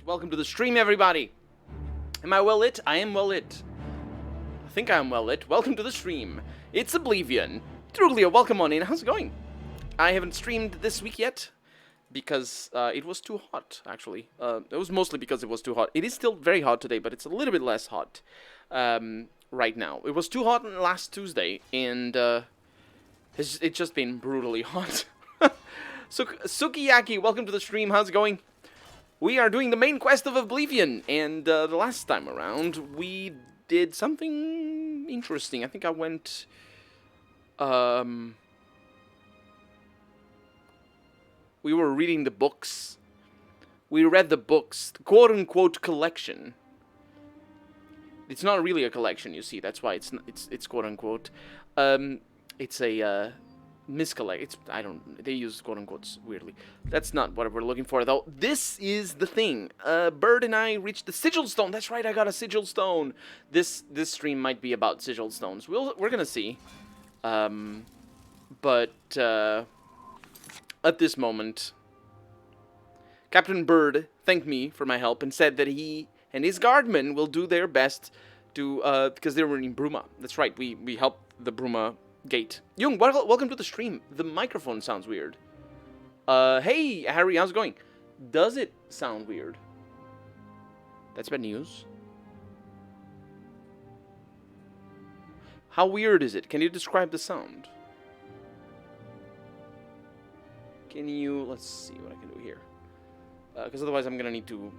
Welcome to the stream, everybody. Am I well lit? I am well lit. I think I am well lit. Welcome to the stream. It's Oblivion. Truglia, welcome on in. How's it going? I haven't streamed this week yet because it was too hot, actually. It was mostly because it was too hot. It is still very hot today, but it's a little bit less hot right now. It was too hot last Tuesday, and it's just been brutally hot. Sukiyaki, welcome to the stream. How's it going? We are doing the main quest of Oblivion, and the last time around, we did something interesting. I think I went, we were reading the books. We read the books, the quote-unquote collection. It's not really a collection, you see, that's why it's quote-unquote. It's a, miscollect. They use quote unquotes weirdly. That's not what we're looking for though. This is the thing. Bird and I reached the sigil stone. That's right, I got a sigil stone. This stream might be about sigil stones. We're gonna see. But at this moment, Captain Bird thanked me for my help and said that he and his guardmen will do their best to because they were in Bruma. That's right, we helped the Bruma gate. Jung, welcome to the stream. The microphone sounds weird. Hey, Harry, how's it going? Does it sound weird? That's bad news. How weird is it? Can you describe the sound? Can you... Let's see what I can do here. Because otherwise I'm going to need to...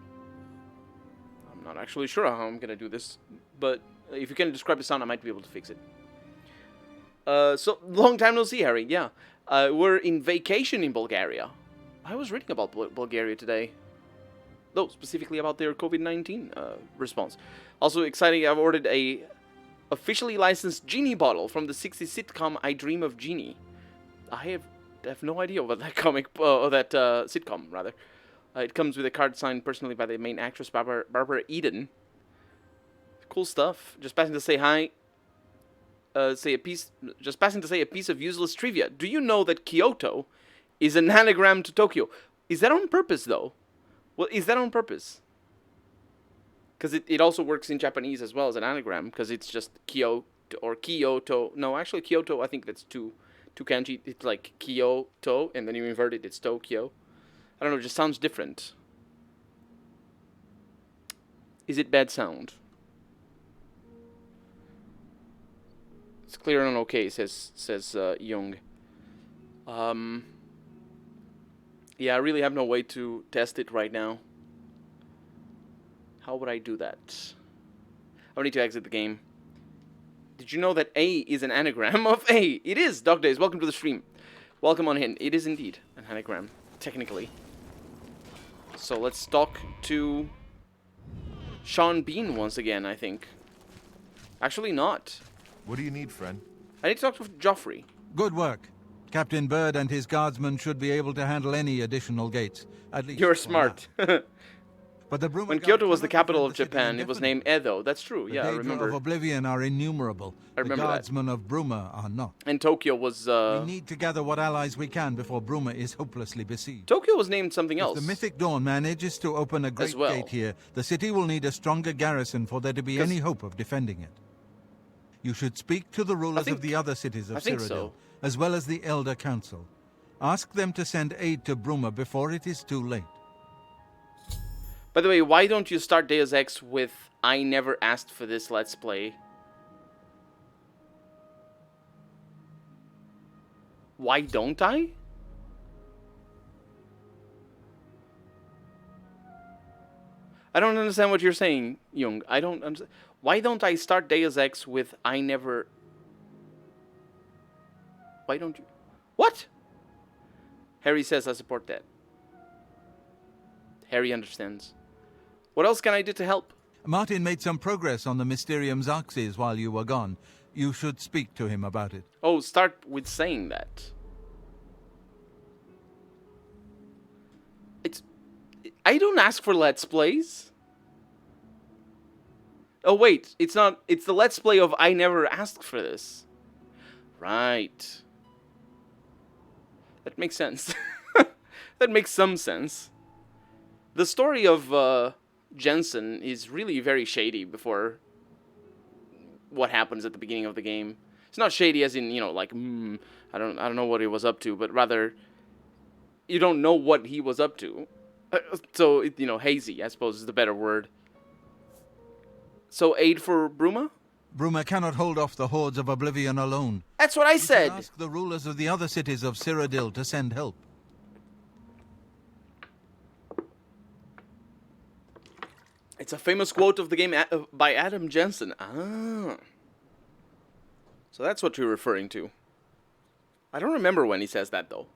I'm not actually sure how I'm going to do this. But if you can describe the sound, I might be able to fix it. So, long time no see, Harry, yeah. We're in vacation in Bulgaria. I was reading about Bulgaria today. Though, specifically about their COVID-19 response. Also exciting, I've ordered a officially licensed Genie bottle from the 60s sitcom I Dream of Jeannie. I have no idea what that sitcom, rather. It comes with a card signed personally by the main actress, Barbara Eden. Cool stuff. Just passing to say hi. Just passing to say a piece of useless trivia. Do you know that Kyoto is an anagram to Tokyo? Is that on purpose, though? Well, is that on purpose? Because it also works in Japanese as well as an anagram, because it's just Kyoto or Kyoto. No, actually Kyoto, I think that's two kanji. It's like Kyoto, and then you invert it, it's Tokyo. I don't know, it just sounds different. Is it bad sound? It's clear and okay, says Jung. Yeah, I really have no way to test it right now. How would I do that? I need to exit the game. Did you know that A is an anagram of A? It is! Dog Days, welcome to the stream. Welcome on in. It is indeed an anagram, technically. So let's talk to Sean Bean once again, I think. Actually not. What do you need, friend? I need to talk to Joffrey. Good work. Captain Bird and his guardsmen should be able to handle any additional gates. At least You're smart. But the when Kyoto was the capital of Japan, it was named Edo. That's true. Yeah, I remember. The of Oblivion are innumerable. I remember the guardsmen of Bruma are not. And Tokyo was... We need to gather what allies we can before Bruma is hopelessly besieged. Tokyo was named something else. If the Mythic Dawn manages to open a great gate here, the city will need a stronger garrison for there to be any hope of defending it. You should speak to the rulers of the other cities of Cyrodiil, as well as the Elder Council. Ask them to send aid to Bruma before it is too late. By the way, why don't you start Deus Ex with I never asked for this Let's Play? Why don't I? I don't understand what you're saying, Jung. I don't understand. Why don't I start Deus Ex with I never... Why don't you... What? Harry says I support that. Harry understands. What else can I do to help? Martin made some progress on the Mysterium Xarxes while you were gone. You should speak to him about it. Oh, start with saying that. I don't ask for Let's Plays. Oh, wait. It's not... It's the Let's Play of I never asked for this. Right. That makes sense. That makes some sense. The story of Jensen is really very shady before what happens at the beginning of the game. It's not shady as in, you know, like, I don't know what he was up to, but rather, you don't know what he was up to. So, you know, hazy, I suppose, is the better word. So, aid for Bruma? Bruma cannot hold off the hordes of Oblivion alone. That's what I said! Ask the rulers of the other cities of Cyrodiil to send help. It's a famous quote of the game by Adam Jensen. Ah. So that's what you're referring to. I don't remember when he says that, though.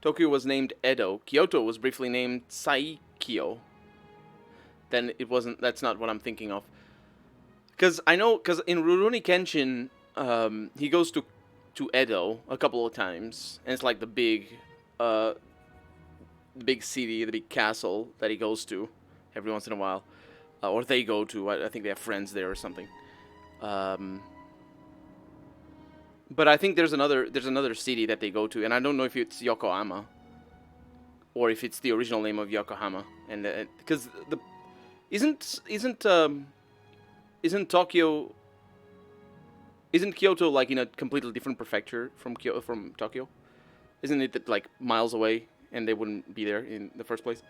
Tokyo was named Edo. Kyoto was briefly named Saikyo. Then it wasn't... That's not what I'm thinking of. Because I know... Because in Rurouni Kenshin, he goes to Edo a couple of times. And it's like the big city, the big castle that he goes to every once in a while. Or they go to. I think they have friends there or something. But I think there's another city that they go to, and I don't know if it's Yokohama or if it's the original name of Yokohama. And because isn't Tokyo, isn't Kyoto like in a completely different prefecture from Tokyo? Isn't it like miles away, and they wouldn't be there in the first place?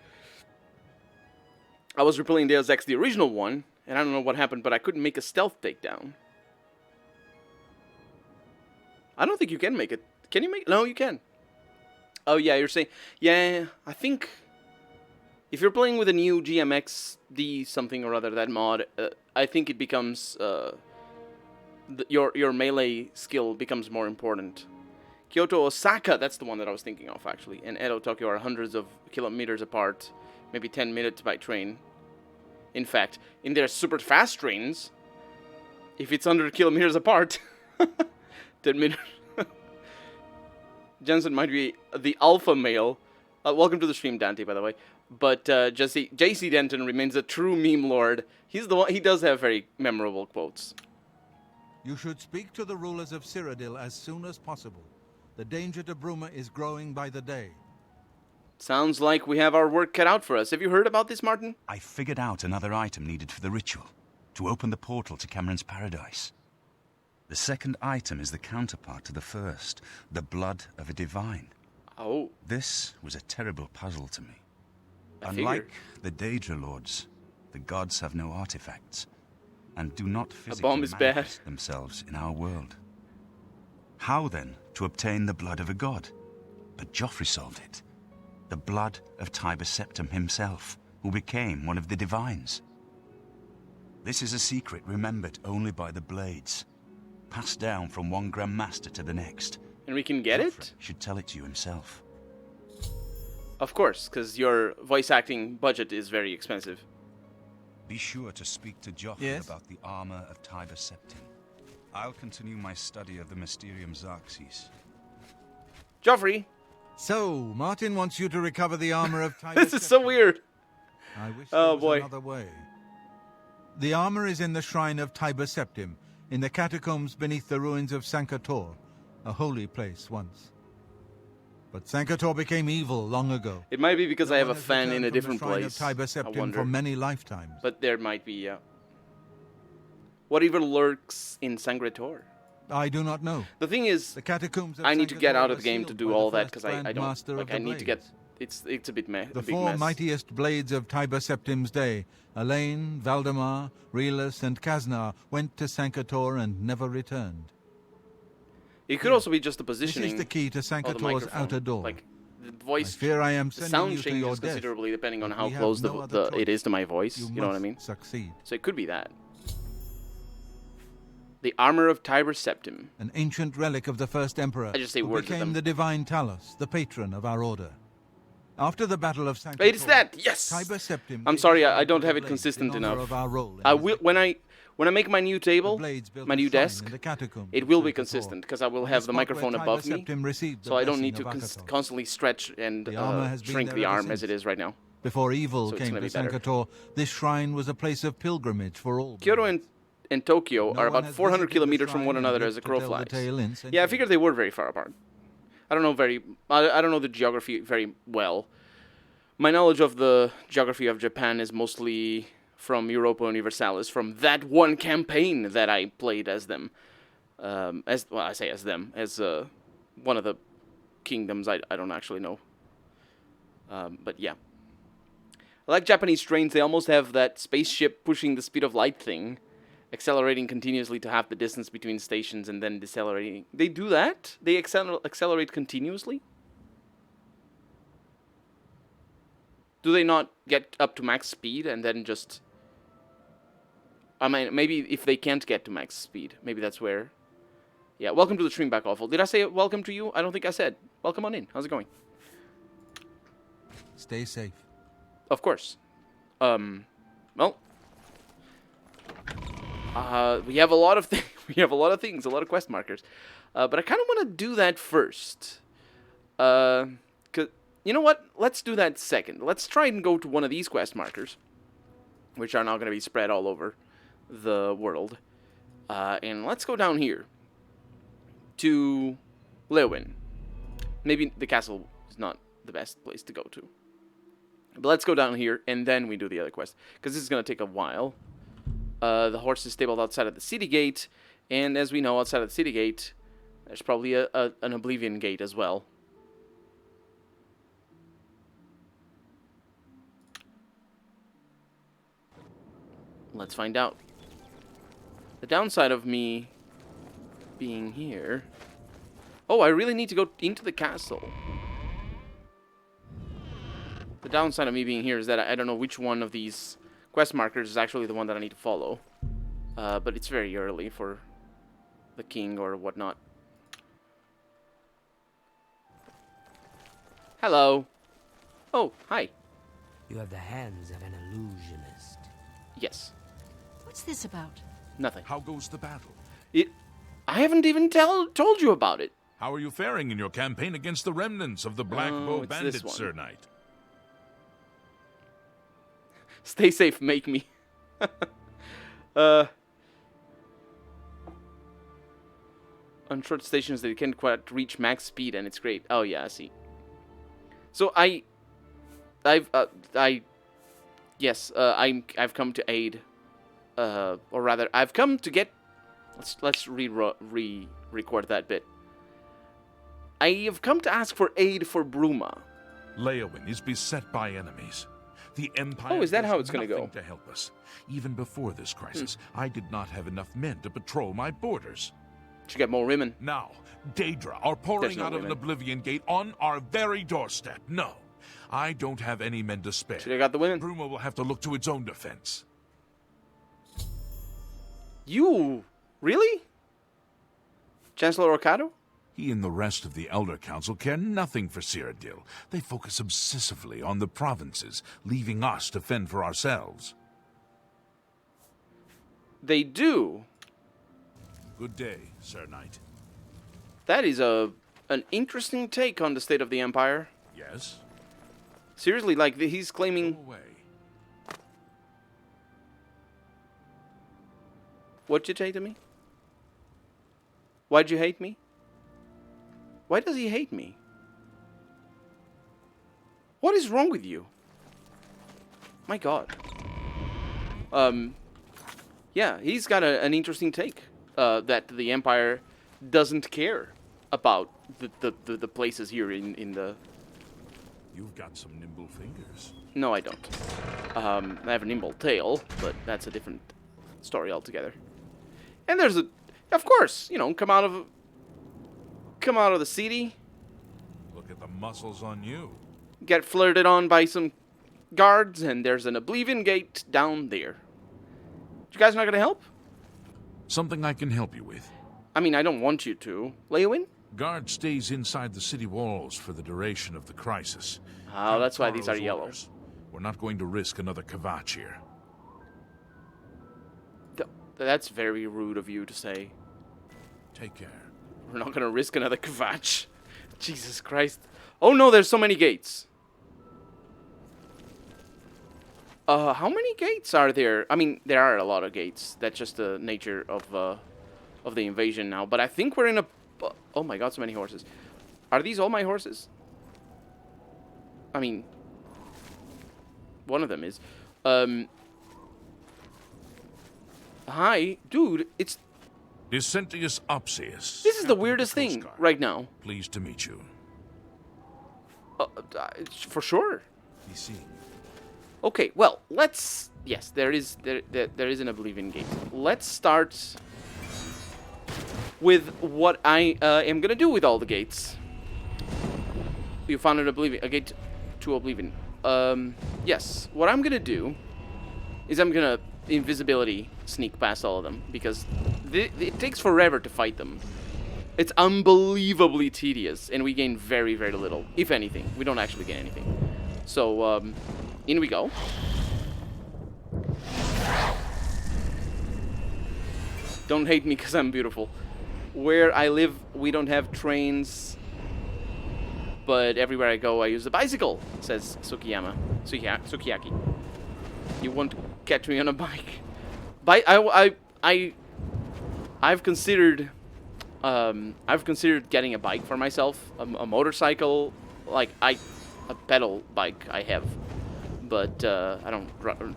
I was replaying Deus Ex, the original one, and I don't know what happened, but I couldn't make a stealth takedown. I don't think you can make it. Can you make it? No, you can. Oh, yeah, you're saying... Yeah, I think... If you're playing with a new GMXD something or other, that mod, I think it becomes... your melee skill becomes more important. Kyoto, Osaka, that's the one that I was thinking of, actually. And Edo, Tokyo are hundreds of kilometers apart. Maybe 10 minutes by train. In fact, in their super fast trains, if it's 100 kilometers apart, 10 minutes. Jensen might be the alpha male. Welcome to the stream, Dante, by the way. But JC Denton remains a true meme lord. He's the one. He does have very memorable quotes. You should speak to the rulers of Cyrodiil as soon as possible. The danger to Bruma is growing by the day. Sounds like we have our work cut out for us. Have you heard about this, Martin? I figured out another item needed for the ritual, to open the portal to Cameron's paradise. The second item is the counterpart to the first, the blood of a divine. Oh. This was a terrible puzzle to me. Unlike the Daedra Lords, the gods have no artifacts, and do not physically manifest themselves in our world. How then to obtain the blood of a god? But Joffrey solved it. The blood of Tiber Septim himself, who became one of the divines. This is a secret remembered only by the Blades, passed down from one Grand Master to the next. And we can get Joffrey it? Should tell it to you himself. Of course, because your voice acting budget is very expensive. Be sure to speak to Joffrey about the armor of Tiber Septim. I'll continue my study of the Mysterium Xerxes. Joffrey! So, Martin wants you to recover the armor of Tiber This is so weird. I wish there was another way. The armor is in the shrine of Tiber Septim, in the catacombs beneath the ruins of Sankator, a holy place once. But Sankator became evil long ago. It might be because I have a fan in a different place. Of Tiber Septim for many lifetimes. But there might be, yeah. What evil lurks in Sangrator? I do not know. The thing is, the catacombs of I need to get out of the game to do all that because I don't. Like, I need to get. It's a bit meh. The four mightiest blades of Tiber Septim's day, Elaine, Valdemar, Relus, and Kaznar, went to Sankator and never returned. It could also be just the positioning. This is the key to Sankator's outer door. Like the voice. I fear I am the sending sound you to your changes death, considerably depending on how close it is to my voice. You know what I mean? Succeed. So it could be that. The armor of Tiber Septim. An ancient relic of the first emperor. I just say who words became the divine Talos, the patron of our order. After the Battle of Sankator, it's that. Yes. Tiber Septim. I'm sorry, I don't have it consistent enough. I will when I make my new table, my new desk, it will be consistent because I will have the microphone above me, so I don't need to constantly stretch and shrink the arm as it is right now. Before evil came to Sankator, this shrine was a place of pilgrimage for all. Kyoto and Tokyo are about 400 kilometers from one another as a crow flies. Yeah, I figured they were very far apart. I don't know the geography very well. My knowledge of the geography of Japan is mostly from Europa Universalis, from that one campaign that I played as them. As one of the kingdoms. I don't actually know. But yeah. I like Japanese trains. They almost have that spaceship pushing the speed of light thing. Accelerating continuously to half the distance between stations and then decelerating. They do that? They accelerate continuously? Do they not get up to max speed and then just... I mean, maybe if they can't get to max speed, maybe that's where... Yeah, welcome to the stream, back awful. Did I say welcome to you? I don't think I said. Welcome on in. How's it going? Stay safe. Of course. Well... we have a lot of things. We have a lot of things, a lot of quest markers. But I kind of want to do that first. 'Cause you know what? Let's do that second. Let's try and go to one of these quest markers, which are now going to be spread all over the world. And let's go down here to Lewin. Maybe the castle is not the best place to go to. But let's go down here, and then we do the other quest, because this is going to take a while. The horse is stabled outside of the city gate, and as we know, outside of the city gate, there's probably an Oblivion gate as well. Let's find out. The downside of me being here... Oh, I really need to go into the castle. The downside of me being here is that I don't know which one of these quest markers is actually the one that I need to follow. But it's very early for the king or whatnot. Hello. Oh, hi. You have the hands of an illusionist. Yes. What's this about? Nothing. How goes the battle? I haven't even told you about it. How are you faring in your campaign against the remnants of the Black Bow Bandits, Sir Knight? Stay safe, make me. On short stations they can't quite reach max speed, and it's great. Oh yeah, I see. So I've come to aid, or rather, I've come to get. Let's re-record that bit. I have come to ask for aid for Bruma. Leowin is beset by enemies. The Empire is that how it's going to go? To help us. Even before this crisis, I did not have enough men to patrol my borders. Should get more women. Now, Daedra are pouring out of an Oblivion gate on our very doorstep. No, I don't have any men to spare. Should have got the women. Bruma will have to look to its own defense. You? Really? Chancellor Orcado? He and the rest of the Elder Council care nothing for Cyrodiil. They focus obsessively on the provinces, leaving us to fend for ourselves. They do? Good day, Sir Knight. That is an interesting take on the state of the Empire. Yes? Seriously, like, he's claiming... Go away. What'd you say to me? Why'd you hate me? Why does he hate me? What is wrong with you? My God. Yeah, he's got an interesting take. That the Empire doesn't care about the places here in the... You've got some nimble fingers. No, I don't. I have a nimble tail, but that's a different story altogether. And there's of course, you know, come out of the city. Look at the muscles on you. Get flirted on by some guards, and there's an Oblivion gate down there. You guys not gonna help? Something I can help you with. I mean, I don't want you to. Leowin? Guard stays inside the city walls for the duration of the crisis. Oh, that's why these are yellow. Orders. We're not going to risk another Kvatch here. That's very rude of you to say. Take care. We're not gonna risk another Kvatch. Jesus Christ. Oh no, there's so many gates. How many gates are there? I mean, there are a lot of gates. That's just the nature of the invasion now. But I think we're in a... Oh my God, so many horses. Are these all my horses? I mean, one of them is. Hi, dude, it's... Vicentius Opsius. This is the weirdest thing right now. Pleased to meet you. For sure. Be seen. Okay, well, let's... Yes, there is an Oblivion gate. Let's start with what I am gonna do with all the gates. You found a gate to Oblivion. Yes, what I'm gonna do is I'm gonna invisibility sneak past all of them, because it takes forever to fight them. It's unbelievably tedious, and we gain very, very little, if anything. We don't actually gain anything. So, in we go. Don't hate me because I'm beautiful. Where I live, we don't have trains, but everywhere I go, I use a bicycle, says Sukiyaki. You won't catch me on a bike. I've considered getting a bike for myself, a motorcycle, like a pedal bike I have, but I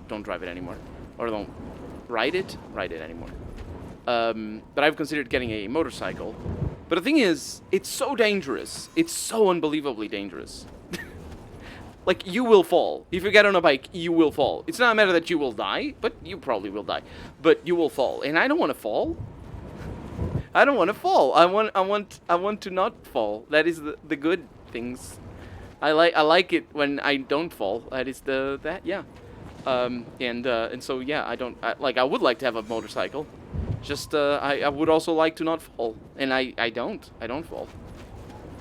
don't drive it anymore, or don't ride it anymore. But I've considered getting a motorcycle. But the thing is, it's so dangerous. It's so unbelievably dangerous. Like, you will fall. If you get on a bike, you will fall. It's not a matter that you will die, but you probably will die. But you will fall, and I don't want to fall. I don't want to fall. I want to not fall. That is the good things. I like it when I don't fall. That is yeah. And so yeah, I would like to have a motorcycle. Just I would also like to not fall, and I don't fall.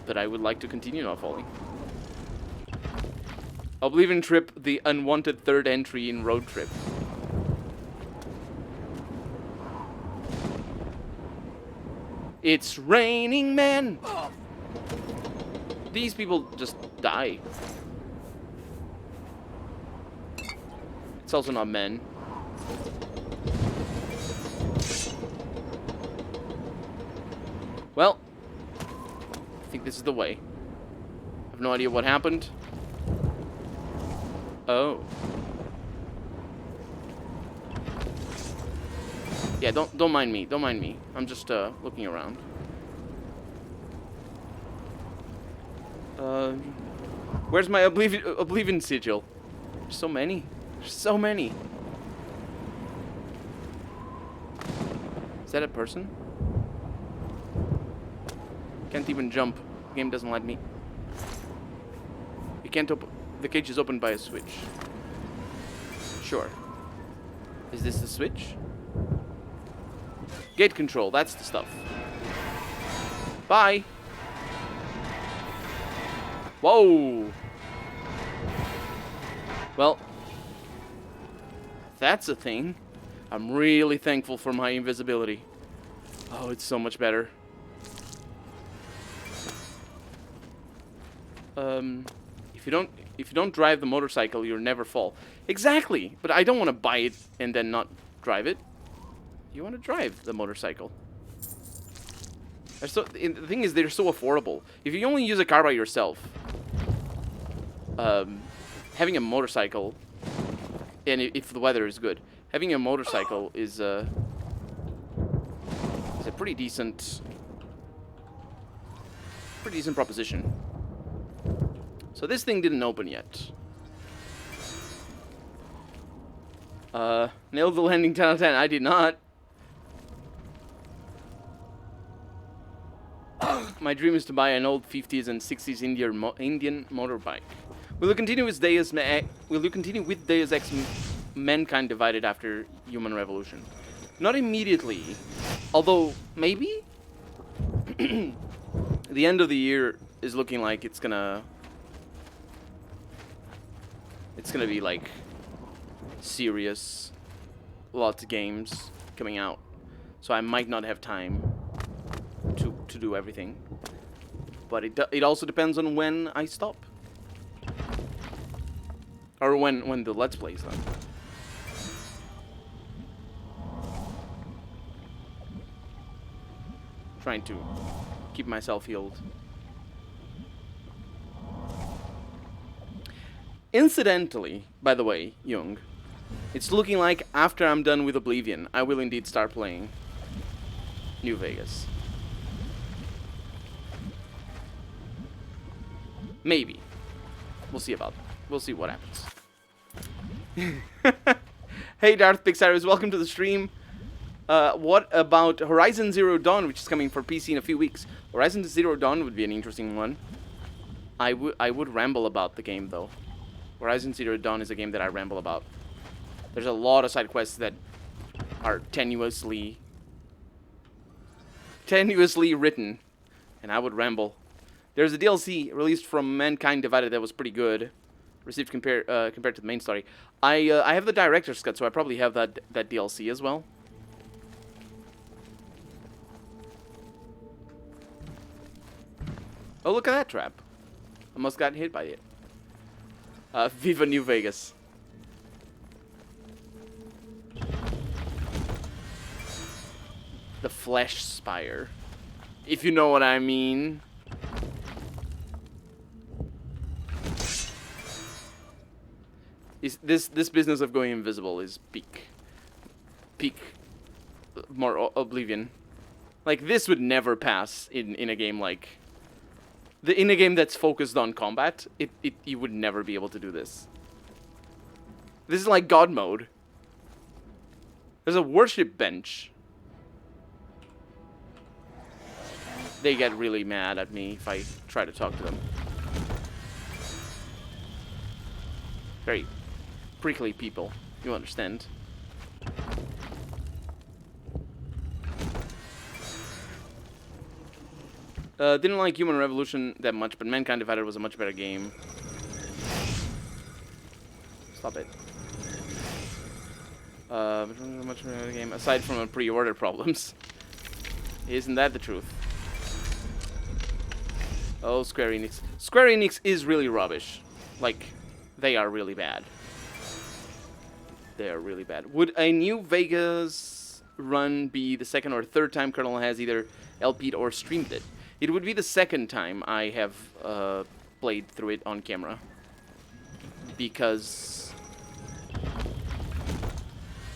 But I would like to continue not falling. Oblivion Trip, the unwanted third entry in Road Trip. It's raining men! These people just die. It's also not men. Well, I think this is the way. I have no idea what happened. Oh. Yeah, don't mind me. Don't mind me. I'm just looking around. Where's my Oblivion sigil? There's so many. There's so many. Is that a person? Can't even jump. The game doesn't let me. You can't open. The cage is opened by a switch. Sure. Is this the switch? Gate control, that's the stuff. Bye. Whoa. Well, that's a thing. I'm really thankful for my invisibility. Oh, it's so much better. If you don't drive the motorcycle, you'll never fall. Exactly, but I don't want to buy it and then not drive it. You want to drive the motorcycle. The thing is, they're so affordable. If you only use a car by yourself, having a motorcycle, and if the weather is good, having a motorcycle is a pretty decent proposition. So this thing didn't open yet. Nailed the landing 10 out of 10. I did not. My dream is to buy an old 50s and 60s Indian motorbike. Will you continue with Deus Ex Mankind Divided after Human Revolution? Not immediately. Although, maybe? The end of the year is looking like it's gonna be like serious, lots of games coming out, so I might not have time to do everything. But it also depends on when I stop, or when the Let's Play is done. Trying to keep myself healed. Incidentally, by the way, Jung, it's looking like after I'm done with Oblivion, I will indeed start playing New Vegas. Maybe. We'll see about that. We'll see what happens. Hey Darth Pixarus, welcome to the stream. What about Horizon Zero Dawn, which is coming for PC in a few weeks? Horizon Zero Dawn would be an interesting one. I would ramble about the game, though. Horizon Zero Dawn is a game that I ramble about. There's a lot of side quests that are tenuously written, and I would ramble. There's a DLC released from Mankind Divided that was pretty good, received compared to the main story. I have the director's cut, so I probably have that DLC as well. Oh, look at that trap. Almost got hit by it. Viva New Vegas. The Flesh Spire. If you know what I mean. This business of going invisible is peak more Oblivion. Like, this would never pass in a game like... in a game that's focused on combat, you would never be able to do this. This is like God mode. There's a worship bench. They get really mad at me if I try to talk to them. Very prickly people, you understand. Didn't like Human Revolution that much, but Mankind Divided was a much better game. Stop it. Much better game, aside from the pre-order problems. Isn't that the truth? Oh, Square Enix. Square Enix is really rubbish. Like, they are really bad. They are really bad. Would a New Vegas run be the second or third time Colonel has either LP'd or streamed it? It would be the second time I have played through it on camera. Because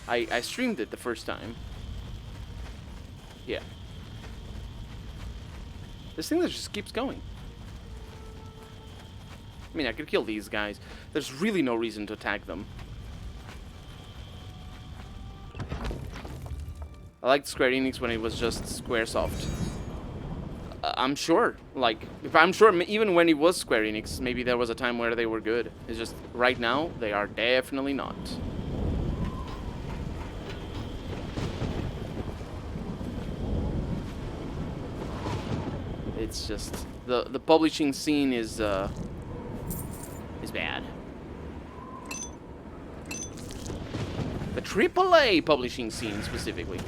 I streamed it the first time. Yeah. This thing that just keeps going. I mean, I could kill these guys. There's really no reason to attack them. I liked Square Enix when it was just Squaresoft. I'm sure, even when it was Square Enix, maybe there was a time where they were good. It's just, right now, they are definitely not. It's just, the publishing scene is bad. The AAA publishing scene, specifically.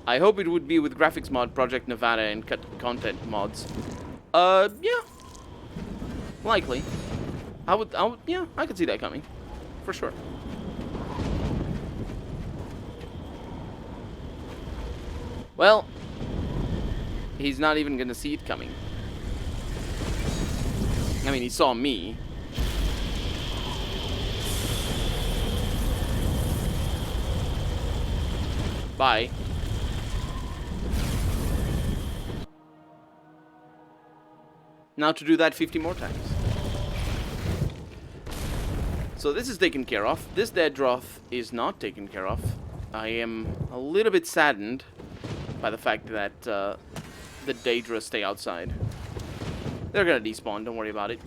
I hope it would be with graphics mod, Project Nevada, and content mods. Yeah. Likely. I would, yeah, I could see that coming. For sure. Well, he's not even gonna see it coming. I mean, he saw me. Bye. Now to do that 50 more times. So this is taken care of. This dead droth is not taken care of. I am a little bit saddened by the fact that the Daedra stay outside. They're gonna despawn, don't worry about it.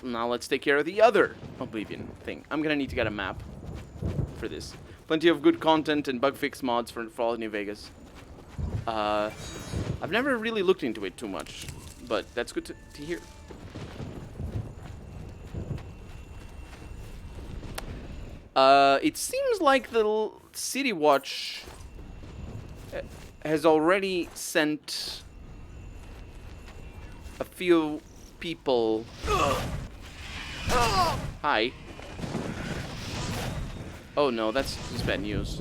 Now let's take care of the other Oblivion thing. I'm gonna need to get a map for this. Plenty of good content and bug fix mods for Fallout New Vegas. I've never really looked into it too much, but that's good to hear. It seems like the City Watch has already sent a few people. Hi. Oh no, that's bad news.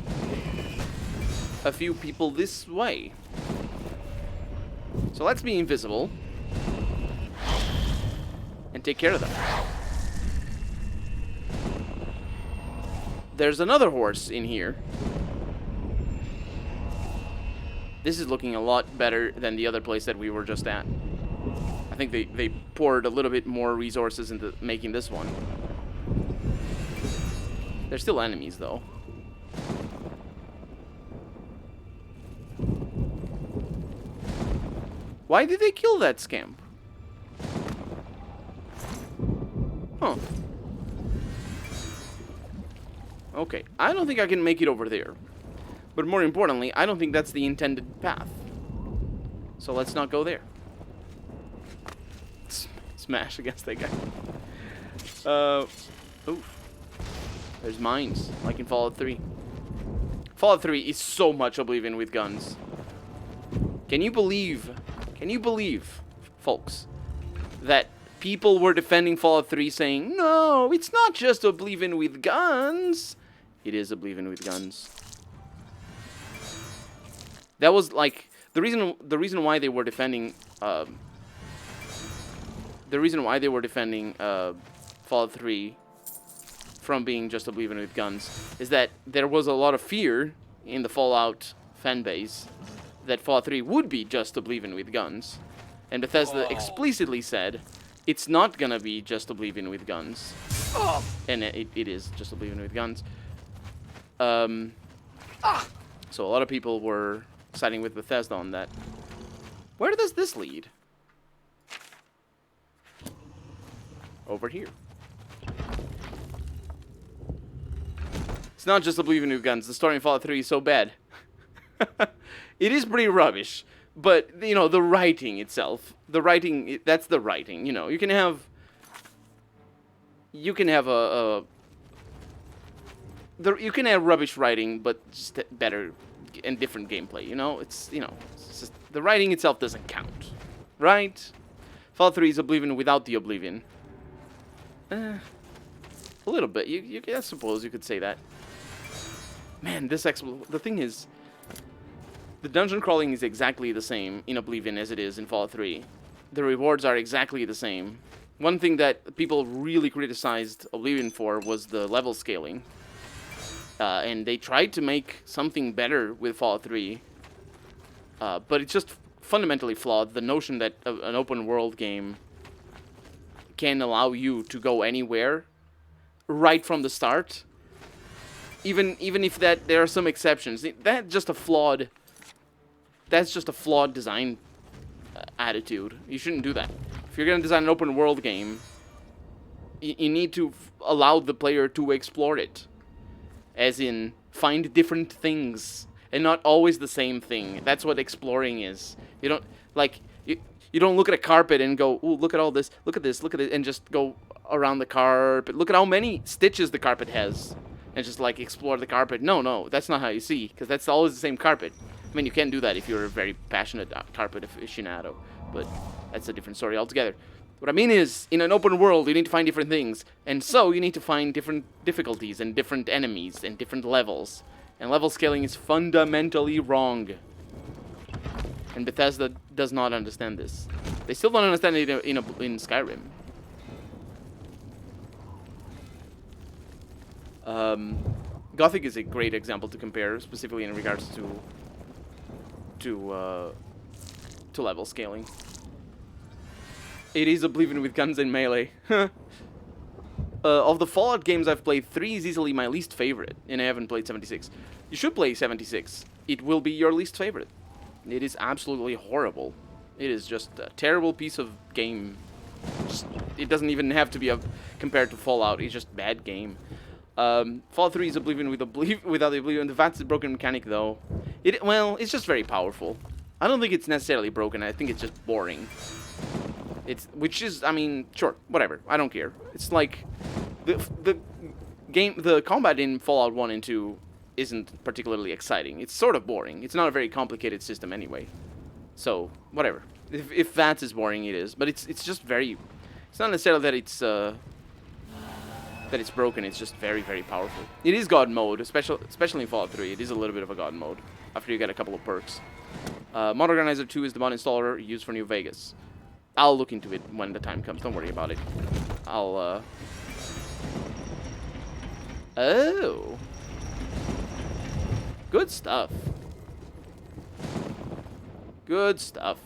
A few people this way. So let's be invisible. and take care of them. There's another horse in here. This is looking a lot better than the other place that we were just at. I think they poured a little bit more resources into making this one. They're still enemies, though. Why did they kill that scamp? Huh. Okay, I don't think I can make it over there. But more importantly, I don't think that's the intended path. So let's not go there. Smash against that guy. Oof. There's mines, like in Fallout 3. Fallout 3 is so much Oblivion with guns. Can you believe, folks, that people were defending Fallout 3 saying, no, it's not just Oblivion with guns. It is Oblivion with guns. That was like the reason why they were defending Fallout 3 from being just Oblivion with guns is that there was a lot of fear in the Fallout fan base that Fallout 3 would be just Oblivion with guns, and Bethesda explicitly said it's not gonna be just Oblivion with guns, and it is just Oblivion with guns. So a lot of people were siding with Bethesda on that. Where does this lead? Over here. It's not just Oblivion with guns. The story in Fallout 3 is so bad. It is pretty rubbish. But, you know, the writing itself. The writing, that's the writing. You know, you can have you can have rubbish writing, but just better and different gameplay, you know? It's, you know, it's just, the writing itself doesn't count, right? Fallout 3 is Oblivion without the Oblivion. A little bit. I suppose you could say that. Man, the thing is, the dungeon crawling is exactly the same in Oblivion as it is in Fallout 3. The rewards are exactly the same. One thing that people really criticized Oblivion for was the level scaling. And they tried to make something better with Fallout 3. But it's just fundamentally flawed. The notion that an open world game can allow you to go anywhere right from the start, even if that there are some exceptions, that's just a flawed design attitude. You shouldn't do that. If you're going to design an open world game, you need to allow the player to explore it, as in find different things and not always the same thing. That's what exploring is. You don't you don't look at a carpet and go, ooh, look at all this, look at this, and just go around the carpet. Look at how many stitches the carpet has, and just like explore the carpet. No, that's not how you see, because that's always the same carpet. I mean, you can do that if you're a very passionate carpet aficionado, but that's a different story altogether. What I mean is, in an open world, you need to find different things, and so you need to find different difficulties and different enemies and different levels. And level scaling is fundamentally wrong. And Bethesda does not understand this. They still don't understand it in Skyrim. Gothic is a great example to compare, specifically in regards to level scaling. It is Oblivion with guns and melee. Of the Fallout games I've played, 3 is easily my least favorite, and I haven't played 76. You should play 76. It will be your least favorite. It is absolutely horrible. It is just a terrible piece of game. It doesn't even have to be compared to Fallout. It's just bad game. Fallout 3 is Oblivion without the Oblivion. The vastly broken mechanic, though. It's just very powerful. I don't think it's necessarily broken. I think it's just boring. I mean, sure, whatever. I don't care. It's like the combat in Fallout 1 and 2 isn't particularly exciting. It's sort of boring. It's not a very complicated system anyway. So, whatever. If that is boring, it is. But it's just very... It's not necessarily that it's broken. It's just very, very powerful. It is God mode, especially in Fallout 3. It is a little bit of a God mode after you get a couple of perks. Mod Organizer 2 is the mod installer used for New Vegas. I'll look into it when the time comes. Don't worry about it. I'll, Oh. Good stuff. Good stuff.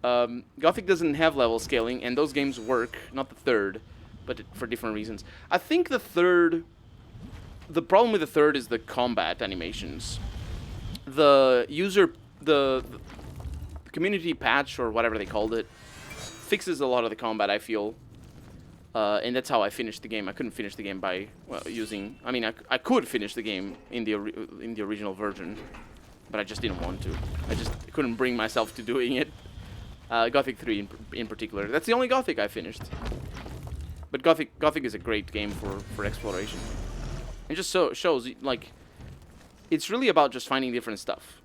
Gothic doesn't have level scaling, and those games work. Not the third, but for different reasons. I think the third... The problem with the third is the combat animations. The user... The community patch, or whatever they called it, fixes a lot of the combat, I feel. And that's how I finished the game. I couldn't finish the game by using... I mean, I could finish the game in the original version, but I just didn't want to. I just couldn't bring myself to doing it. Gothic 3 in particular. That's the only Gothic I finished. But Gothic is a great game for exploration. It just shows, like, it's really about just finding different stuff.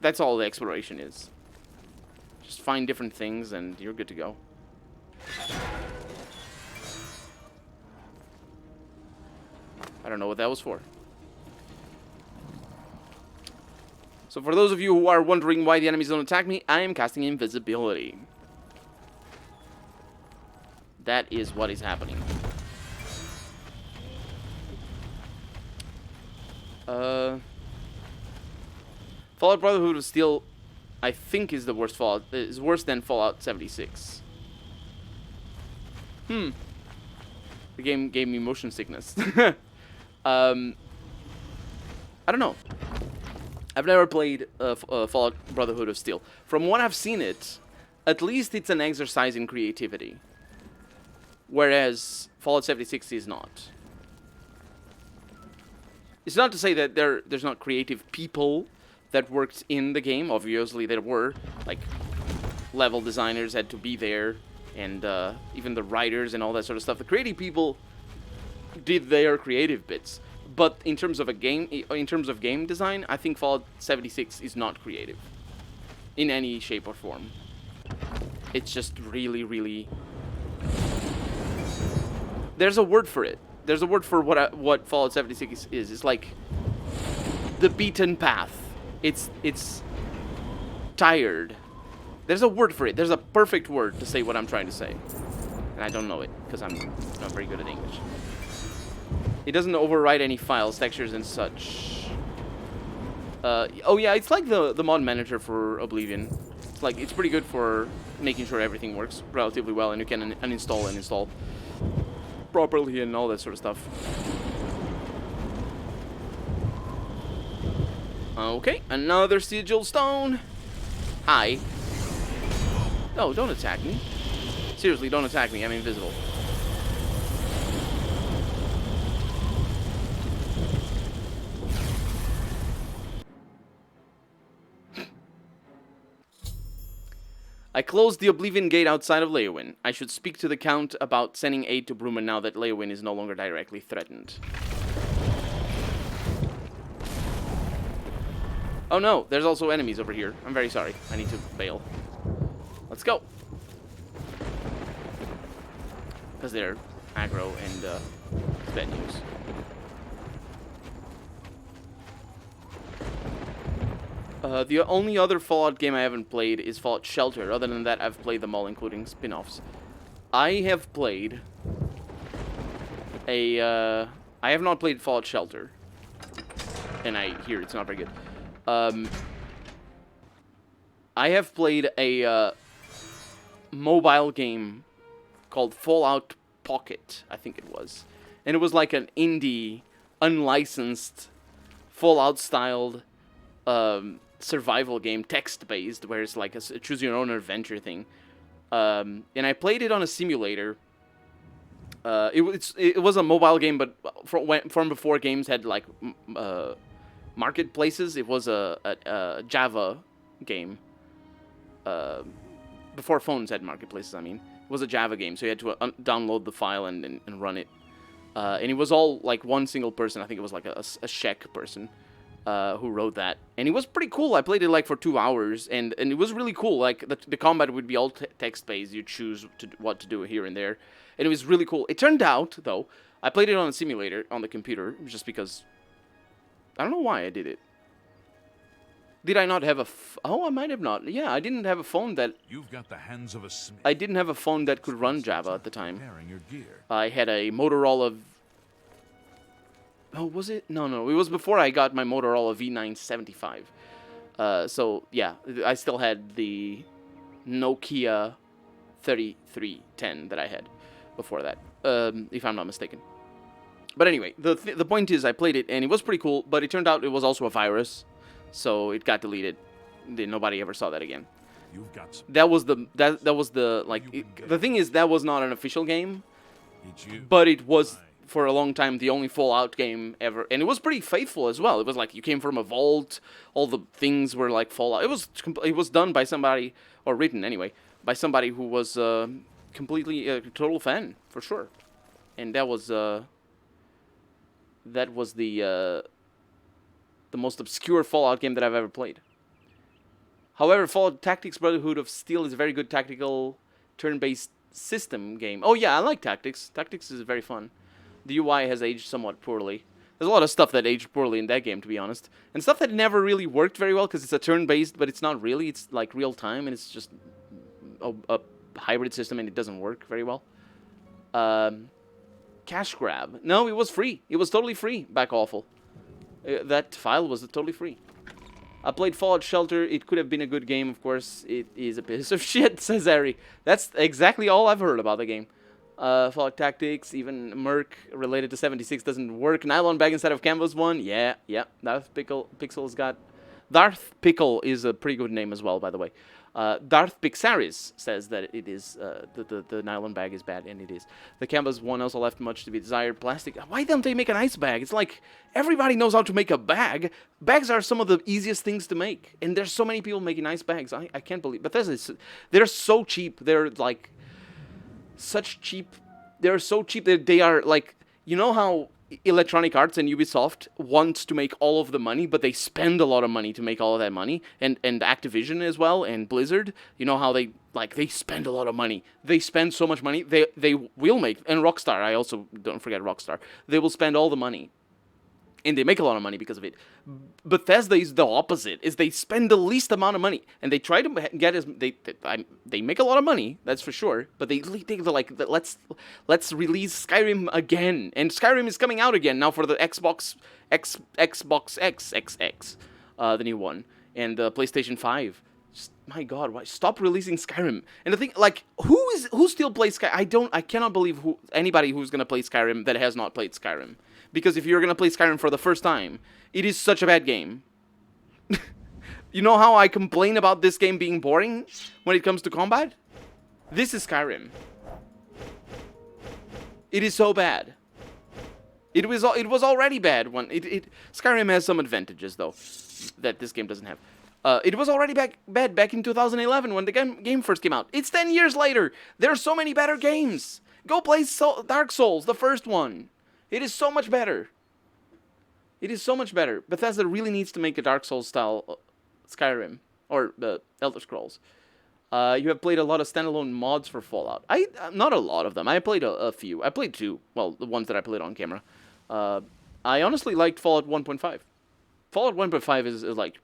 That's all the exploration is. Just find different things and you're good to go. I don't know what that was for. So for those of you who are wondering why the enemies don't attack me, I am casting invisibility. That is what is happening. Fallout Brotherhood of Steel, I think, is the worst Fallout. Is worse than Fallout 76. The game gave me motion sickness. I don't know. I've never played Fallout Brotherhood of Steel. From what I've seen it, at least it's an exercise in creativity. Whereas Fallout 76 is not. It's not to say that there's not creative people that worked in the game. Obviously there were. Like, level designers had to be there. And even the writers and all that sort of stuff. The creative people did their creative bits. But in terms of game design, I think Fallout 76 is not creative in any shape or form. It's just really, really... There's a word for it. There's a word for what Fallout 76 is. It's like the beaten path. It's tired. There's a word for it. There's a perfect word to say what I'm trying to say. And I don't know it because I'm not very good at English. It doesn't overwrite any files, textures, and such. Oh yeah, it's like the mod manager for Oblivion. It's like, it's pretty good for making sure everything works relatively well, and you can uninstall and install properly and all that sort of stuff. Okay, another sigil stone. Hi. No, don't attack me. Seriously, don't attack me. I'm invisible. I closed the Oblivion gate outside of Leowyn. I should speak to the Count about sending aid to Bruman now that Leowyn is no longer directly threatened. Oh no, there's also enemies over here. I'm very sorry. I need to bail. Let's go. Because they're aggro and it's bad news. The only other Fallout game I haven't played is Fallout Shelter. Other than that, I've played them all, including spin-offs. I have played I have not played Fallout Shelter. And I hear it's not very good. I have played a mobile game called Fallout Pocket, I think it was. And it was like an indie, unlicensed, Fallout-styled survival game, text-based, where it's like a choose-your-own-adventure thing. And I played it on a simulator. It was a mobile game, but from before games had like marketplaces. It was a Java game. Before phones had marketplaces, I mean. It was a Java game, so you had to download the file and run it. And it was all like one single person. I think it was like a Czech person who wrote that. And it was pretty cool. I played it like for 2 hours, and it was really cool. Like the combat would be all text-based. You choose what to do here and there. And it was really cool. It turned out, though, I played it on a simulator on the computer just because... I don't know why I did it. Did I not have a... Oh, I might have not. Yeah, I didn't have a phone that... You've got the hands of a smith. I didn't have a phone that could run Java at the time. Your gear. I had a Motorola... Oh, was it? No, it was before I got my Motorola V975. So, yeah, I still had the Nokia 3310 that I had before that, if I'm not mistaken. But anyway, the point is I played it, and it was pretty cool, but it turned out it was also a virus, so it got deleted. Nobody ever saw that again. You've got some. That was the like, the thing is, that was not an official game, but it was, for a long time, the only Fallout game ever, and it was pretty faithful as well. It was like you came from a vault, all the things were like Fallout. It was done by somebody, or written anyway, by somebody who was completely a total fan, for sure. And that was the most obscure Fallout game that I've ever played. However, Fallout Tactics Brotherhood of Steel is a very good tactical turn-based system game. Oh yeah, I like Tactics. Tactics is very fun. The UI has aged somewhat poorly. There's a lot of stuff that aged poorly in that game, to be honest. And stuff that never really worked very well, because it's a turn-based, but it's not really. It's like real-time, and it's just a hybrid system, and it doesn't work very well. Cash grab. No, it was free. It was totally free. Back awful. That file was totally free. I played Fallout Shelter. It could have been a good game, of course. It is a piece of shit, says Harry. That's exactly all I've heard about the game. Fallout Tactics, even Merc related to 76 doesn't work. Nylon bag instead of canvas one. Yeah. Darth Pixel's got... Darth Pickle is a pretty good name as well, by the way. Darth Pixaris says that it is, the nylon bag is bad, and it is. The canvas one also left much to be desired. Plastic, why don't they make an ice bag? It's like, everybody knows how to make a bag. Bags are some of the easiest things to make, and there's so many people making ice bags. I can't believe, but they're so cheap. They're like, such cheap, they're so cheap that they are like, you know how Electronic Arts and Ubisoft wants to make all of the money, but they spend a lot of money to make all of that money, and Activision as well, and Blizzard, you know how they spend a lot of money. They spend so much money, they will make, and Rockstar, I also, don't forget Rockstar, they will spend all the money, and they make a lot of money because of it. Bethesda is the opposite, is they spend the least amount of money, and they try to get they make a lot of money, that's for sure, but they're like, let's release Skyrim again, and Skyrim is coming out again now for the Xbox XXX, the new one, and the PlayStation 5. Just, my God, why stop releasing Skyrim? And the thing, like, who still plays Skyrim? I cannot believe anybody who's gonna play Skyrim that has not played Skyrim. Because if you're going to play Skyrim for the first time, it is such a bad game. You know how I complain about this game being boring when it comes to combat? This is Skyrim. It is so bad. It was already bad when Skyrim has some advantages though that this game doesn't have. It was already bad back in 2011 when the game first came out. It's 10 years later. There are so many better games. Go play Dark Souls, the first one. It is so much better. It is so much better. Bethesda really needs to make a Dark Souls style Skyrim or Elder Scrolls. You have played a lot of standalone mods for Fallout. Not a lot of them. I played a few. I played 2. Well, the ones that I played on camera. I honestly liked Fallout 1.5. Fallout 1.5 is like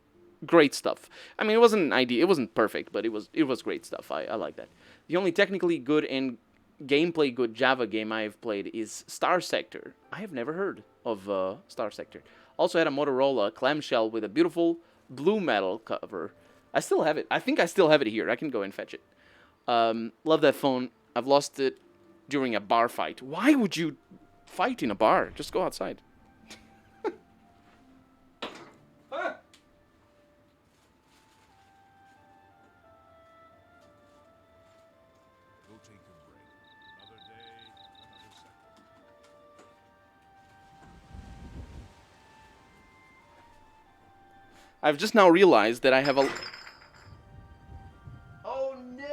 great stuff. I mean, it wasn't ideal. It wasn't perfect, but it was great stuff. I like that. The only technically good and gameplay good Java game I've played is Star Sector. I have never heard of Star Sector. Also had a Motorola clamshell with a beautiful blue metal cover. I still have it. I think I still have it here. I can go and fetch it. Love that phone. I've lost it during a bar fight. Why would you fight in a bar? Just go outside. I've just now realized that I have a... Oh no!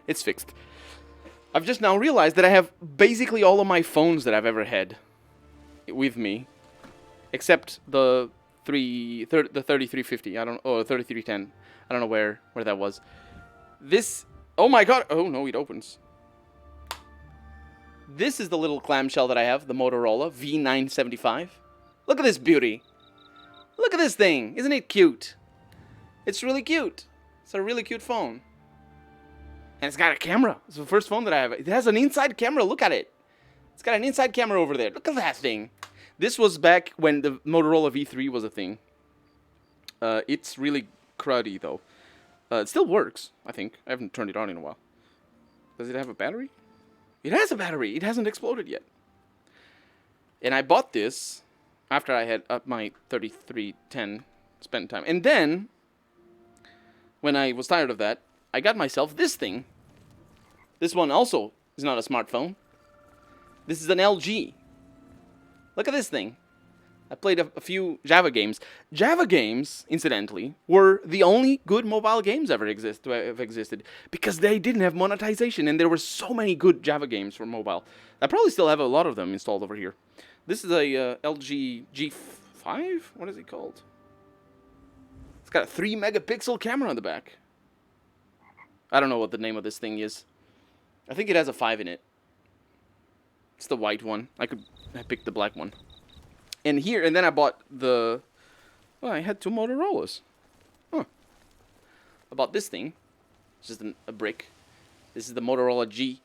It's fixed. I've just now realized that I have basically all of my phones that I've ever had with me, except the 3350. I don't, or 3310. I don't know where that was. This. Oh my God! Oh no, it opens. This is the little clamshell that I have, the Motorola V975. Look at this beauty. Look at this thing. Isn't it cute? It's really cute. It's a really cute phone. And it's got a camera. It's the first phone that I have. It has an inside camera. Look at it. It's got an inside camera over there. Look at that thing. This was back when the Motorola V3 was a thing. It's really cruddy, though. It still works, I think. I haven't turned it on in a while. Does it have a battery? It has a battery. It hasn't exploded yet. And I bought this after I had up my 3310 spent time. And then, when I was tired of that, I got myself this thing. This one also is not a smartphone. This is an LG. Look at this thing. I played a few Java games. Java games, incidentally, were the only good mobile games ever to have existed because they didn't have monetization, and there were so many good Java games for mobile. I probably still have a lot of them installed over here. This is a LG G5? What is it called? It's got a 3-megapixel camera on the back. I don't know what the name of this thing is. I think it has a 5 in it. It's the white one. I picked the black one. And then I bought the... Well, I had 2 Motorola's. Huh. I bought this thing. It's just a brick. This is the Motorola G.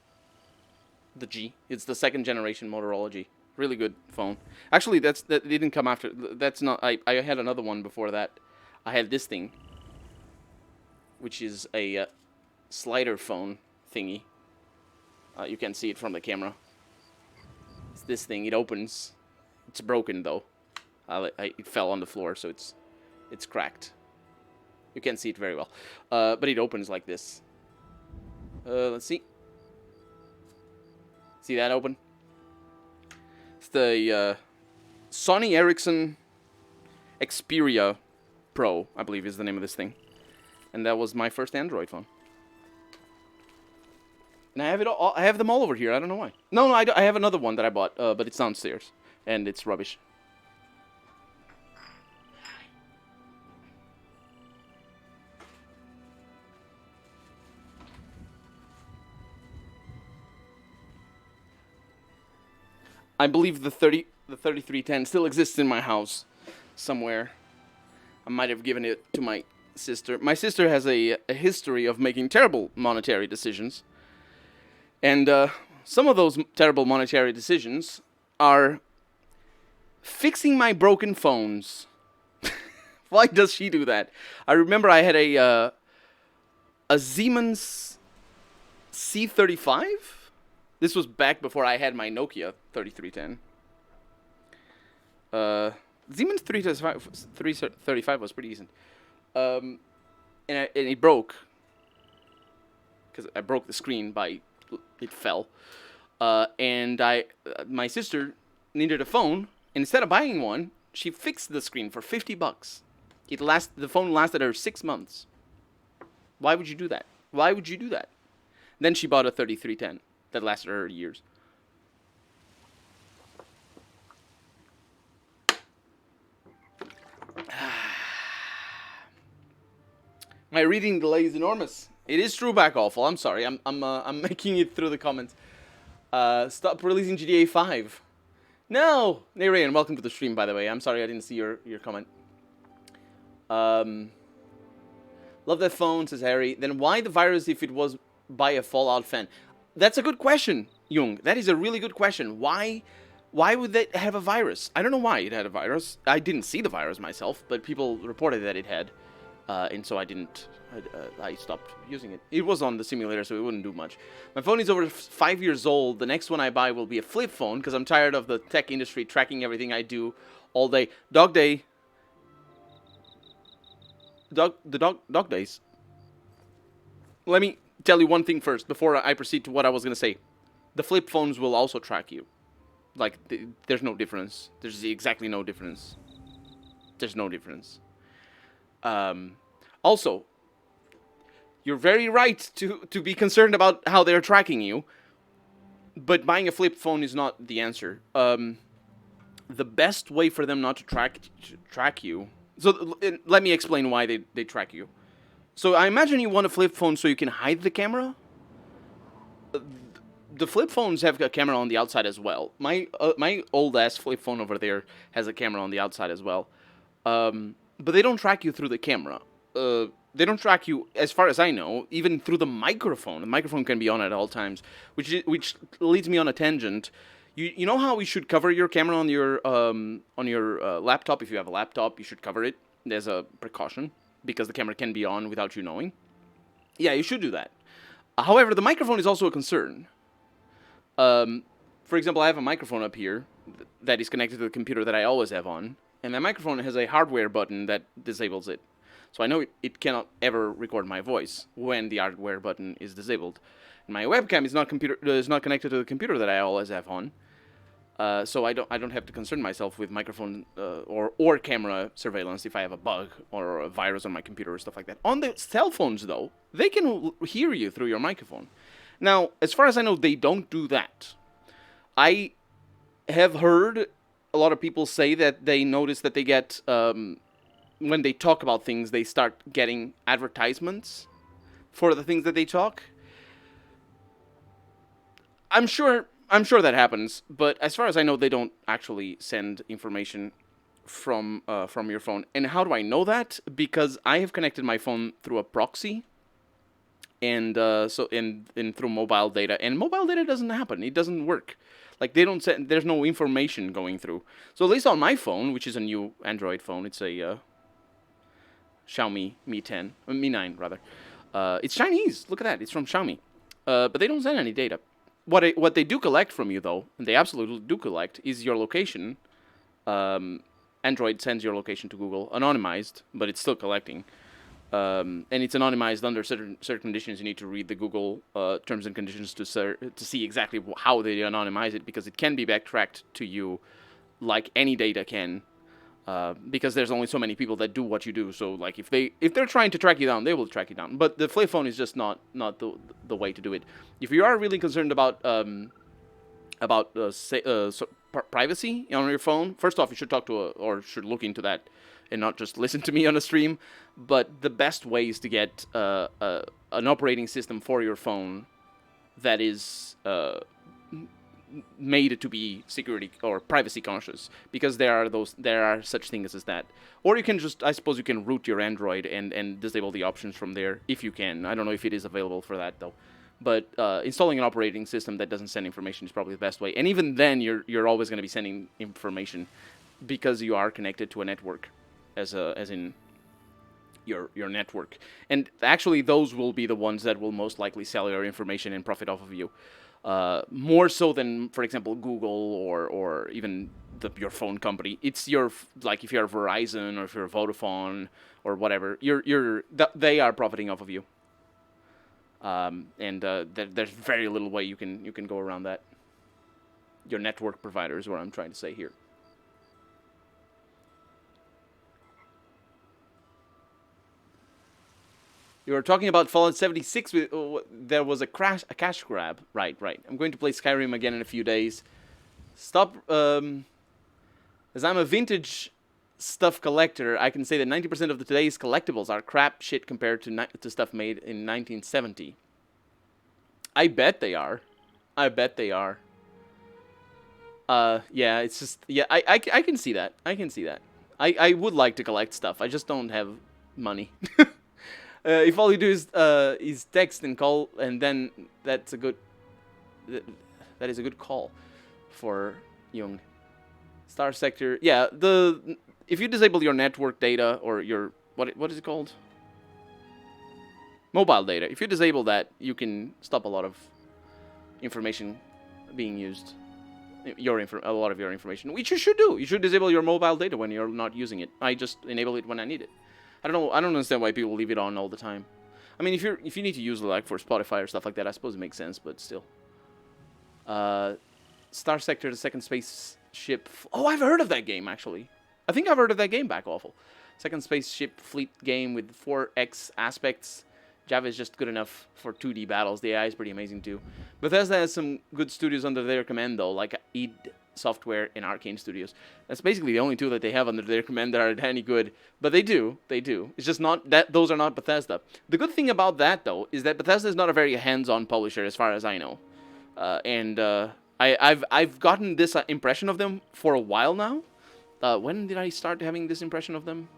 The G. It's the 2nd generation Motorola G. Really good phone. Actually, that didn't come after... That's not... I had another one before that. I had this thing. Which is a slider phone thingy. You can see it from the camera. It's this thing. It opens... It's broken though. It fell on the floor, so it's cracked. You can't see it very well, but it opens like this. Let's see. See that open? It's the Sony Ericsson Xperia Pro, I believe is the name of this thing, and that was my first Android phone. And I have it all. I have them all over here. I don't know why. No, I have another one that I bought, but it's downstairs. And it's rubbish. I believe the 3310 still exists in my house somewhere. I might have given it to my sister. My sister has a history of making terrible monetary decisions. And some of those terrible monetary decisions are fixing my broken phones. Why does she do that? I remember I had a Siemens C35. This was back before I had my Nokia 3310. Siemens 335 was pretty decent. And it broke. Because I broke the screen by... It fell. And my sister needed a phone. And instead of buying one, she fixed the screen for $50. The phone lasted her 6 months. Why would you do that? Why would you do that? Then she bought a 3310 that lasted her years. My reading delay is enormous. It is true, back awful. I'm sorry. I'm making it through the comments. Stop releasing GTA 5. No! Narayan, welcome to the stream, by the way. I'm sorry I didn't see your comment. Love that phone, says Harry. Then why the virus if it was by a Fallout fan? That's a good question, Jung. That is a really good question. Why would that have a virus? I don't know why it had a virus. I didn't see the virus myself, but people reported that it had. And so I didn't... I stopped using it. It was on the simulator, so it wouldn't do much. My phone is over 5 years old. The next one I buy will be a flip phone, because I'm tired of the tech industry tracking everything I do all day. Dog day. Dog days. Let me tell you one thing first, before I proceed to what I was going to say. The flip phones will also track you. Like, there's no difference. There's exactly no difference. There's no difference. Also, you're very right to be concerned about how they're tracking you, but buying a flip phone is not the answer. The best way for them not to track you... So, let me explain why they track you. So, I imagine you want a flip phone so you can hide the camera. the flip phones have a camera on the outside as well. My old ass flip phone over there has a camera on the outside as well. But they don't track you through the camera. They don't track you, as far as I know, even through the microphone. The microphone can be on at all times, which leads me on a tangent. You know how you should cover your camera on your laptop? If you have a laptop, you should cover it. There's a precaution, because the camera can be on without you knowing. Yeah, you should do that. However, the microphone is also a concern. For example, I have a microphone up here that is connected to the computer that I always have on, and that microphone has a hardware button that disables it. So I know it cannot ever record my voice when the hardware button is disabled. And my webcam is not connected to the computer that I always have on. So I don't have to concern myself with microphone or camera surveillance if I have a bug or a virus on my computer or stuff like that. On the cell phones, though, they can hear you through your microphone. Now, as far as I know, they don't do that. I have heard a lot of people say that they notice that they get, when they talk about things, they start getting advertisements for the things that they talk. I'm sure that happens, but as far as I know, they don't actually send information from your phone. And how do I know that? Because I have connected my phone through a proxy, and through mobile data, and mobile data doesn't happen. It doesn't work. Like, they don't send. There's no information going through. So at least on my phone, which is a new Android phone, it's a Xiaomi Mi 10, Mi 9 rather. It's Chinese. Look at that. It's from Xiaomi. But they don't send any data. What they do collect from you, though, and they absolutely do collect, is your location. Android sends your location to Google, anonymized, but it's still collecting. And it's anonymized under certain conditions. You need to read the Google terms and conditions to see exactly how they anonymize it, because it can be backtracked to you like any data can. Because there's only so many people that do what you do. So, like, if they're trying to track you down, they will track you down. But the flip phone is just not the way to do it. If you are really concerned about privacy on your phone, first off, you should should look into that and not just listen to me on a stream. But the best way is to get an operating system for your phone that is made to be security or privacy conscious, because there are such things as that. Or you can I suppose you can root your Android and disable the options from there if you can. I don't know if it is available for that though. But installing an operating system that doesn't send information is probably the best way. And even then, you're always going to be sending information because you are connected to a network, as in your network. And actually, those will be the ones that will most likely sell your information and profit off of you. More so than, for example, Google or even your phone company. It's like if you're Verizon or if you're Vodafone or whatever, they are profiting off of you. There's very little way you can go around that. Your network provider is what I'm trying to say here. You were talking about Fallout 76. There was a cash grab. Right. I'm going to play Skyrim again in a few days. Stop. As I'm a vintage stuff collector, I can say that 90% of today's collectibles are crap shit compared to stuff made in 1970. I bet they are. Yeah, it's just... Yeah, I can see that. I would like to collect stuff. I just don't have money. If all you do is text and call, and then that is a good call for Jung. Star Sector, yeah. If you disable your network data or your what is it called? Mobile data. If you disable that, you can stop a lot of information being used. A lot of your information, which you should do. You should disable your mobile data when you're not using it. I just enable it when I need it. I don't understand why people leave it on all the time. I mean, if you need to use it like for Spotify or stuff like that, I suppose it makes sense, but still. Star Sector, the second spaceship. Oh, I've heard of that game actually. I think I've heard of that game. Back awful. Second spaceship fleet game with 4X aspects. Java is just good enough for 2D battles. The AI is pretty amazing too. Bethesda has some good studios under their command though, like id Software and Arcane Studios. That's basically the only two that they have under their command that are any good. But they do. It's just not that those are not Bethesda. The good thing about that though is that Bethesda is not a very hands-on publisher as far as I know. I've gotten this impression of them for a while now. When did I start having this impression of them?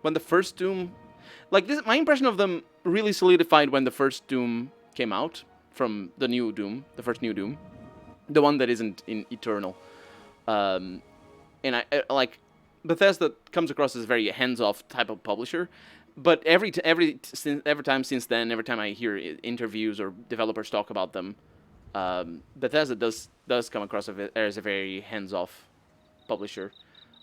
When the first Doom, like this, my impression of them really solidified when the first Doom came out from the new Doom, the first new Doom, the one that isn't in Eternal. And I like Bethesda comes across as a very hands-off type of publisher, but every time since then, every time I hear interviews or developers talk about them, Bethesda does come across as a very hands-off publisher,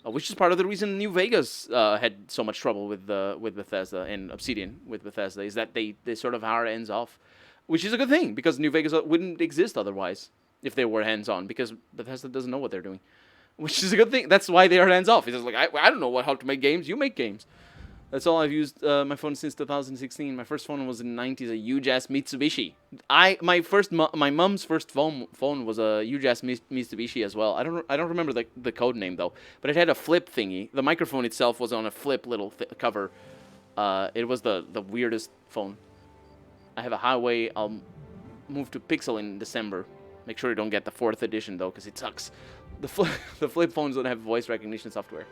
which is part of the reason New Vegas had so much trouble with Bethesda and Obsidian with Bethesda, is that they sort of are hands-off, which is a good thing because New Vegas wouldn't exist otherwise if they were hands-on, because Bethesda doesn't know what they're doing, which is a good thing. That's why they are hands-off. It's just like, I don't know how to make games. You make games. That's all I've used my phone since 2016. My first phone was in the 90s, a huge-ass Mitsubishi. My mom's first phone was a huge-ass Mitsubishi as well. I don't remember the code name, though. But it had a flip thingy. The microphone itself was on a flip little cover. It was the weirdest phone. I have a Highway. I'll move to Pixel in December. Make sure you don't get the 4th edition, though, because it sucks. The flip phones don't have voice recognition software.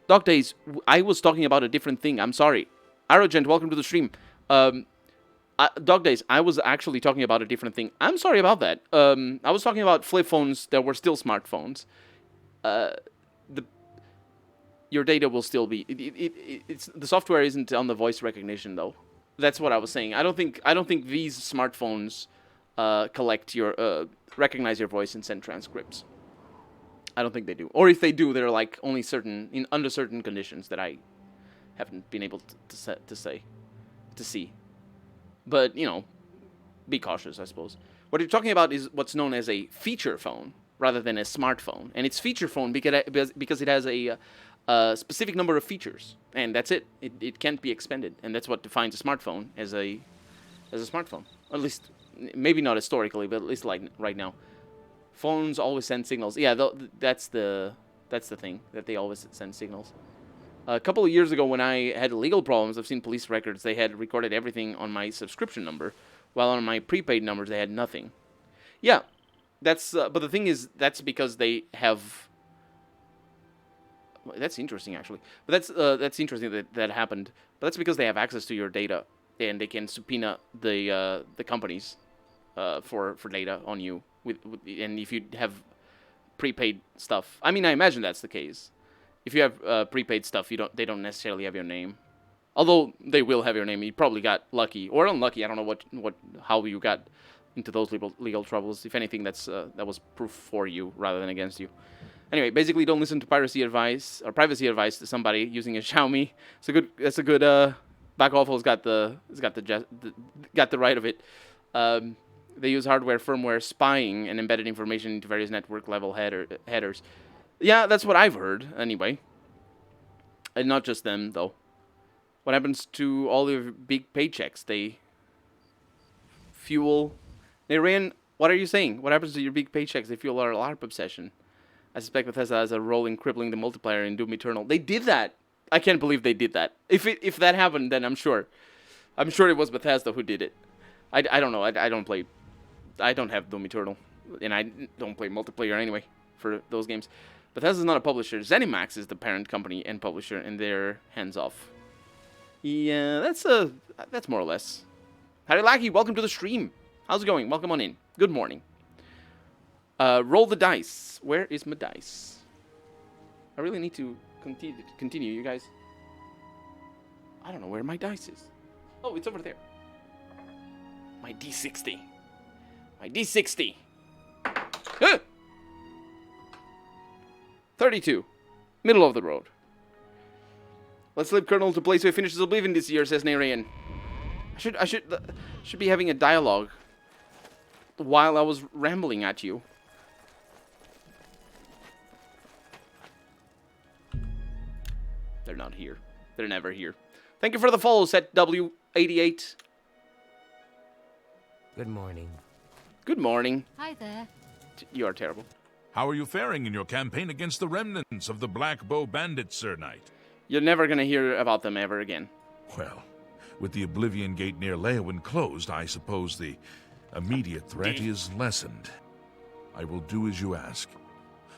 Dog Days, I was talking about a different thing. I'm sorry. Arrogant, welcome to the stream. Dog Days, I was actually talking about a different thing. I'm sorry about that. I was talking about flip phones that were still smartphones. Your data will still be. It's the software isn't on the voice recognition though. That's what I was saying. I don't think these smartphones recognize your voice and send transcripts. I don't think they do. Or if they do, they're like only under certain conditions that I haven't been able to see. But, you know, be cautious, I suppose. What you're talking about is what's known as a feature phone rather than a smartphone. And it's feature phone because it has a specific number of features. And that's it. It can't be expanded. And that's what defines a smartphone as a smartphone. At least, maybe not historically, but at least like right now. Phones always send signals. Yeah, that's the thing, that they always send signals. A couple of years ago when I had legal problems, I've seen police records, they had recorded everything on my subscription number, while on my prepaid numbers they had nothing. Yeah, that's but the thing is, that's because they have... That's interesting, actually. But that's interesting that happened. But that's because they have access to your data, and they can subpoena the companies for data on you. And if you have prepaid stuff, I mean, I imagine that's the case. If you have prepaid stuff, they don't necessarily have your name. Although they will have your name. You probably got lucky or unlucky. I don't know how you got into those legal troubles. If anything, that was proof for you rather than against you. Anyway, basically, don't listen to privacy advice to somebody using a Xiaomi. That's a good. Back Awful's got the right of it. They use hardware, firmware, spying, and embedded information into various network-level headers. Yeah, that's what I've heard, anyway. And not just them, though. What happens to all your big paychecks? They fuel... Narayan, what are you saying? What happens to your big paychecks? They fuel our LARP obsession. I suspect Bethesda has a role in crippling the multiplayer in Doom Eternal. They did that! I can't believe they did that. If that happened, then I'm sure it was Bethesda who did it. I don't know. I don't have Doom Eternal, and I don't play multiplayer anyway for those games. Bethesda's not a publisher. ZeniMax is the parent company and publisher, and they're hands-off. Yeah, that's more or less. Harilaki, welcome to the stream. How's it going? Welcome on in. Good morning. Roll the dice. Where is my dice? I really need to continue, you guys. I don't know where my dice is. Oh, it's over there. My D60. My D60. 32. Middle of the road. Let's leave Colonel to play so he finishes Oblivion this year, says Narayan. I should be having a dialogue while I was rambling at you. They're not here. They're never here. Thank you for the follow, Set W88. Good morning. Good morning. Hi there. You are terrible. How are you faring in your campaign against the remnants of the Black Bow Bandits, Sir Knight? You're never going to hear about them ever again. Well, with the Oblivion Gate near Leowyn closed, I suppose the immediate threat is lessened. I will do as you ask.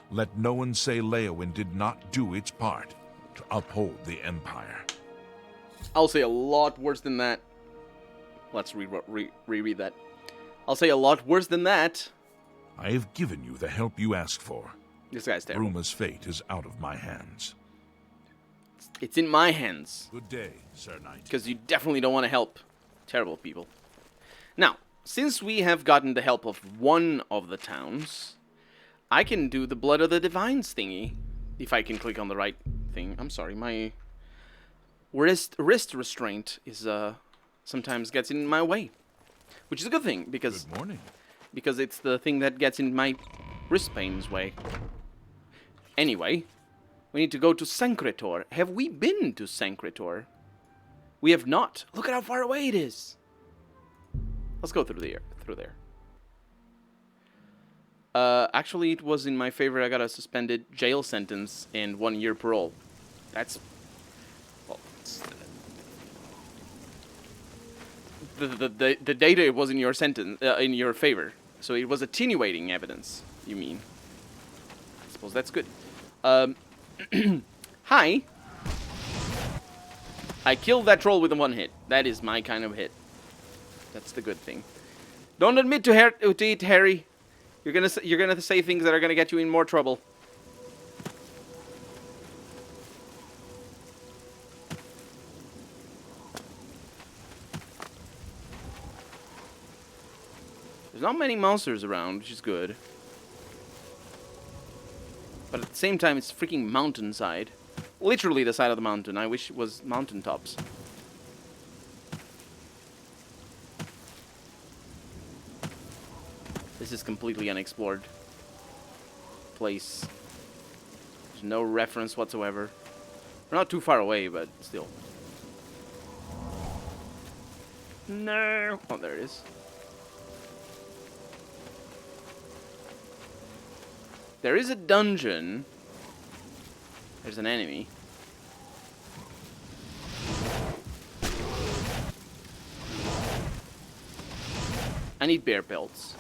Let no one say Leowyn did not do its part to uphold the Empire. I'll say a lot worse than that. Let's reread that. I'll say a lot worse than that. I have given you the help you asked for. This guy's terrible. Ruma's fate is out of my hands. It's in my hands. Good day, Sir Knight. Because you definitely don't want to help terrible people. Now, since we have gotten the help of one of the towns, I can do the Blood of the Divines thingy. If I can click on the right thing. I'm sorry, my wrist restraint is sometimes gets in my way. Which is a good thing, because... Good morning. Because it's the thing that gets in my wrist pain's way. Anyway, we need to go to Sancretor. Have we been to Sancretor? We have not. Look at how far away it is. Let's go through there. Actually, it was in my favor. I got a suspended jail sentence and 1 year parole. That's... Well, the data was in your sentence, in your favor. So it was attenuating evidence, you mean. I suppose that's good. Hi. I killed that troll with a 1 hit. That is my kind of hit. That's the good thing. Don't admit to it, Harry. You're gonna say things that are gonna get you in more trouble. There's not many monsters around, which is good. But at the same time, it's freaking mountainside. Literally the side of the mountain. I wish it was mountaintops. This is completely unexplored place. There's no reference whatsoever. We're not too far away, but still. No. Oh, there it is. There is a dungeon. There's an enemy. I need bear pelts.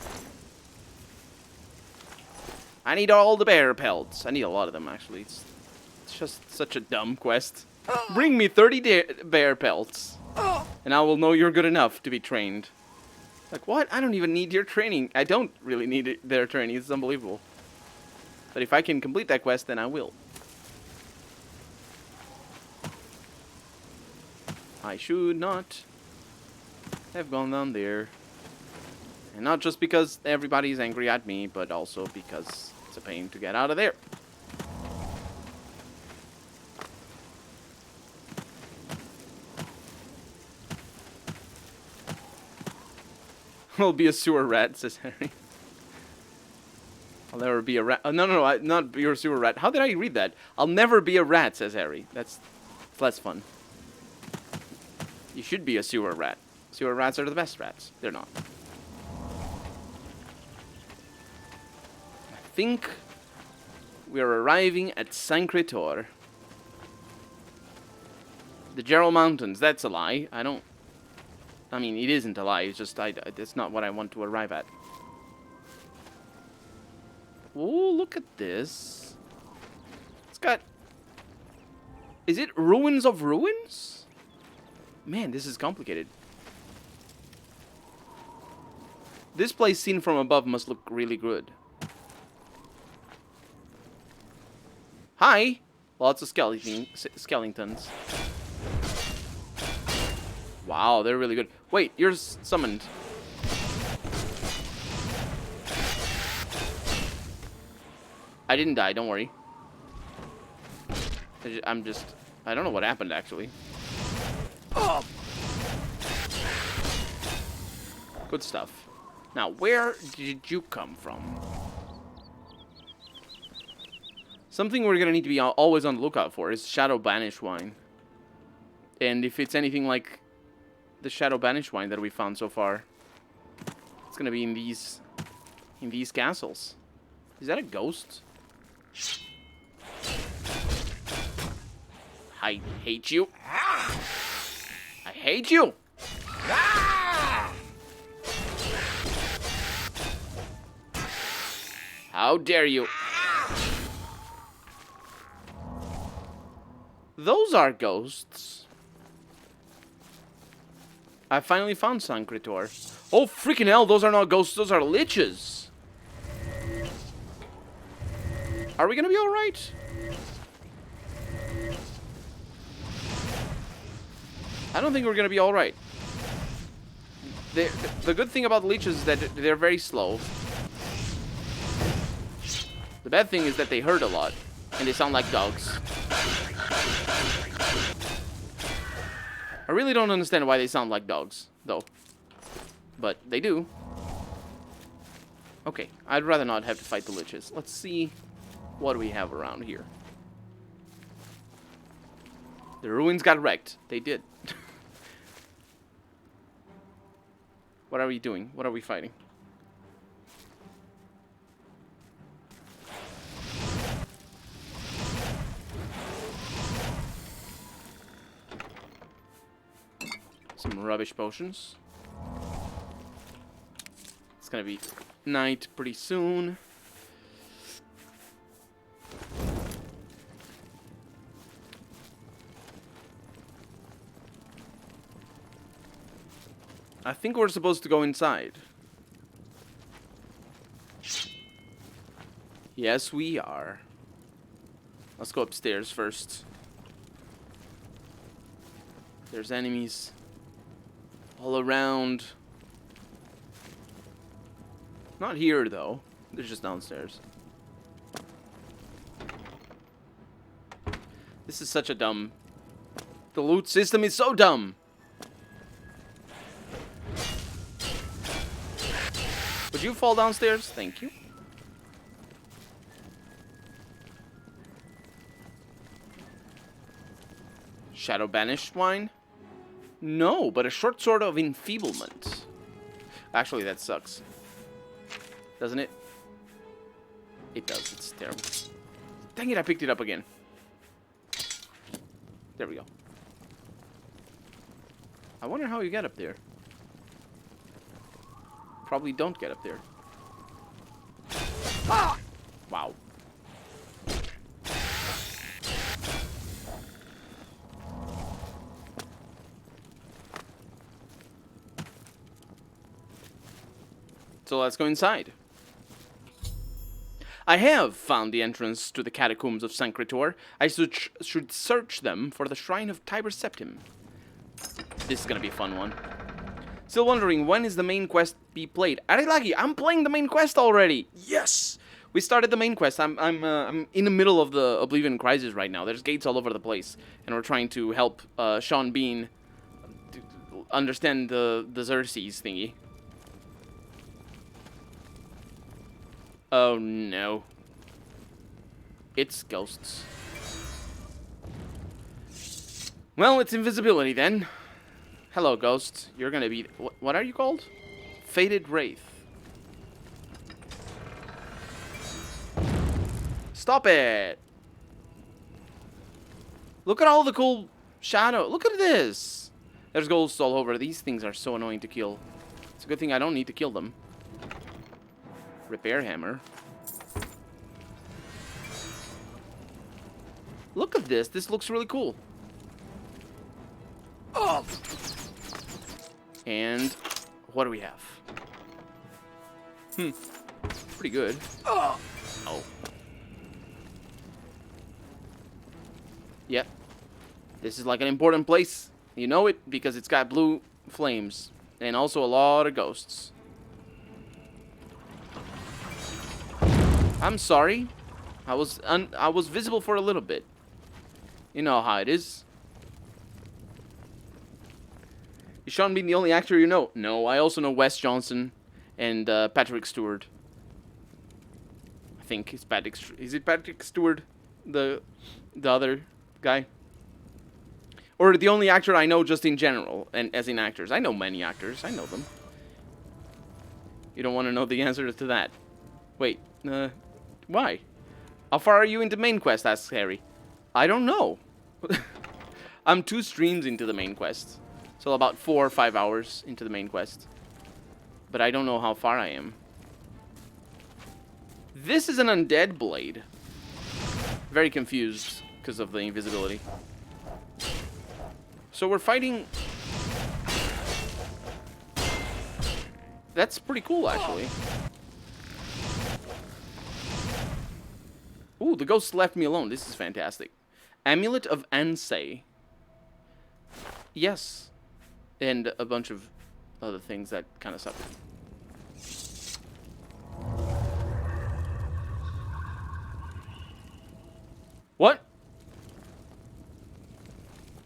I need all the bear pelts. I need a lot of them, actually. It's just such a dumb quest. Bring me 30 bear pelts, and I will know you're good enough to be trained. Like, what? I don't even need your training. I don't really need their training. It's unbelievable. But if I can complete that quest, then I will. I should not have gone down there. And not just because everybody's angry at me, but also because it's a pain to get out of there. I'll be a sewer rat, says Harry. I'll never be a rat. Oh, no, not be a sewer rat. How did I read that? I'll never be a rat, says Harry. That's less fun. You should be a sewer rat. Sewer rats are the best rats. They're not. I think we're arriving at Sancretor. The Gerald Mountains. That's a lie. I mean, it isn't a lie. It's just, it's not what I want to arrive at. Oh, look at this. It's got... Is it Ruins of Ruins? Man, this is complicated. This place seen from above must look really good. Hi! Lots of skeletons. Wow, they're really good. Wait, you're summoned. I didn't die, don't worry. I don't know what happened, actually. Oh. Good stuff. Now, where did you come from? Something we're gonna need to be always on the lookout for is Shadow Banish Wine. And if it's anything like the Shadow Banish Wine that we found so far, it's gonna be in these castles. Is that a ghost? I hate you. hate you! How dare you? Those are ghosts. I finally found Sancretor. Oh, freaking hell, those are not ghosts, those are liches. Are we gonna be alright? I don't think we're gonna be alright. The good thing about the leeches is that they're very slow. The bad thing is that they hurt a lot, and they sound like dogs. I really don't understand why they sound like dogs, though. But they do. Okay, I'd rather not have to fight the liches. Let's see what we have around here. The ruins got wrecked. They did. What are we doing? What are we fighting? Some rubbish potions. It's gonna be night pretty soon. I think we're supposed to go inside. Yes, we are. Let's go upstairs first. There's enemies all around. Not here, though. They're just downstairs. This is such a dumb... The loot system is so dumb! Would you fall downstairs? Thank you. Shadow Banished wine? No, but a short sword of enfeeblement. Actually, that sucks. Doesn't it? It does. It's terrible. Dang it, I picked it up again. There we go. I wonder how you get up there. Probably don't get up there. Ah! Wow. So let's go inside. I have found the entrance to the catacombs of Sancretor. I should search them for the shrine of Tiber Septim. This is gonna be a fun one. Still wondering, when is the main quest be played? Arilagi, I'm playing the main quest already! Yes! We started the main quest. I'm in the middle of the Oblivion crisis right now. There's gates all over the place. And we're trying to help Sean Bean understand the Xerxes thingy. Oh no. It's ghosts. Well, it's invisibility then. Hello, ghosts. You're gonna be... What are you called? Faded Wraith. Stop it! Look at all the cool shadow. Look at this! There's ghosts all over. These things are so annoying to kill. It's a good thing I don't need to kill them. Repair hammer. Look at this. This looks really cool. Oh! And what do we have? Pretty good. Oh. Yep. This is like an important place. You know it because it's got blue flames and also a lot of ghosts. I'm sorry. I was visible for a little bit. You know how it is. Is Sean Bean the only actor you know? No, I also know Wes Johnson and Patrick Stewart. I think it's Patrick. Is it Patrick Stewart, the other guy? Or the only actor I know just in general, and as in actors. I know many actors. I know them. You don't want to know the answer to that. Wait. Why? How far are you into main quest? Asks Harry. I don't know. I'm 2 streams into the main quest. So about 4 or 5 hours into the main quest. But I don't know how far I am. This is an undead blade. Very confused because of the invisibility. So we're fighting... That's pretty cool, actually. Ooh, the ghost left me alone. This is fantastic. Amulet of Ansei. Yes. And a bunch of other things that kind of suck. What?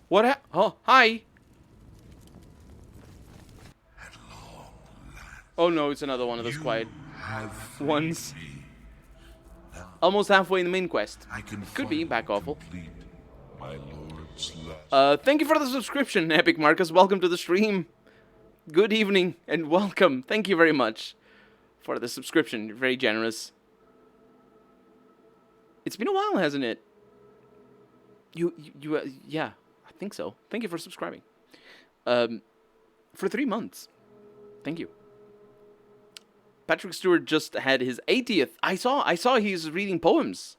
What oh, hi. Oh no, it's another one of those quiet ones. Almost halfway in the main quest. Could be back awful. Thank you for the subscription, Epic Marcus. Welcome to the stream. Good evening and welcome. Thank you very much for the subscription. You're very generous. It's been a while, hasn't it? Yeah, I think so. Thank you for subscribing. For 3 months. Thank you. Patrick Stewart just had his 80th. I saw he's reading poems.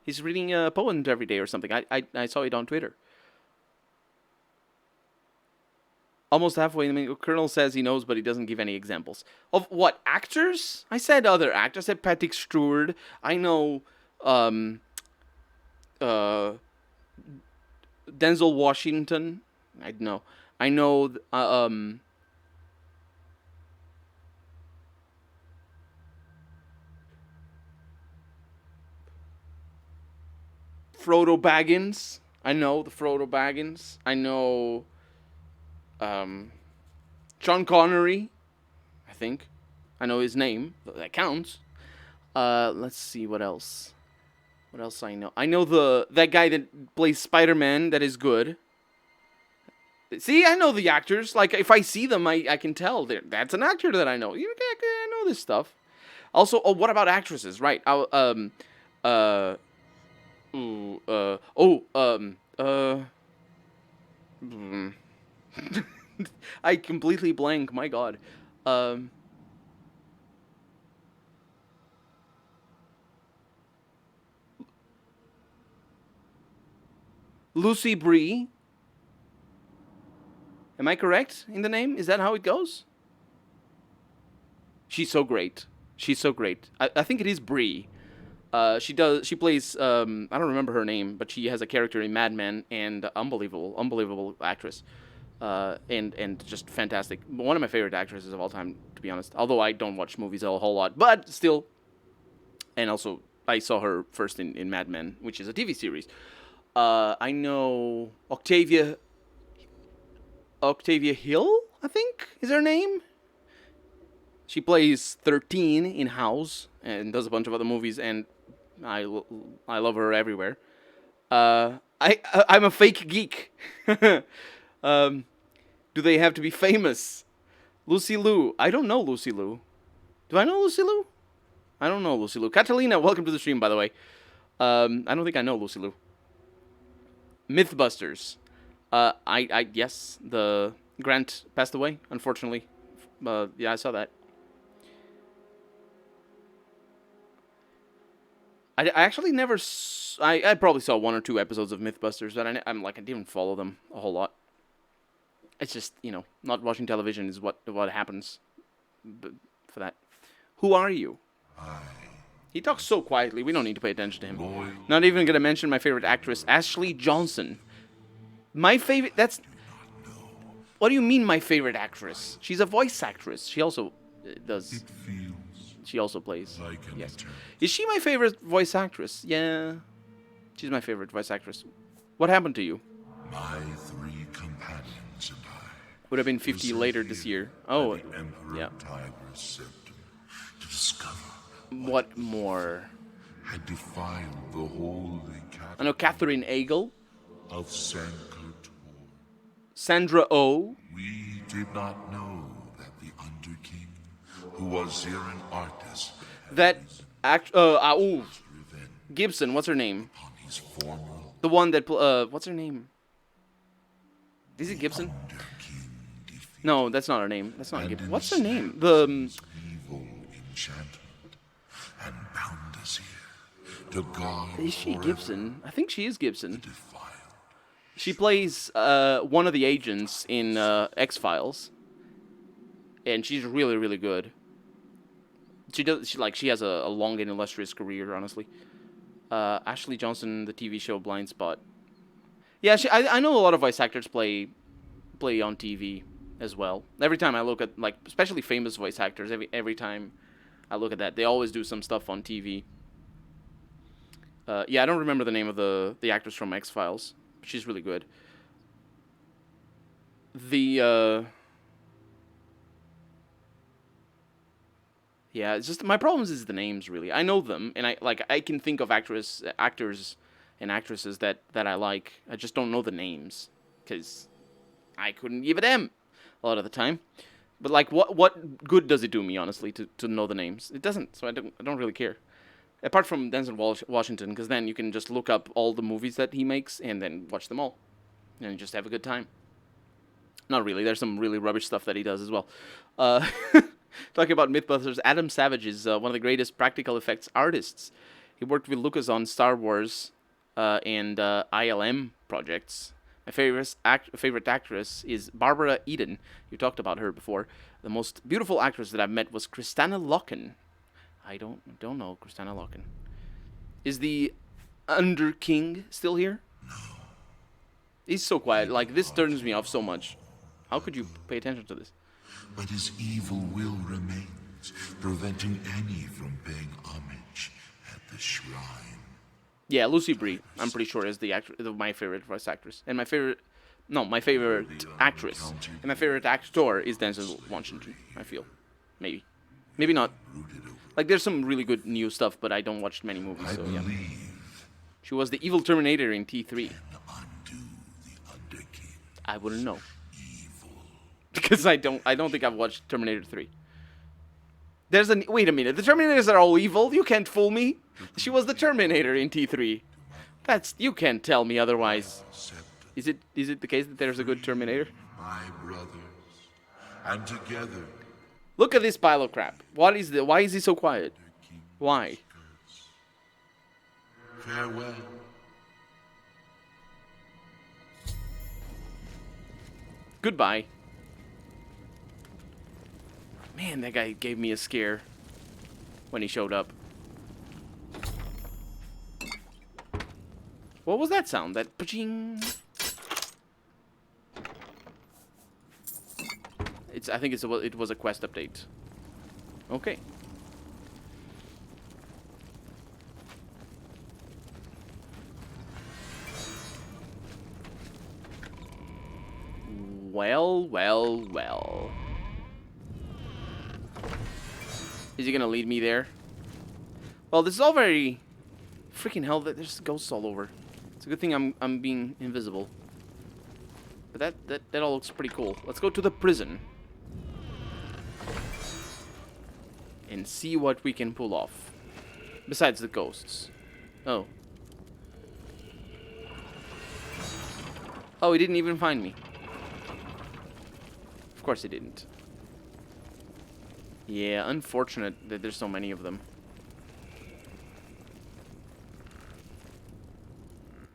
He's reading a poem every day or something. I saw it on Twitter. Almost halfway. I mean, Colonel says he knows, but he doesn't give any examples. Of what? Actors? I said other actors. I said Patrick Stewart. I know Denzel Washington. I know. I know Frodo Baggins. I know the Frodo Baggins. I know Sean Connery. I think. I know his name. That counts. Let's see what else. What else I know? I know that guy that plays Spider-Man that is good. See, I know the actors. Like, if I see them, I can tell. That's an actor that I know. I know this stuff. Also, oh, what about actresses? Right. I completely blank. My God. Lucy Brie. Am I correct in the name? Is that how it goes? She's so great. She's so great. I think it is Brie. She plays, I don't remember her name, but she has a character in Mad Men, and unbelievable actress. And just fantastic. One of my favorite actresses of all time, to be honest. Although I don't watch movies a whole lot, but still. And also, I saw her first in Mad Men, which is a TV series. I know Octavia Hill, I think, is her name. She plays 13 in House and does a bunch of other movies, and I love her everywhere. I'm a fake geek. Do they have to be famous? Lucy Liu. I don't know Lucy Liu. Do I know Lucy Liu? I don't know Lucy Liu. Catalina, welcome to the stream, by the way. I don't think I know Lucy Liu. Mythbusters. Yes, the Grant passed away, unfortunately. Yeah, I saw that. I actually never... I probably saw 1 or 2 episodes of Mythbusters, but I didn't follow them a whole lot. It's just, not watching television is what happens for that. Who are you? He talks so quietly, we don't need to pay attention to him. Not even going to mention my favorite actress, Ashley Johnson. My favorite... That's... What do you mean, my favorite actress? She's a voice actress. She also does... She also plays... Yes. Is she my favorite voice actress? Yeah. She's my favorite voice actress. What happened to you? My 3 companions and I... Would have been 50 later this year. Oh, yeah. To discover what more? Had defiled the holy capital. I know Catherine Agel. Of Sankotor. Sandra Oh. We did not know that the Underking, who was here an artist, that Gibson, what's her name? The one that what's her name? Is it Gibson? No, that's not her name. That's not Gibson. What's her name? The evil enchanter and bound us here to guard. Is she forever Gibson? I think she is Gibson. defile. She plays one of the agents in X-Files, and she's really, really good. She has a long and illustrious career, honestly. Ashley Johnson, the TV show Blind Spot. Yeah, I know a lot of voice actors play on TV as well. Every time I look at, like, especially famous voice actors, every time I look at that, they always do some stuff on TV. Yeah, I don't remember the name of the actress from X-Files. She's really good. Yeah, it's just my problems is the names, really. I know them, and I can think of actors and actresses that I like. I just don't know the names because I couldn't give a damn a lot of the time. But like, what good does it do me, honestly, to know the names? It doesn't. So I don't really care. Apart from Denzel Washington, because then you can just look up all the movies that he makes and then watch them all, and just have a good time. Not really. There's some really rubbish stuff that he does as well. Talking about Mythbusters, Adam Savage is one of the greatest practical effects artists. He worked with Lucas on Star Wars and ILM projects. My favorite actress is Barbara Eden. You talked about her before. The most beautiful actress that I've met was Kristanna Loken. I don't know Kristanna Loken. Is the Underking still here? No. He's so quiet. Like, this turns me off so much. How could you pay attention to this? But his evil will remains, preventing any from paying homage at the shrine. Yeah, Lucy Brie, I'm pretty sure, is my favorite voice actress. And my favorite actress. And my favorite actor is Denzel Washington, I feel. Maybe. Maybe not. Like, there's some really good new stuff, but I don't watch many movies, so yeah. She was the evil Terminator in T3. I wouldn't know. Because I don't think I've watched Terminator 3. Wait a minute, the Terminators are all evil? You can't fool me. She was the Terminator in T3. You can't tell me otherwise. Is it the case that there's a good Terminator? My brothers, and together. Look at this pile of crap. Why is he so quiet? Why? Farewell. Goodbye. Man, that guy gave me a scare when he showed up. What was that sound? That pa-ching? I think it was a quest update. Okay. Well. Is he gonna lead me there? Well, this is all very... Freaking hell, there's ghosts all over. It's a good thing I'm being invisible. But that all looks pretty cool. Let's go to the prison. And see what we can pull off. Besides the ghosts. Oh. Oh, he didn't even find me. Of course he didn't. Yeah, unfortunate that there's so many of them.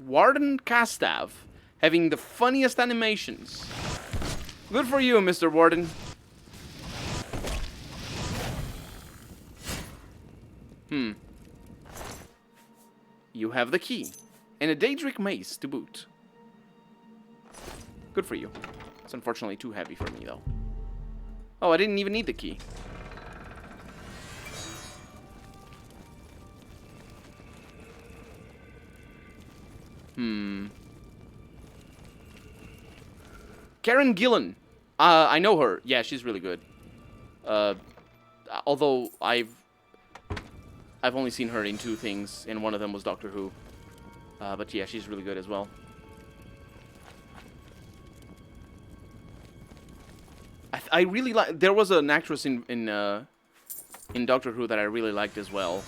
Warden Castav, having the funniest animations. Good for you, Mr. Warden. You have the key. And a Daedric mace to boot. Good for you. It's unfortunately too heavy for me, though. Oh, I didn't even need the key. Karen Gillan. I know her. Yeah, she's really good. Although I've only seen her in 2 things, and one of them was Doctor Who. But yeah, she's really good as well. I really like. There was an actress in Doctor Who that I really liked as well.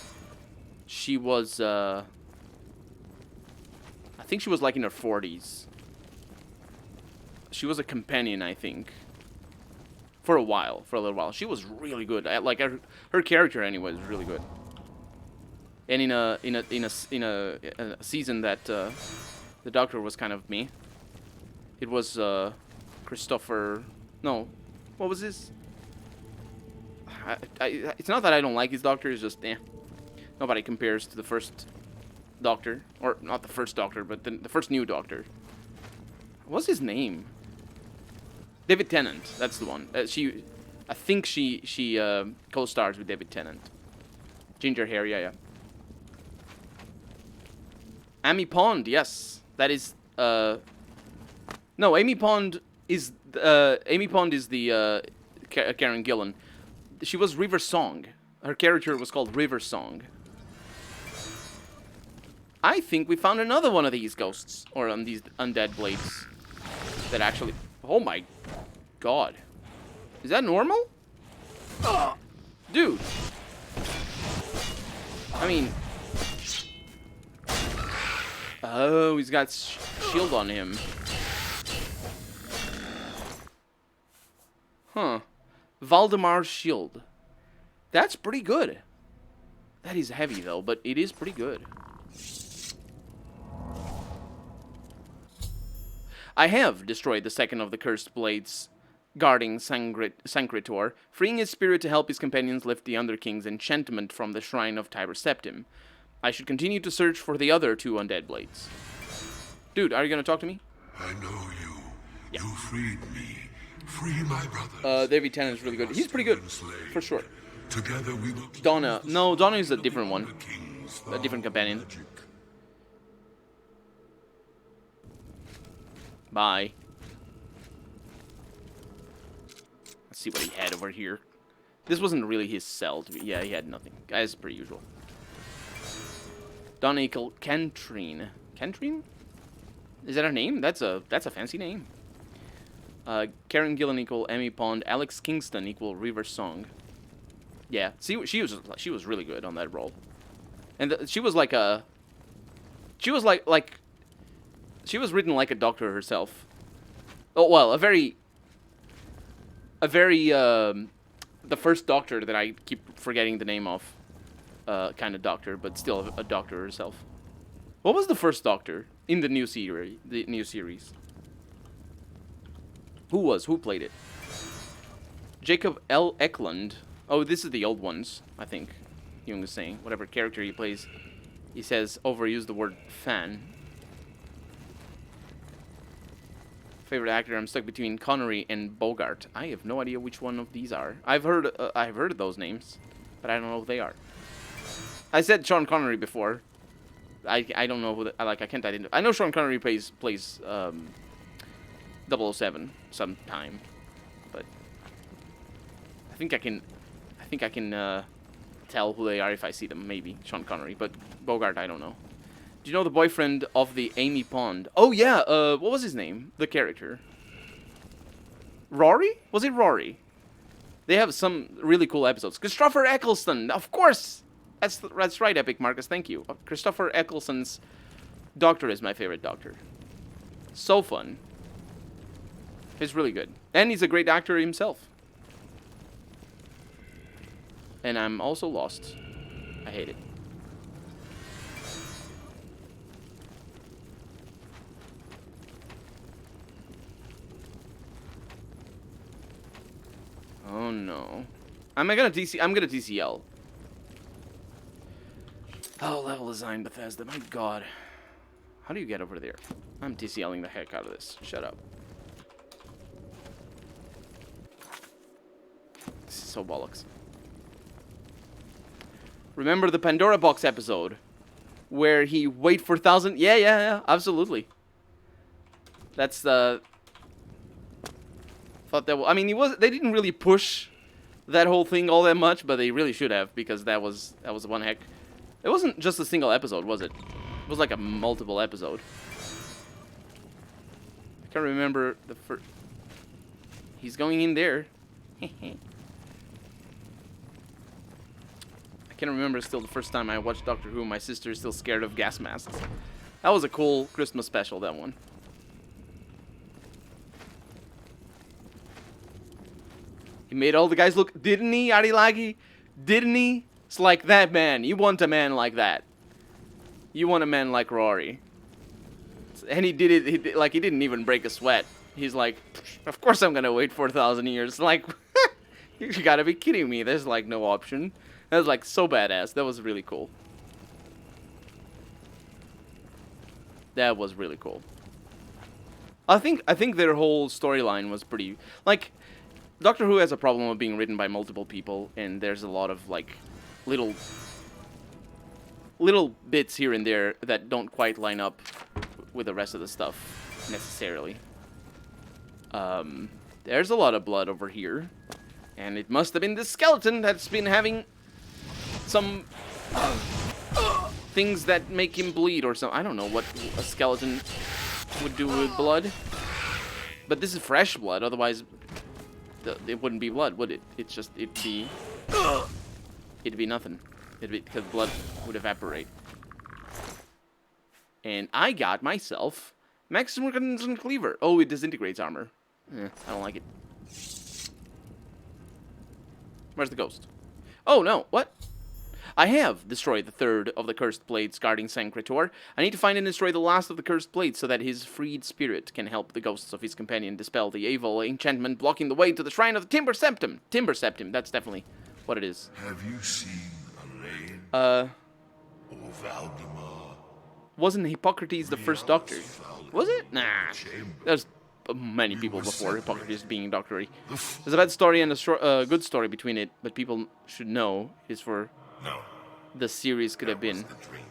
She was. I think she was like in her 40s. She was a companion, I think. for a little while. She was really good. Like her character anyway was really good. And in a season that the Doctor was kind of me. It was Christopher. No, what was this? It's not that I don't like his Doctor. It's just nobody compares to the first Doctor, or not the first Doctor, but the first new Doctor. What's his name? David Tennant. That's the one. I think she co-stars with David Tennant. Ginger hair, yeah. Amy Pond, yes, that is. No, Amy Pond is the Karen Gillan. She was River Song. Her character was called River Song. I think we found another one of these ghosts, or on these undead blades, that actually. Oh my God, is that normal? Dude. I mean. Oh, he's got shield on him. Huh. Valdemar's shield. That's pretty good. That is heavy, though, but it is pretty good. I have destroyed the second of the cursed blades guarding Sancretor, freeing his spirit to help his companions lift the Underking's enchantment from the shrine of Tiber Septim. I should continue to search for the other 2 undead blades. Dude, are you gonna talk to me? I know you. Yeah. You freed me. Free my brothers. David Tennant is really good. He's pretty good, for sure. Together we will. Donna. No, Donna is a different one. A different companion. Bye. Let's see what he had over here. This wasn't really his cell. Yeah, he had nothing. As per usual. Donna equal Kentrine. Kentrine? Is that her name? That's a fancy name. Karen Gillan equal Emmy Pond. Alex Kingston equal River Song. Yeah, see, she was really good on that role, and she was like a. She was like. She was written like a doctor herself. Oh well, the first Doctor that I keep forgetting the name of, kind of doctor, but still a doctor herself. What was the first Doctor in the new series? Who played it? Jacob L. Eklund. Oh, this is the old ones, I think. Jung is saying. Whatever character he plays, he says overuse the word fan. Favorite actor? I'm stuck between Connery and Bogart. I have no idea which one of these are. I've heard of those names, but I don't know who they are. I said Sean Connery before. I don't know who I can't identify. I know Sean Connery plays 007 sometime, but I think I can tell who they are if I see them. Maybe Sean Connery, but Bogart I don't know. Do you know the boyfriend of the Amy Pond? Oh yeah, what was his name? The character. Rory? Was it Rory? They have some really cool episodes. Christopher Eccleston, of course. That's right, Epic Marcus. Thank you. Christopher Eccleston's Doctor is my favorite Doctor. So fun. He's really good, and he's a great actor himself. And I'm also lost. I hate it. Oh no. I'm gonna TCL. Oh, level design Bethesda. My God. How do you get over there? I'm TCLing the heck out of this. Shut up. This is so bollocks. Remember the Pandora Box episode where he wait for 1,000? Yeah, absolutely. That's the. Thought that. I mean, they didn't really push that whole thing all that much, but they really should have, because that was one heck. It wasn't just a single episode, was it? It was like a multiple episode. I can't remember the first. He's going in there. I can't remember still the first time I watched Doctor Who. My sister is still scared of gas masks. That was a cool Christmas special, that one. He made all the guys look... Didn't he, Arilagi? Didn't he? It's like that, man. You want a man like that. You want a man like Rory. And he did it, like, he didn't even break a sweat. He's like, of course I'm gonna wait 4,000 years. Like, you gotta be kidding me. There's, like, no option. That was, like, so badass. That was really cool. That was really cool. I think their whole storyline was pretty... Like, Doctor Who has a problem of being written by multiple people, and there's a lot of, like, little bits here and there that don't quite line up with the rest of the stuff, necessarily. There's a lot of blood over here, and it must have been this skeleton that's been having some things that make him bleed or something. I don't know what a skeleton would do with blood, but this is fresh blood, otherwise it wouldn't be blood, would it? It's just, it'd be nothing. Because blood would evaporate. And I got myself Maximum Crimson Cleaver. Oh, it disintegrates armor. I don't like it. Where's the ghost? Oh, no. What? I have destroyed the third of the cursed blades guarding Sancretor. I need to find and destroy the last of the cursed blades so that his freed spirit can help the ghosts of his companion dispel the evil enchantment blocking the way to the shrine of the Timber Septum. Timber Septum, that's definitely what it is. Have you seen Elaine? Or Valdemar? Wasn't Hippocrates the first doctor? Was it? Nah. There's many people before Hippocrates being doctory. There's a bad story and a good story between it, but people should know is for the series could have been.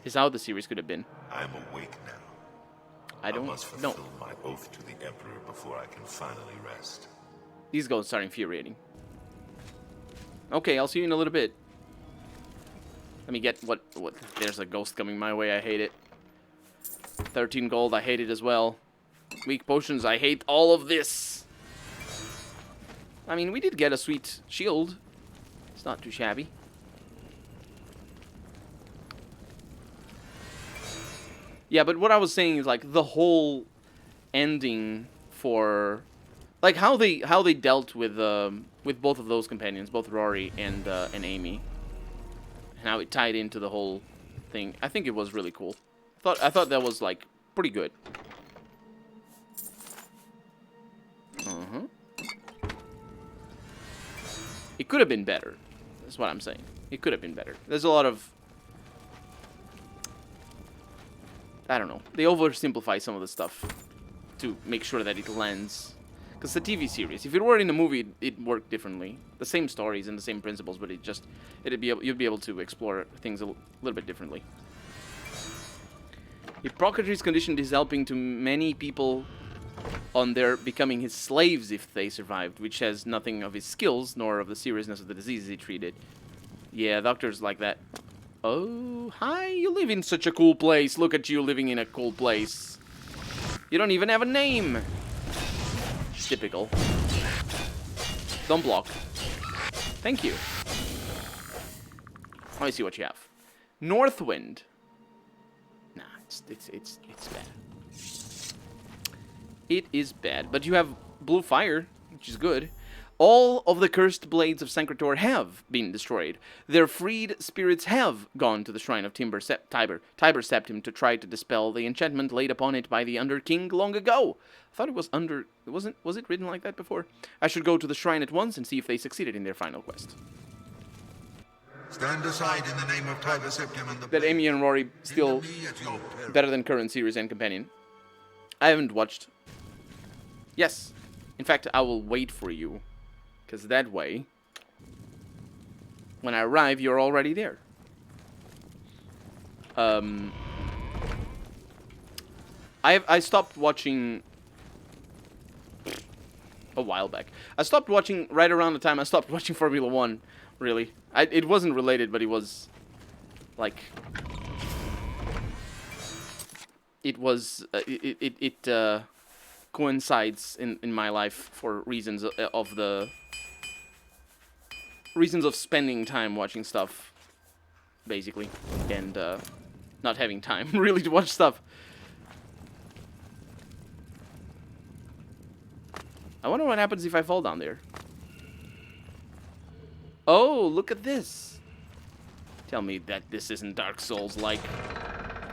Is how the series could have been. I'm awake now. I don't must know. fulfill my oath to the Emperor before I can finally rest. These ghosts are infuriating. Okay, I'll see you in a little bit. Let me get what there's a ghost coming my way. I hate it. 13 gold, I hate it as well. Weak potions, I hate all of this. I mean, we did get a sweet shield. It's not too shabby. Yeah, but what I was saying is like the whole ending for, like how they dealt with both of those companions, both Rory and Amy, and how it tied into the whole thing. I think it was really cool. I thought that was like pretty good. It could have been better. That's what I'm saying. It could have been better. There's a lot of, I don't know. They oversimplify some of the stuff to make sure that it lands. Because it's a TV series. If it were in a movie, it'd work differently. The same stories and the same principles, but you'd be able to explore things a little bit differently. Hippocrates conditioned his helping to many people on their becoming his slaves if they survived, which has nothing of his skills, nor of the seriousness of the diseases he treated. Yeah, doctors like that. Oh, hi, you live in such a cool place. Look at you living in a cool place. You don't even have a name. Typical. Don't block. Thank you. Let me see what you have. Northwind. Nah, it's bad. It is bad, but you have blue fire, which is good. All of the cursed blades of Sancretor have been destroyed. Their freed spirits have gone to the shrine of Tiber Septum to try to dispel the enchantment laid upon it by the Under King long ago. I thought it was under... Was it written like that before? I should go to the shrine at once and see if they succeeded in their final quest. Stand aside in the name of Tiber Septum and the... That Amy and Rory still better than current series and companion. I haven't watched... Yes. In fact, I will wait for you. Because that way, when I arrive, you're already there. I stopped watching a while back. I stopped watching right around the time I stopped watching Formula 1, really. It wasn't related, but it was, like... It was... It coincides in my life for reasons of the... Reasons of spending time watching stuff, basically, and not having time really to watch stuff. I wonder what happens if I fall down there. Oh, look at this. Tell me that this isn't Dark Souls-like.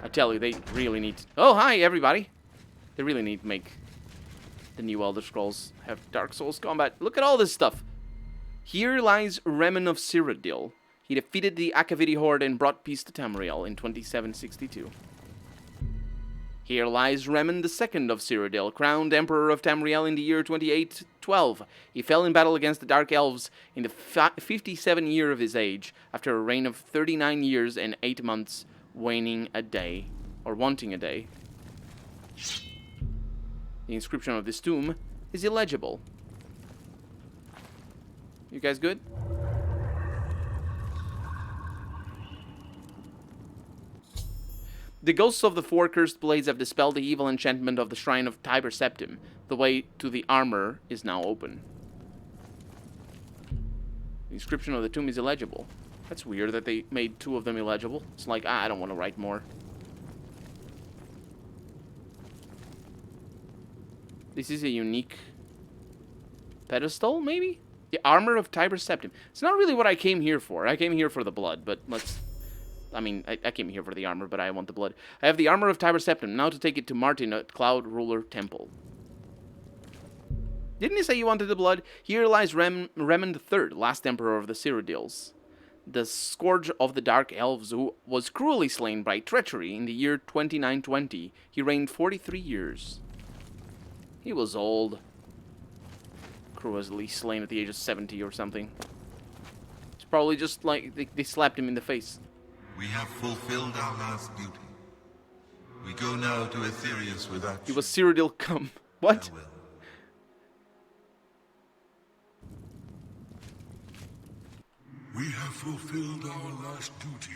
I tell you, they really need to... Oh, hi, everybody. They really need to make the new Elder Scrolls have Dark Souls combat. Look at all this stuff. Here lies Remnant of Cyrodiil. He defeated the Akaviti Horde and brought peace to Tamriel in 2762. Here lies Remnant II of Cyrodiil, crowned Emperor of Tamriel in the year 2812. He fell in battle against the Dark Elves in the 57th year of his age, after a reign of 39 years and 8 months, waning a day, or wanting a day. The inscription of this tomb is illegible. You guys good? The ghosts of the four cursed blades have dispelled the evil enchantment of the shrine of Tiber Septim. The way to the armor is now open. The inscription of the tomb is illegible. That's weird that they made 2 of them illegible. It's like, I don't want to write more. This is a unique pedestal, maybe? The armor of Tiber Septim. It's not really what I came here for. I came here for the blood, but let's... I mean, I came here for the armor, but I want the blood. I have the armor of Tiber Septim, now to take it to Martin at Cloud Ruler Temple. Didn't he say you wanted the blood? Here lies Remnant III, last emperor of the Cyrodiils. The scourge of the Dark Elves, who was cruelly slain by treachery in the year 2920. He reigned 43 years. He was old. Cruelly slain at the age of 70 or something. It's probably just like they slapped him in the face. We have fulfilled our last duty. We go now to Aetherius without He was Cyrodiil come. What? farewell. We have fulfilled our last duty.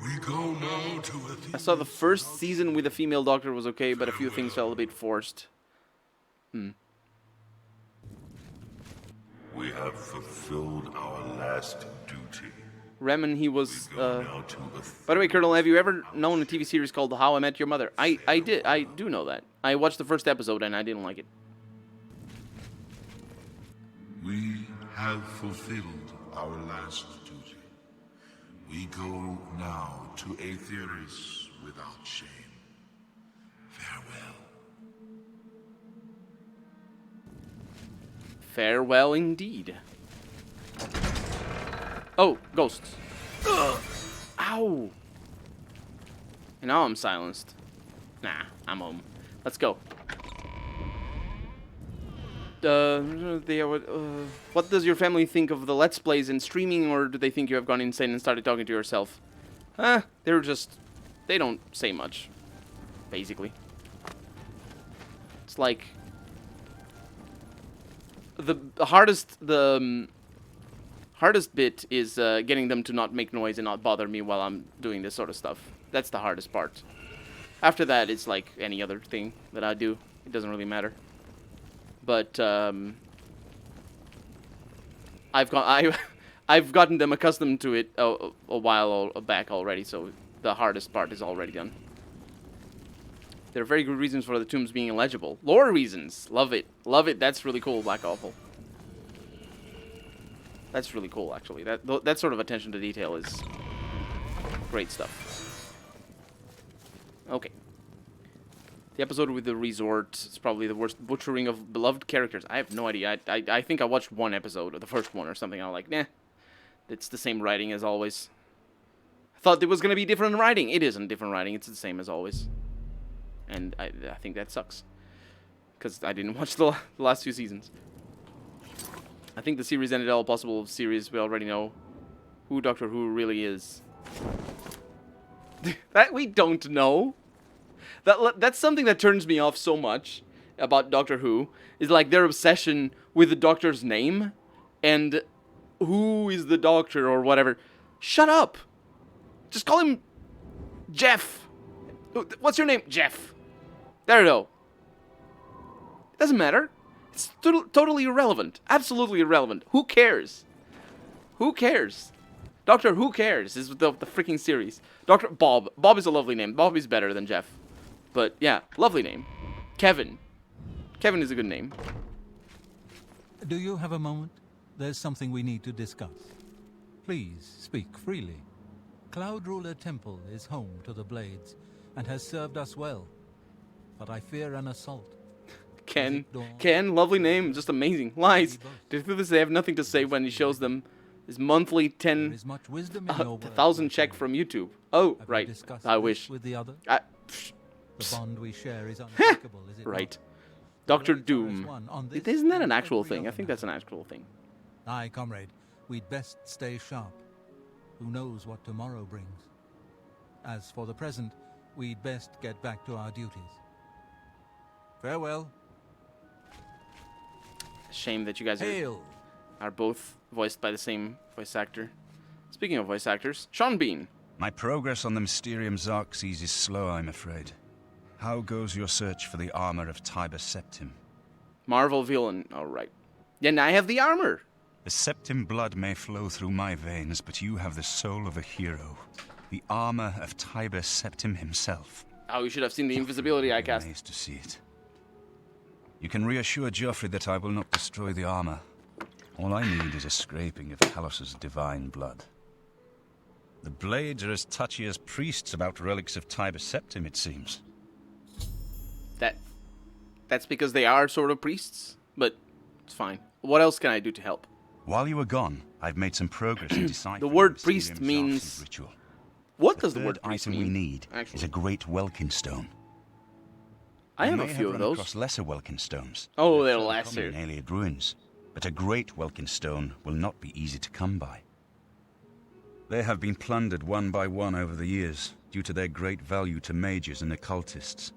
We go now to Aetherius. I saw the first season with a female doctor was okay, but a few things felt a bit forced. We have fulfilled our last duty. Remen, he was, Now to By the way, Colonel, have you ever known a TV series called How I Met Your Mother? I did. I do know that. I watched the first episode and I didn't like it. We have fulfilled our last duty. We go now to Aetherius without shame. Farewell. Farewell indeed. Oh, ghosts. Ugh. Ow. And now I'm silenced. Nah, I'm home. Let's go. What does your family think of the Let's Plays and streaming, or do they think you have gone insane and started talking to yourself? They're just... They don't say much, basically. It's like... The hardest bit is getting them to not make noise and not bother me while I'm doing this sort of stuff. That's the hardest part. After that, it's like any other thing that I do. It doesn't really matter. But I've gotten them accustomed to it a while back already, so the hardest part is already done. There are very good reasons for the tombs being illegible. Lore reasons. Love it. Love it. That's really cool, Black Awful. That's really cool, actually. That sort of attention to detail is great stuff. Okay. The episode with the resort is probably the worst butchering of beloved characters. I have no idea. I think I watched one episode, or the first one or something. I'm like, nah. It's the same writing as always. I thought there was going to be different writing. It isn't different writing. It's the same as always. And I think that sucks. Because I didn't watch the last 2 seasons. I think the series ended all possible series. We already know who Doctor Who really is. That we don't know. That's something that turns me off so much about Doctor Who. Is like their obsession with the Doctor's name. And who is the Doctor or whatever. Shut up. Just call him Jeff. What's your name? Jeff. There you go. It doesn't matter. It's totally irrelevant. Absolutely irrelevant. Who cares? Who cares? Doctor Who cares is the freaking series. Dr. Bob. Bob is a lovely name. Bob is better than Jeff. But yeah, lovely name. Kevin. Kevin is a good name. Do you have a moment? there's something we need to discuss. Please speak freely. Cloud Ruler Temple is home to the Blades and has served us well, but I fear an assault. Ken, lovely name, just amazing. Lies. To do this, they have nothing to say when he shows them his monthly 10,000 check from YouTube. Oh, right. I wish. With the other? The bond we share is unbreakable, is it right. not? Dr. Doom. Isn't that an actual thing? I think that's an actual thing. Aye, comrade. We'd best stay sharp. Who knows what tomorrow brings? As for the present, we'd best get back to our duties. Farewell. Shame that you guys are both voiced by the same voice actor. Speaking of voice actors, Sean Bean. My progress on the Mysterium Xerxes is slow, I'm afraid. How goes your search for the armor of Tiber Septim? Marvel villain. All right. Then I have the armor. The Septim blood may flow through my veins, but you have the soul of a hero. The armor of Tiber Septim himself. Oh, you should have seen the invisibility I cast. I'm amazed to see it. You can reassure Geoffrey that I will not destroy the armor. All I need is a scraping of Kalos's divine blood. The Blades are as touchy as priests about relics of Tiber Septim, it seems. That's because they are sort of priests, but it's fine. What else can I do to help? While you were gone, I've made some progress in deciphering the word the priest Mysterium means... Xerxes ritual. What does the word priest item mean? we need actually is a great Welkin stone. I have a few of those. Across lesser Welkin stones. Oh, they're lesser. In Ayleid ruins, but a great Welkin stone will not be easy to come by. They have been plundered one by one over the years, due to their great value to mages and occultists.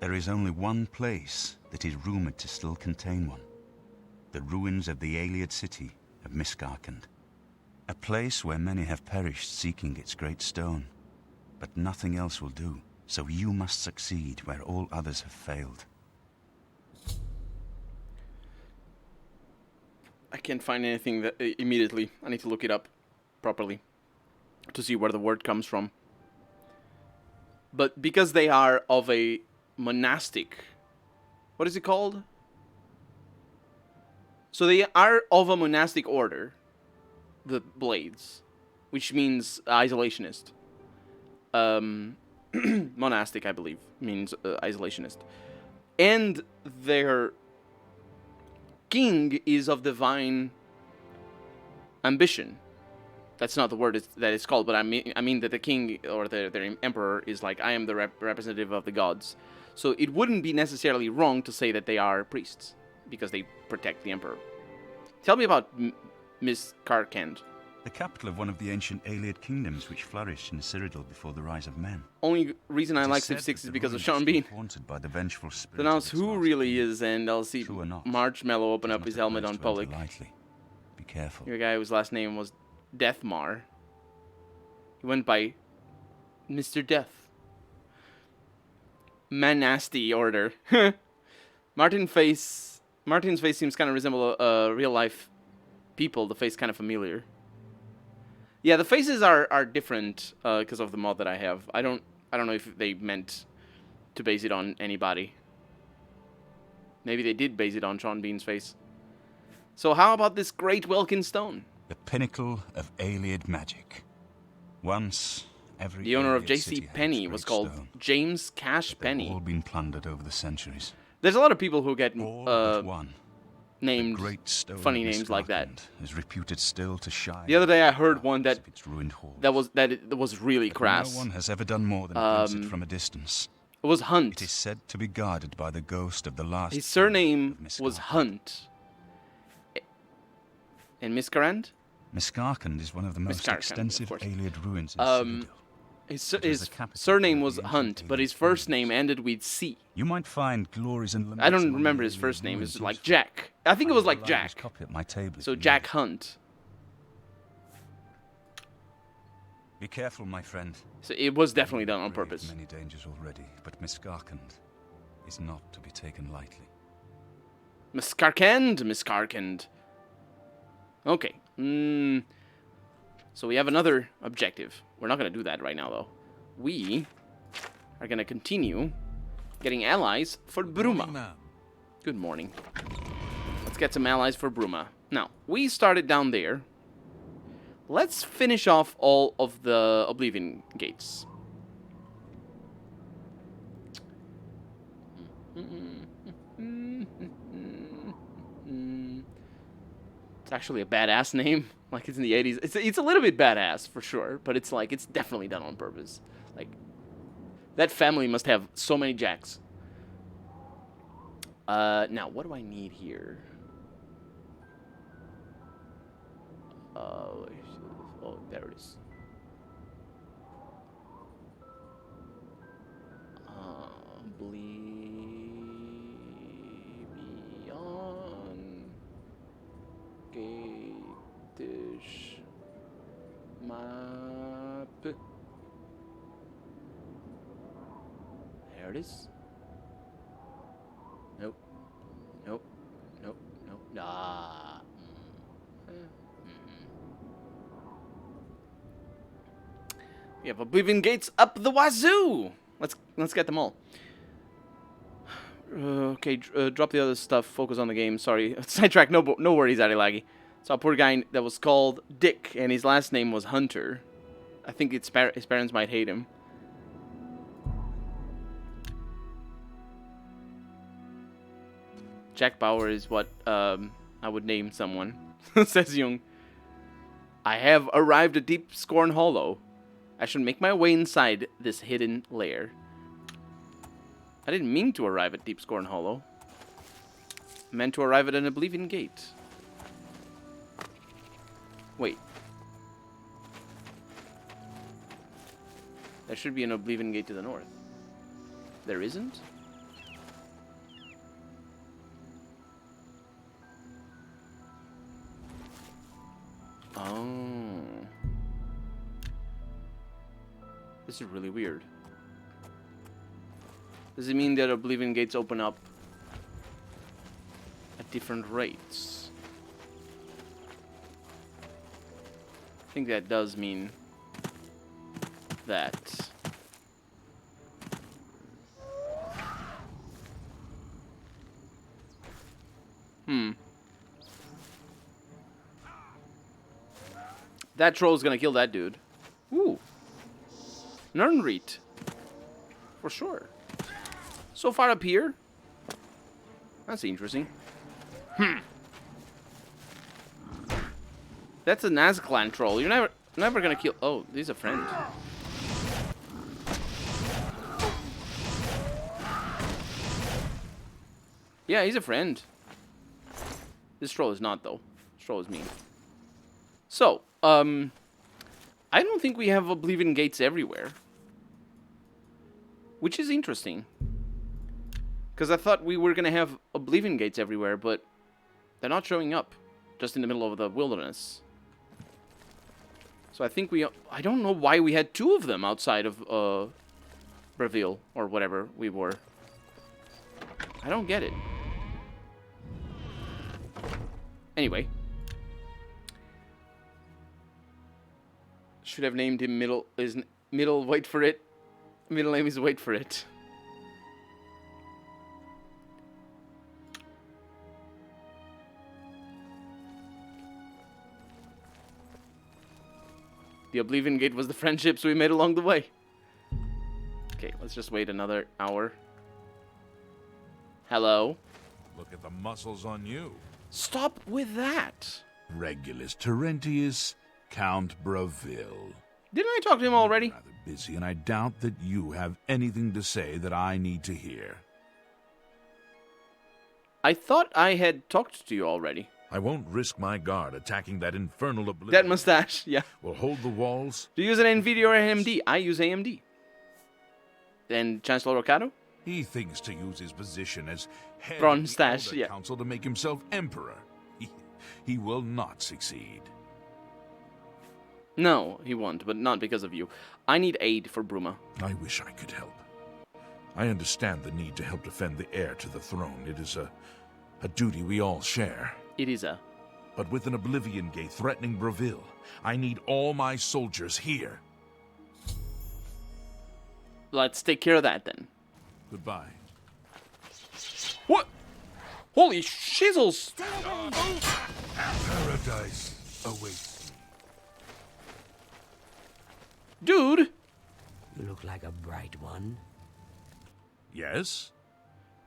There is only one place that is rumored to still contain one. The ruins of the Ayleid city of Miskarkand. A place where many have perished seeking its great stone. But nothing else will do, so you must succeed where all others have failed. I can't find anything that immediately. I need to look it up properly to see where the word comes from. But because they are of a monastic... What is it called? So they are of a monastic order, the Blades, which means isolationist. Monastic, I believe, means isolationist. And their king is of divine ambition. That's not the word that it's called, but I mean that the king or their emperor is like, I am the representative of the gods. So it wouldn't be necessarily wrong to say that they are priests, because they protect the emperor. Tell me about Miskarkand. The capital of one of the ancient Ayleid kingdoms which flourished in Cyrodiil before the rise of men. Only reason I like Civ 6 is because of Sean Bean. Haunted by the vengeful spirit. Pronounce who really is, and I'll see Marshmallow open up his helmet on public. Be careful. Your guy whose last name was Deathmar. He went by Mr. Death. Manasty order. Martin's face seems kind of resemble real life people. The face kind of familiar. Yeah, the faces are different because of the mod that I have. I don't know if they meant to base it on anybody. Maybe they did base it on Sean Bean's face. So how about this great Welkin stone? The pinnacle of Ayleid magic. Once every the owner of Ayleid J.C. city had Penney its was great called stone. James Cash Penney. They've all been plundered over the centuries. There's a lot of people who get All but one. named Great stone funny of names like that. Miskarkand is reputed still to shine. The other day I heard one that of its ruined halls. it was really But crass. No one has ever done more than glimpse it from a distance. It was Hunt. It is said to be guarded by the ghost of the last. His surname of was Miskarkand. Hunt. And Miskarand? Miskarkand is one of the most Miskarkand, extensive of course. Ayleid ruins in Cyrodiil. His surname was Hunt, but his first name ended with C. You might find glories and I don't remember his first name. It's like Jack. I think it was like Jack. Copy at my table. So Jack Hunt. Be careful, my friend. So it was definitely done on Braved purpose. Many dangers already, but Miskarkand is not to be taken lightly. Miskarkand. Okay. So we have another objective. We're not going to do that right now, though. We are going to continue getting allies for Bruma. Good morning. Let's get some allies for Bruma. Now, we started down there. Let's finish off all of the Oblivion gates. It's actually a badass name. Like, it's in the 80s. It's a little bit badass, for sure. But it's like, it's definitely done on purpose. Like, that family must have so many jacks. Now, what do I need here? Oh, there it is. Oblivion Gate-ish map. There it is. Nope. Nope. Nope. Nope. Ah. We have Oblivion gates up the wazoo. Let's get them all. Okay, drop the other stuff. Focus on the game. Sorry, sidetrack. No worries, Adilagi. So a poor guy that was called Dick, and his last name was Hunter. I think his parents might hate him. Jack Bauer is what I would name someone, says Jung. I have arrived at Deep Scorn Hollow. I should make my way inside this hidden lair. I didn't mean to arrive at Deep Scorn Hollow. I meant to arrive at an Oblivion Gate. Wait. There should be an Oblivion Gate to the north. There isn't? Oh. This is really weird. Does it mean that Oblivion gates open up at different rates? I think that does mean that. That troll's gonna kill that dude. Ooh. Nernreet. For sure. So far up here. That's interesting. That's a Nazclan troll. You're never gonna kill. Oh, he's a friend. Yeah, he's a friend. This troll is not, though. This troll is mean. So, I don't think we have Oblivion gates everywhere. Which is interesting. Because I thought we were going to have Oblivion gates everywhere, but they're not showing up. Just in the middle of the wilderness. So I think I don't know why we had two of them outside of Bravil, or whatever we were. I don't get it. Anyway. Should have named him Middle, wait for it. Middle name is Wait for It. The Oblivion Gate was the friendships we made along the way. Okay, let's just wait another hour. Hello? Look at the muscles on you. Stop with that. Regulus Terentius, Count Bravil. Didn't I talk to him already? Rather busy, and I doubt that you have anything to say that I need to hear. I thought I had talked to you already. I won't risk my guard attacking that infernal Oblivion. That mustache, yeah. Will hold the walls. Do you use an NVIDIA or AMD? I use AMD. And Chancellor Rocado? He thinks to use his position as head Bronze of the stash, Elder yeah. Council to make himself emperor. He will not succeed. No, he won't, but not because of you. I need aid for Bruma. I wish I could help. I understand the need to help defend the heir to the throne. It is a duty we all share. It is a... But with an Oblivion Gate threatening Bravil, I need all my soldiers here. Let's take care of that then. Goodbye. What? Holy shizzles! Paradise awaits. Dude! You look like a bright one. Yes?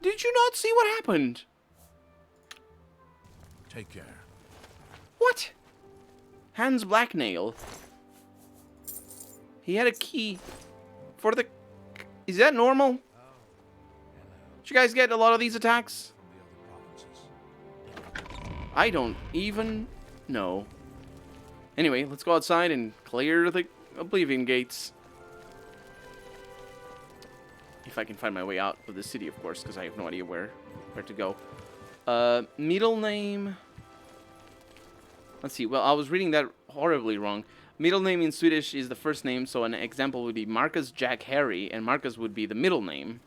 Did you not see what happened? Take care. What? Hans Blacknail. He had a key for the... Is that normal? Did you guys get a lot of these attacks? I don't even know. Anyway, let's go outside and clear the Oblivion gates. If I can find my way out of the city, of course, because I have no idea where to go. Middle name... Let's see. Well, I was reading that horribly wrong. Middle name in Swedish is the first name, so an example would be Marcus Jack Harry, and Marcus would be the middle name.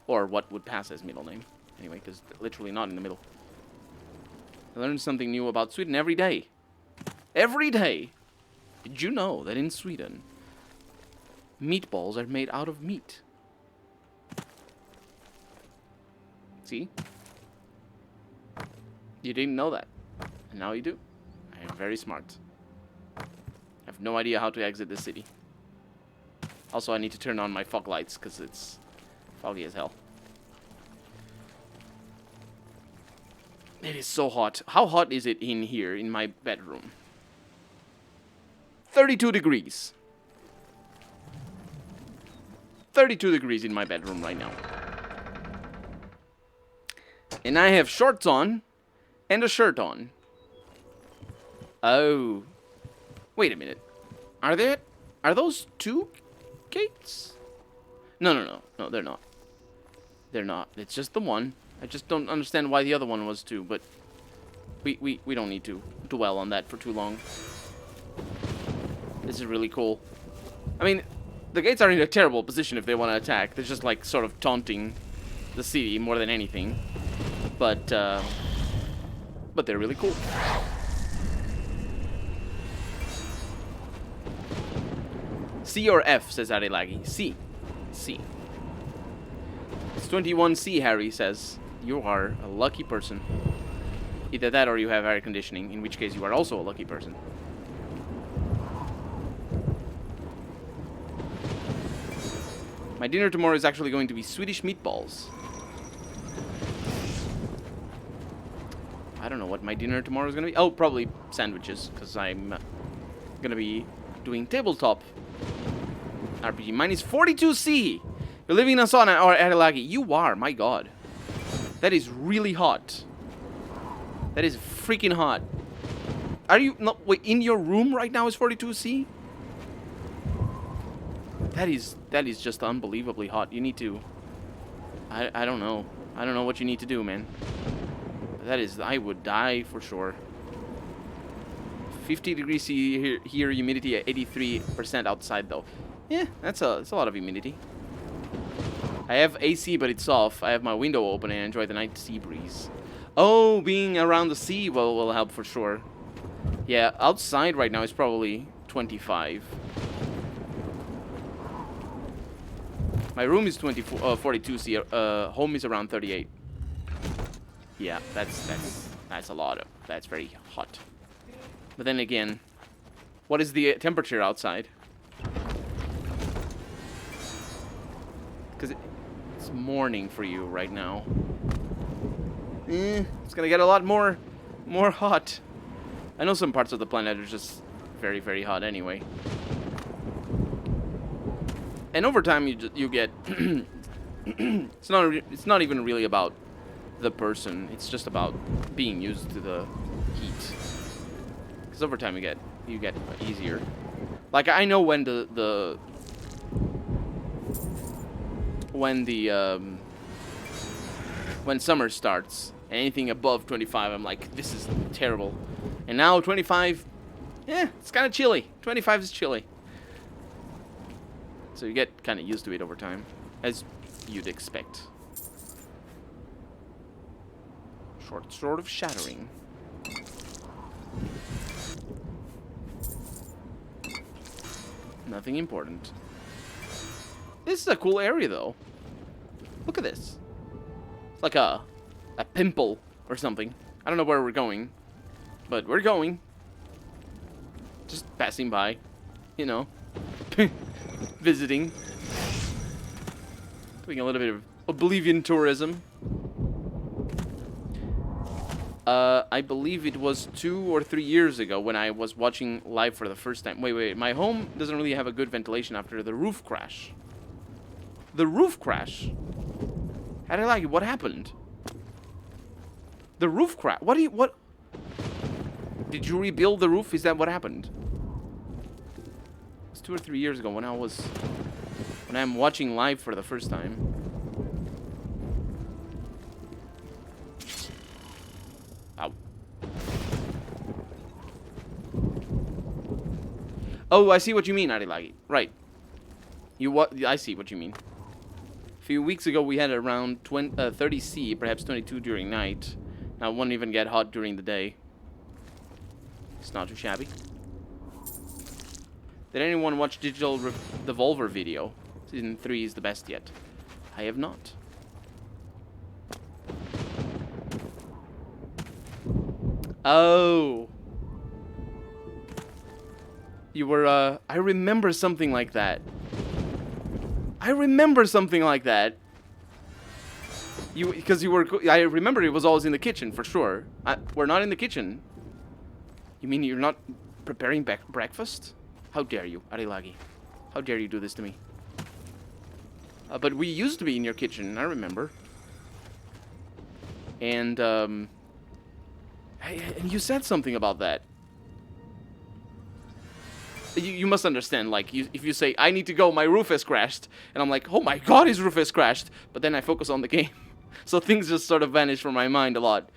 Or what would pass as middle name. Anyway, because literally not in the middle. I learn something new about Sweden every day. Every day! Did you know that in Sweden, meatballs are made out of meat? See? You didn't know that. And now you do. I am very smart. I have no idea how to exit the city. Also, I need to turn on my fog lights because it's foggy as hell. It is so hot. How hot is it in here in my bedroom? 32 degrees. 32 degrees in my bedroom right now. And I have shorts on and a shirt on. Oh. Wait a minute. Are those two gates? No, they're not. They're not. It's just the one. I just don't understand why the other one was two, but we don't need to dwell on that for too long. This is really cool. I mean, the gates are in a terrible position if they want to attack. They're just like sort of taunting the city more than anything. But they're really cool. C or F, says Arilagi. C. C. It's 21C, Harry says. You are a lucky person. Either that or you have air conditioning, in which case you are also a lucky person. My dinner tomorrow is actually going to be Swedish meatballs. I don't know what my dinner tomorrow is going to be. Oh, probably sandwiches, because I'm going to be doing tabletop RPG. Mine is 42C. You're living in a sauna or Arilagi. You are, my god. That is really hot. That is freaking hot. Are you not wait, in your room right now is 42C? That is just unbelievably hot. You need to I don't know. I don't know what you need to do, man. That is, I would die for sure. 50 degrees C here, humidity at 83% outside though. Yeah, that's a lot of humidity. I have AC, but it's off. I have my window open and enjoy the night sea breeze. Oh, being around the sea will help for sure. Yeah, outside right now is probably 25. My room is 42C. Home is around 38. Yeah, that's a lot of. That's very hot. But then again, what is the temperature outside? Because it's morning for you right now. It's gonna get a lot more hot. I know some parts of the planet are just very, very hot anyway. And over time, you get. It's not even really about the person. It's just about being used to the heat. Because over time, you get easier. Like I know when when summer starts, anything above 25, I'm like, this is terrible. And now 25, it's kind of chilly. 25 is chilly. So you get kind of used to it over time, as you'd expect. Short sword of shattering. Nothing important. This is a cool area, though. Look at this. It's like a a pimple or something. I don't know where we're going, but we're going. Just passing by, you know, visiting, doing a little bit of Oblivion tourism. I believe it was 2 or 3 years ago when I was watching live for the first time. Wait, my home doesn't really have a good ventilation after the roof crash. The roof crash? How did I like it? What happened? The roof crash? What? Did you rebuild the roof? Is that what happened? It was 2 or 3 years ago when I'm watching live for the first time. Ow. Oh, I see what you mean, Arilagi. Right. I see what you mean. A few weeks ago, we had around 30°C, perhaps 22 during night. Now, it won't even get hot during the day. It's not too shabby. Did anyone watch Digital Devolver video? Season 3 is the best yet. I have not. Oh. You were, I remember something like that. I remember something like that. Because you were, I remember it was always in the kitchen, for sure. We're not in the kitchen. You mean you're not preparing breakfast? How dare you, Arilagi? How dare you do this to me? But we used to be in your kitchen, I remember. And you said something about that. You must understand, like, if you say, I need to go, my roof has crashed, and I'm like, oh my god, his roof has crashed, but then I focus on the game. So things just sort of vanish from my mind a lot.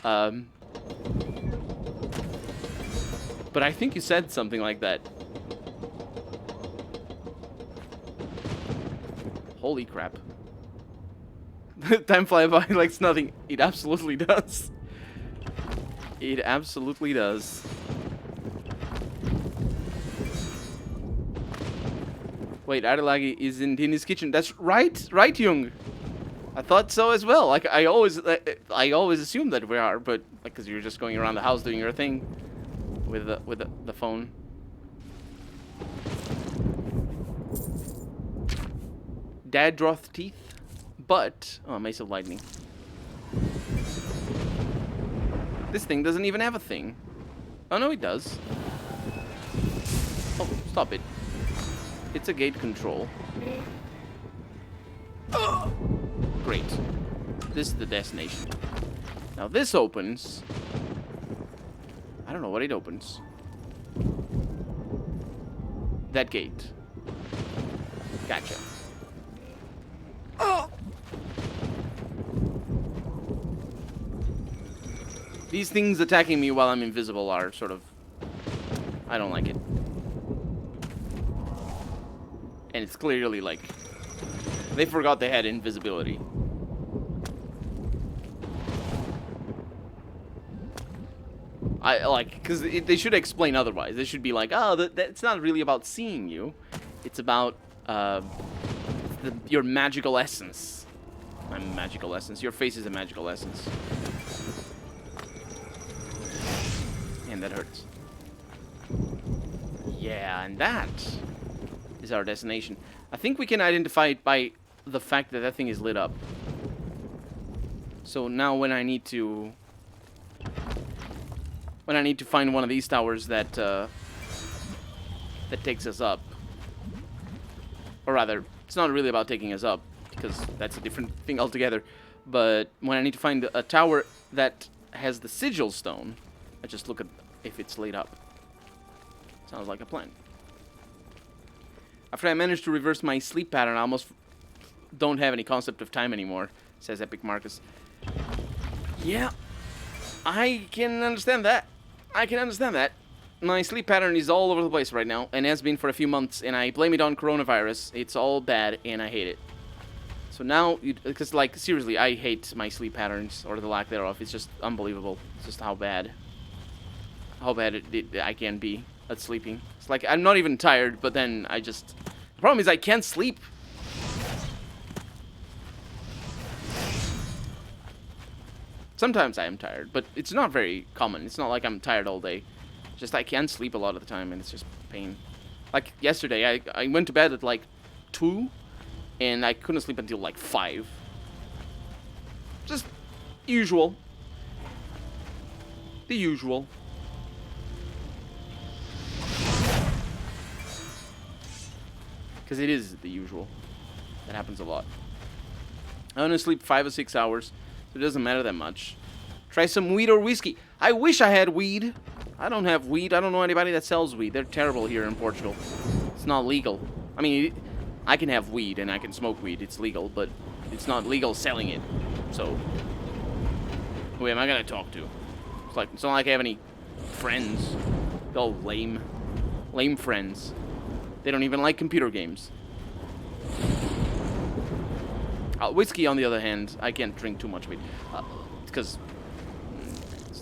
But I think you said something like that. Holy crap. Time flies by like it's nothing. It absolutely does. It absolutely does. Wait, Arilagi isn't in his kitchen. That's right, right, Jung. I thought so as well. Like I always assumed that we are, but like, because you're just going around the house doing your thing with the phone. Dad drawth teeth, but Mace of Lightning. This thing doesn't even have a thing. Oh no, it does. Oh, stop it. It's a gate control. Great. This is the destination. Now this opens. I don't know what it opens. That gate. Gotcha. These things attacking me while I'm invisible are sort of... I don't like it. And it's clearly like... they forgot they had invisibility. Because they should explain otherwise. They should be like, oh, that's not really about seeing you. It's about your magical essence. My magical essence. Your face is a magical essence. And that hurts. Yeah, and that is our destination. I think we can identify it by the fact that that thing is lit up. So now when I need to find one of these towers that that takes us up, or rather, it's not really about taking us up because that's a different thing altogether. But when I need to find a tower that has the sigil stone, I just look at if it's lit up. Sounds like a plan. After I managed to reverse my sleep pattern, I almost don't have any concept of time anymore, says Epic Marcus. Yeah, I can understand that. I can understand that. My sleep pattern is all over the place right now, and has been for a few months, and I blame it on coronavirus. It's all bad, and I hate it. So now, because, like, seriously, I hate my sleep patterns, or the lack thereof. It's just unbelievable. It's just how bad I can be at sleeping. It's like, I'm not even tired, but then I just... The problem is I can't sleep. Sometimes I am tired, but it's not very common. It's not like I'm tired all day. Just I can't sleep a lot of the time, and it's just pain. Like yesterday, I went to bed at like 2, and I couldn't sleep until like 5. Just usual. The usual. Because it is the usual. That happens a lot. I only sleep 5 or 6 hours, so it doesn't matter that much. Try some weed or whiskey. I wish I had weed. I don't have weed. I don't know anybody that sells weed. They're terrible here in Portugal. It's not legal. I mean, I can have weed and I can smoke weed. It's legal, but it's not legal selling it. So, who am I gonna talk to? It's not like I have any friends. They're all lame. Lame friends. They don't even like computer games. Whiskey, on the other hand, I can't drink too much weed. Because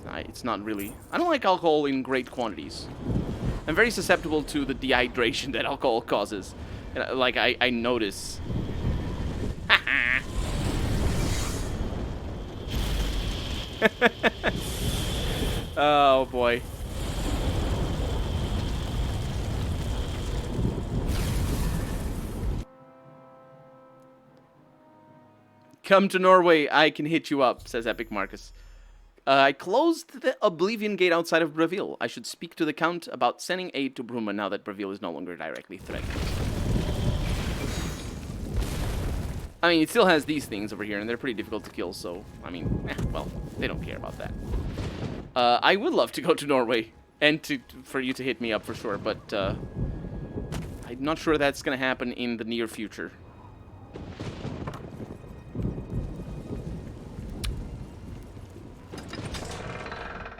it's not really... I don't like alcohol in great quantities. I'm very susceptible to the dehydration that alcohol causes. Like, I notice. Oh, boy. Come to Norway, I can hit you up, says Epic Marcus. I closed the Oblivion gate outside of Bravil. I should speak to the Count about sending aid to Bruma now that Bravil is no longer directly threatened. I mean, it still has these things over here, and they're pretty difficult to kill, so, I mean, well, they don't care about that. I would love to go to Norway, and for you to hit me up for sure, but I'm not sure that's going to happen in the near future.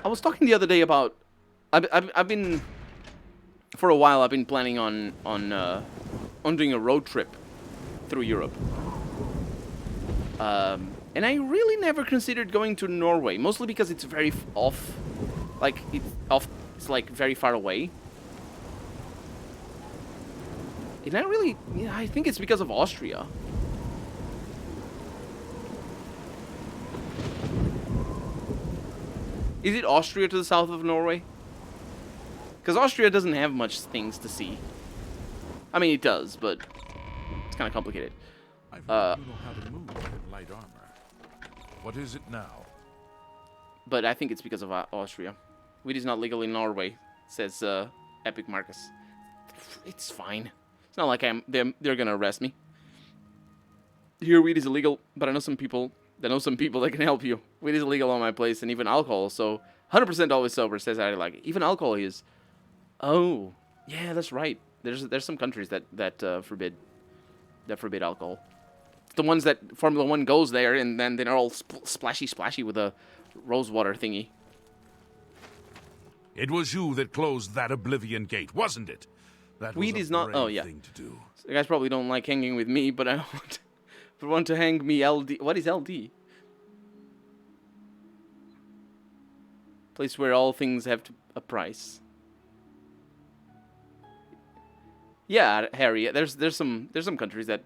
I was talking the other day about... I've been... For a while, I've been planning on doing a road trip through Europe. And I really never considered going to Norway, mostly because it's very off. Like, it's like very far away. And I think it's because of Austria. Is it Austria to the south of Norway? Because Austria doesn't have much things to see. I mean, it does, but it's kind of complicated. I've heard you know how to move in light armor. What is it now? But I think it's because of Austria. Weed is not legal in Norway, says Epic Marcus. It's fine. It's not like they're gonna arrest me. Here, weed is illegal, but I know some people that can help you. Weed is illegal on my place, and even alcohol, so 100% always sober, says I like it. Even alcohol is... Oh, yeah, that's right. There's some countries that forbid alcohol. The ones that Formula 1 goes there, and then they're all splashy with a rosewater thingy. It was you that closed that Oblivion gate, wasn't it? That weed was is not... Oh, yeah. thing to do. So you guys probably don't like hanging with me, but I want to hang me LD. What is LD? Place where all things have a price. Yeah, Harry. There's some countries that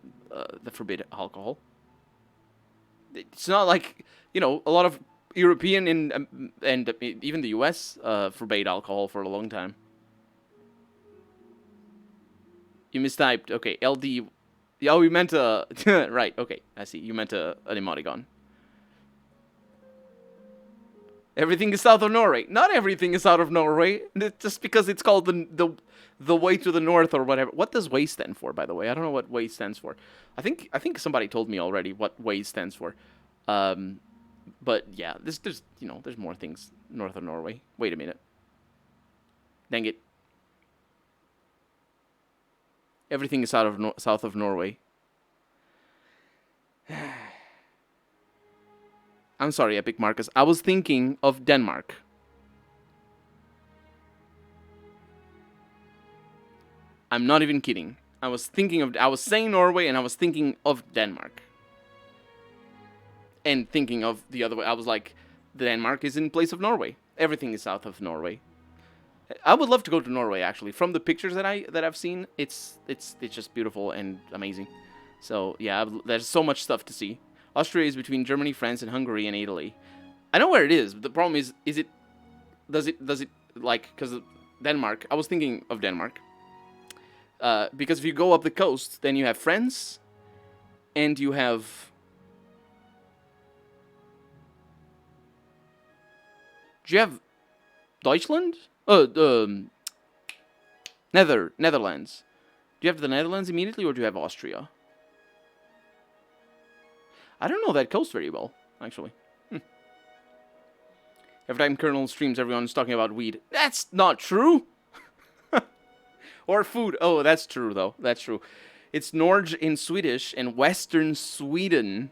forbid alcohol. It's not like, you know, a lot of European and even the US forbade alcohol for a long time. You mistyped. Okay, LD. Oh, you meant a... right, okay. I see. You meant an emoticon. Everything is south of Norway. Not everything is out of Norway. Just because it's called the way to the north or whatever. What does way stand for, by the way? I don't know what way stands for. I think somebody told me already what way stands for. But yeah, there's more things north of Norway. Wait a minute. Dang it. Everything is south of Norway. I'm sorry, Epic Marcus. I was thinking of Denmark. I'm not even kidding. I was saying Norway, and I was thinking of Denmark. And thinking of the other way. I was like, Denmark is in place of Norway. Everything is south of Norway. I would love to go to Norway, actually. From the pictures that I've seen, it's just beautiful and amazing. So yeah, there's so much stuff to see. Austria is between Germany, France, and Hungary, and Italy. I know where it is, but the problem is it... Does it, like, because Denmark... I was thinking of Denmark. Because if you go up the coast, then you have France, and you have... Do you have Deutschland? Netherlands. Do you have the Netherlands immediately, or do you have Austria? I don't know that coast very well, actually. Every time Colonel streams, everyone's talking about weed. That's not true! Or food. Oh, that's true, though. That's true. It's Norge in Swedish, and Western Sweden,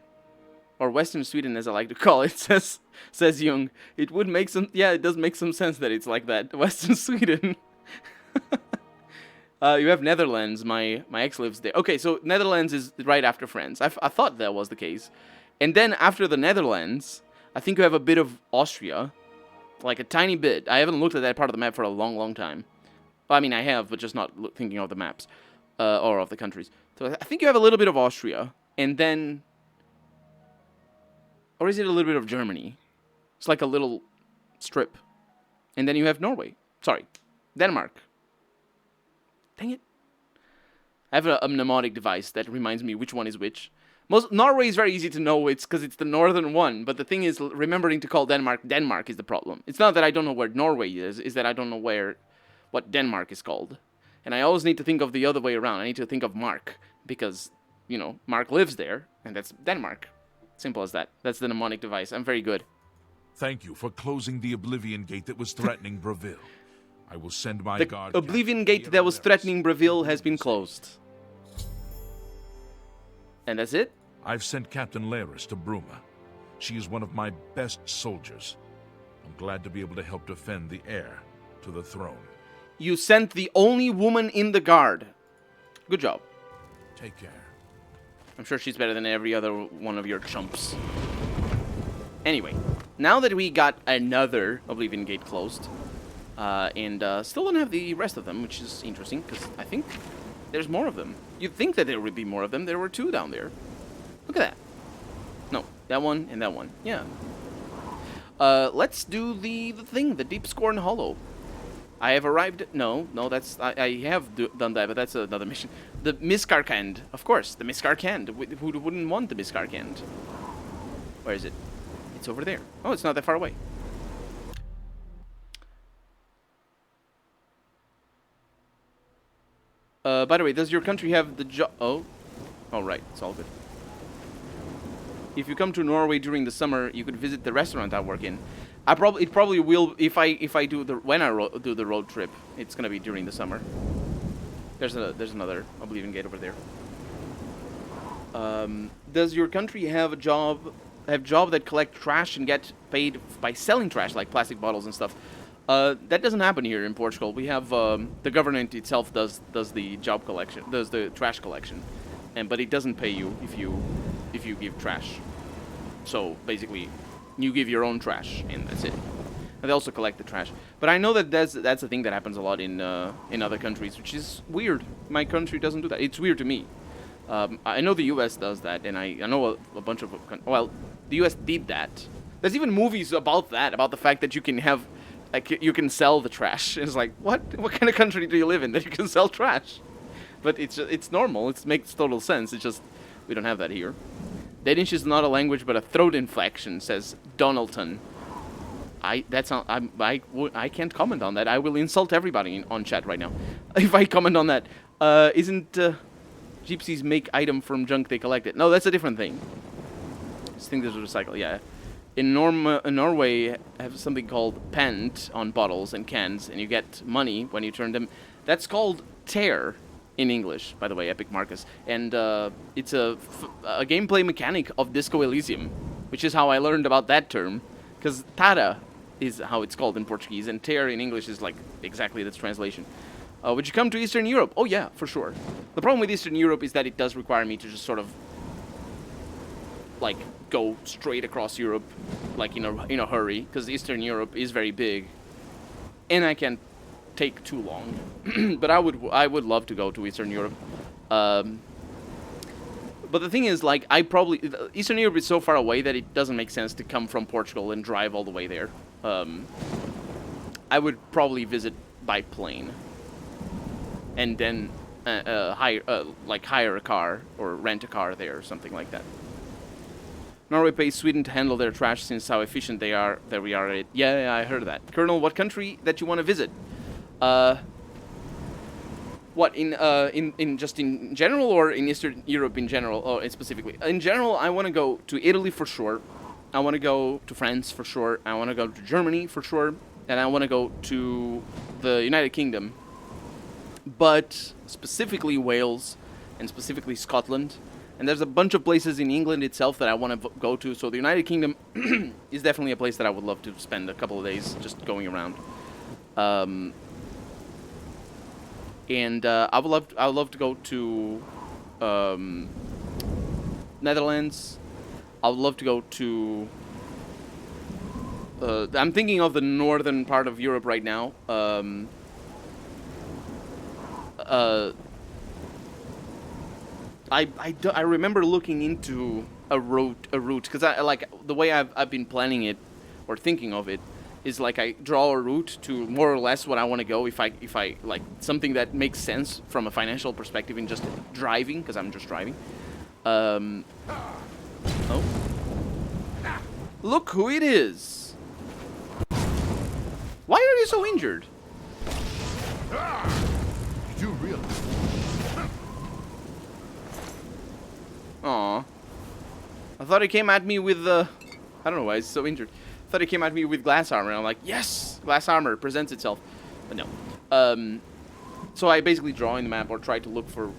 or Western Sweden as I like to call it, says Jung. It would make some... Yeah, it does make some sense that it's like that. Western Sweden. You have Netherlands. My ex lives there. Okay, so Netherlands is right after France. I thought that was the case. And then after the Netherlands, I think you have a bit of Austria. Like a tiny bit. I haven't looked at that part of the map for a long, long time. Well, I mean, I have, but just not thinking of the maps. Or of the countries. So I think you have a little bit of Austria. And then... Or is it a little bit of Germany? It's like a little strip. And then you have Norway. Sorry. Denmark. Dang it. I have a mnemonic device that reminds me which one is which. Norway is very easy to know, it's because it's the northern one, but the thing is, remembering to call Denmark is the problem. It's not that I don't know where Norway is that I don't know what Denmark is called. And I always need to think of the other way around. I need to think of Mark, because, you know, Mark lives there, and that's Denmark. Simple as that. That's the mnemonic device. I'm very good. Thank you for closing the Oblivion Gate that was threatening Breville. I will send my guard... The Oblivion Gate that was threatening Breville has been closed. And that's it? I've sent Captain Laris to Bruma. She is one of my best soldiers. I'm glad to be able to help defend the heir to the throne. You sent the only woman in the guard. Good job. Take care. I'm sure she's better than every other one of your chumps. Anyway, now that we got another Oblivion Gate closed, and still don't have the rest of them, which is interesting, because I think there's more of them. You'd think that there would be more of them. There were 2 down there. Look at that. No, that one and that one. Yeah. Let's do the thing, the Deep Scorn Hollow. I have arrived... No, that's... I have done that, but that's another mission. The Miscarcand. Of course, the Miscarcand. Who wouldn't want the Miscarcand? Where is it? It's over there. Oh, it's not that far away. By the way, does your country have the job... Oh, right. It's all good. If you come to Norway during the summer, you could visit the restaurant I work in. It probably will if I do do the road trip. It's gonna be during the summer. There's another Oblivion Gate over there. Does your country have a job that collect trash and get paid by selling trash, like plastic bottles and stuff? That doesn't happen here in Portugal. We have the government itself does the job collection, does the trash collection, but it doesn't pay you if you give trash. So basically, you give your own trash, and that's it. And they also collect the trash. But I know that that's a thing that happens a lot in other countries, which is weird. My country doesn't do that. It's weird to me. I know the U.S. does that, and I know a bunch of... Well, the U.S. did that. There's even movies about that, about the fact that you can have... Like, you can sell the trash. It's like, what? What kind of country do you live in that you can sell trash? But it's normal. It makes total sense. It's just, we don't have that here. Danish is not a language, but a throat infection, says Donaldton. I can't comment on that. I will insult everybody on chat right now if I comment on that. Isn't gypsies make item from junk they collected? No, that's a different thing. This thing is recycle. Yeah. In Norway, have something called pant on bottles and cans, and you get money when you turn them. That's called tear in English, by the way, Epic Marcus. And it's a gameplay mechanic of Disco Elysium, which is how I learned about that term. Because tara is how it's called in Portuguese, and tear in English is like exactly this translation. Would you come to Eastern Europe? Oh yeah, for sure. The problem with Eastern Europe is that it does require me to just sort of like go straight across Europe, like in a hurry, because Eastern Europe is very big, and I can't take too long. But I would love to go to Eastern Europe. But the thing is, like, Eastern Europe is so far away that it doesn't make sense to come from Portugal and drive all the way there. I would probably visit by plane, and then hire a car or rent a car there or something like that. Norway pays Sweden to handle their trash since how efficient they are. There we are. Yeah, I heard that. Colonel, what country that you want to visit? What, in just in general, or in Eastern Europe in general, or specifically? In general, I want to go to Italy for sure. I want to go to France for sure. I want to go to Germany for sure. And I want to go to the United Kingdom. But specifically Wales and specifically Scotland. And there's a bunch of places in England itself that I want to go to. So the United Kingdom is definitely a place that I would love to spend a couple of days just going around. And I would love to go to Netherlands. I would love to go to. I'm thinking of the northern part of Europe right now. I remember looking into a route because I like the way I've been planning it or thinking of it. Is like I draw a route to more or less what I want to go if I like something that makes sense from a financial perspective in just driving, because I'm just driving. Oh. Look who it is. Why are you so injured? You really? Aw. I thought he came at me with I don't know why he's so injured. I thought he came at me with glass armor, and I'm like, yes, glass armor presents itself. But no. So I basically draw in the map or try to look for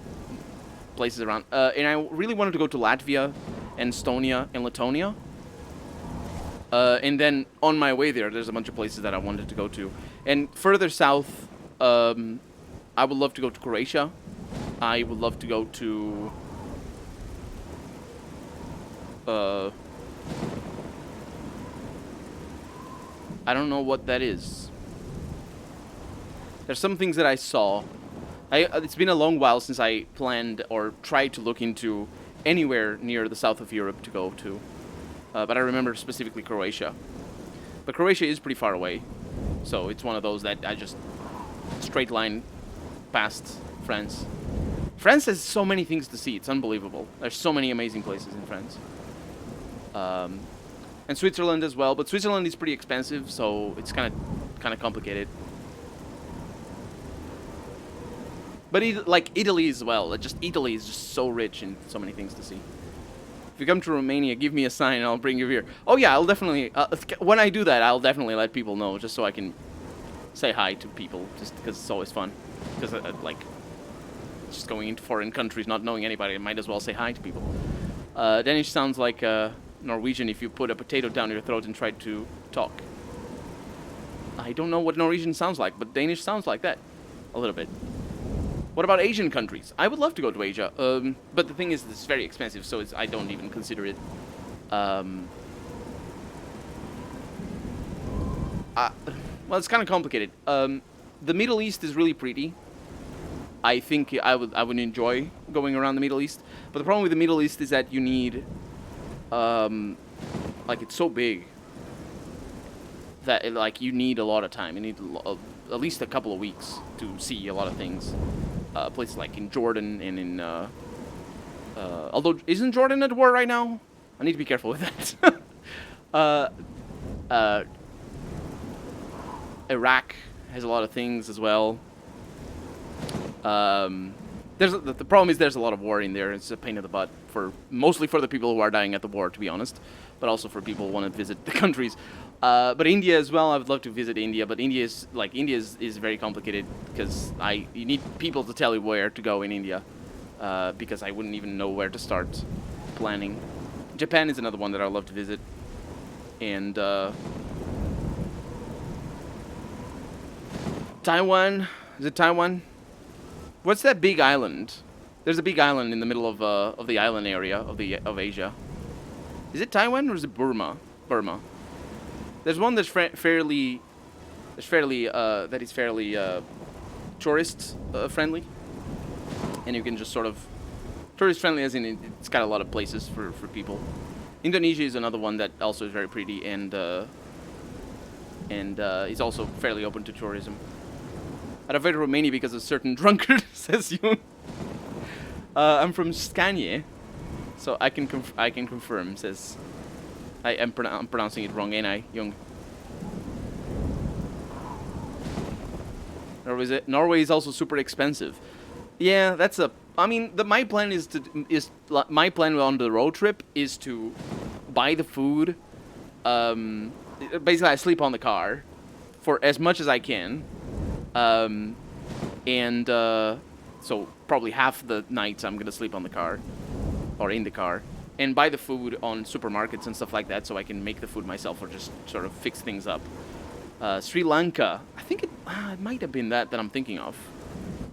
places around. And I really wanted to go to Latvia and Estonia and Letonia. And then on my way there's a bunch of places that I wanted to go to. And further south, I would love to go to Croatia. I would love to go to... I don't know what that is. There's some things that I saw. It's been a long while since I planned or tried to look into anywhere near the south of Europe to go to. But I remember specifically Croatia. But Croatia is pretty far away. So it's one of those that I just straight line past France. France has so many things to see. It's unbelievable. There's so many amazing places in France. And Switzerland as well, but Switzerland is pretty expensive, so it's kind of complicated. But like Italy as well. Italy is just so rich and so many things to see. If you come to Romania, give me a sign and I'll bring you here. Oh yeah, I'll definitely. When I do that, I'll definitely let people know, just so I can say hi to people, just because it's always fun. Because like, just going into foreign countries, not knowing anybody, I might as well say hi to people. Danish sounds like Norwegian if you put a potato down your throat and try to talk. I don't know what Norwegian sounds like, but Danish sounds like that. A little bit. What about Asian countries? I would love to go to Asia, but the thing is, it's very expensive, so I don't even consider it. Well, it's kind of complicated. The Middle East is really pretty. I think I would enjoy going around the Middle East, but the problem with the Middle East is that you need, like, it's so big that you need a lot of time. You need at least a couple of weeks to see a lot of things. Places like in Jordan and in, although isn't Jordan at war right now? I need to be careful with that. Iraq has a lot of things as well. The problem is there's a lot of war in there. It's a pain in the butt mostly for the people who are dying at the war, to be honest, but also for people who want to visit the countries. But India as well. I would love to visit India, but India is very complicated because you need people to tell you where to go in India, because I wouldn't even know where to start planning. Japan is another one that I'd love to visit, and Taiwan. Is it Taiwan? What's that big island? There's a big island in the middle of the island area of Asia. Is it Taiwan or is it Burma? Burma. There's one that's fairly tourist friendly, and you can just sort of Tourist friendly as in it's got a lot of places for people. Indonesia is another one that also is very pretty and is also fairly open to tourism. I'd avoid Romania because of certain drunkard, says Jung. I'm from Scania, so I can confirm, says... I'm pronouncing it wrong, ain't I, Jung? Norway is also super expensive. Yeah, that's a... I mean, my plan my plan on the road trip is to buy the food. Basically, I sleep on the car for as much as I can. So probably half the nights I'm gonna sleep on the car or in the car, and buy the food on supermarkets and stuff like that, so I can make the food myself or just sort of fix things up. Sri Lanka, I think it might have been that I'm thinking of.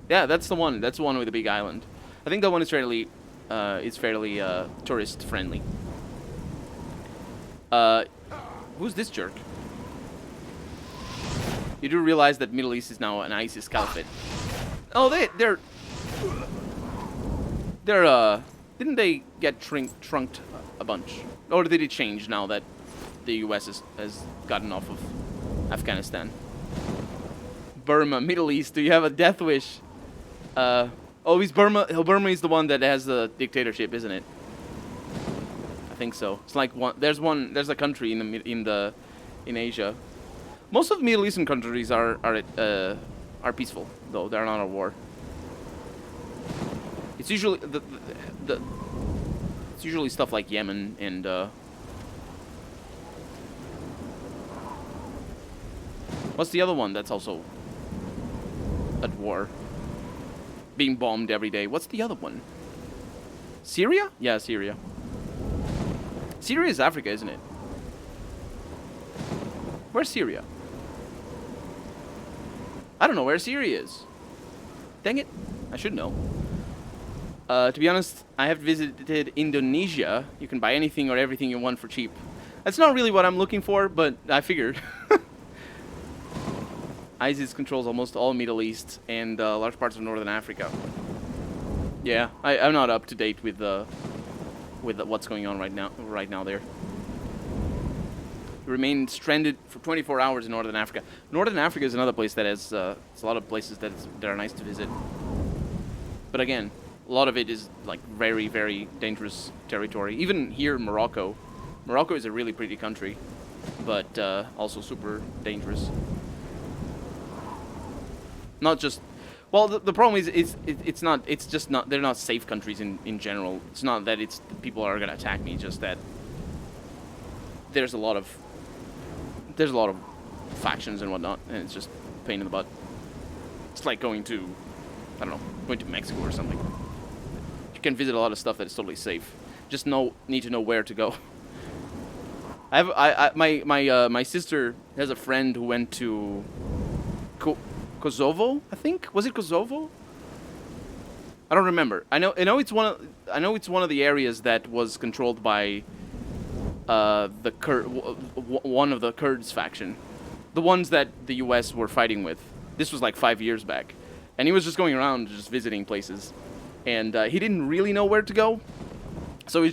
Yeah, that's the one. That's the one with the big island. I think that one is fairly tourist friendly. Who's this jerk? You do realize that Middle East is now an ISIS caliphate. Oh, they're didn't they get trunked a bunch? Or did it change now that the US has gotten off of Afghanistan? Burma, Middle East, do you have a death wish? He's Burma. Burma is the one that has the dictatorship, isn't it? I think so. It's like there's a country in Asia. Most of the Middle Eastern countries are peaceful, though they're not at war. It's usually it's usually stuff like Yemen and what's the other one that's also at war? Being bombed every day. What's the other one? Syria? Yeah, Syria. Syria is Africa, isn't it? Where's Syria? I don't know where Syria is. Dang it. I should know. To be honest, I have visited Indonesia. You can buy anything or everything you want for cheap. That's not really what I'm looking for, but I figured. ISIS controls almost all Middle East and large parts of Northern Africa. Yeah, I'm not up to date with what's going on right now there. We remained stranded for 24 hours in Northern Africa. Northern Africa is another place that has it's a lot of places that are nice to visit. But again, a lot of it is like very, very dangerous territory. Even here in Morocco. Morocco is a really pretty country, but also super dangerous. Not just, well, the problem is it's just not, they're not safe countries in general. It's not that people are gonna attack me, just that there's a lot of factions and whatnot, and it's just a pain in the butt. It's like going to, I don't know, going to Mexico or something. You can visit a lot of stuff that is totally safe. Just need to know where to go. My sister has a friend who went to Kosovo, I think. Was it Kosovo? I don't remember. I know it's one of the areas that was controlled by one of the Kurds faction, the ones that the U.S. were fighting with. This was like 5 years back, and he was just going around just visiting places, and he didn't really know where to go, so he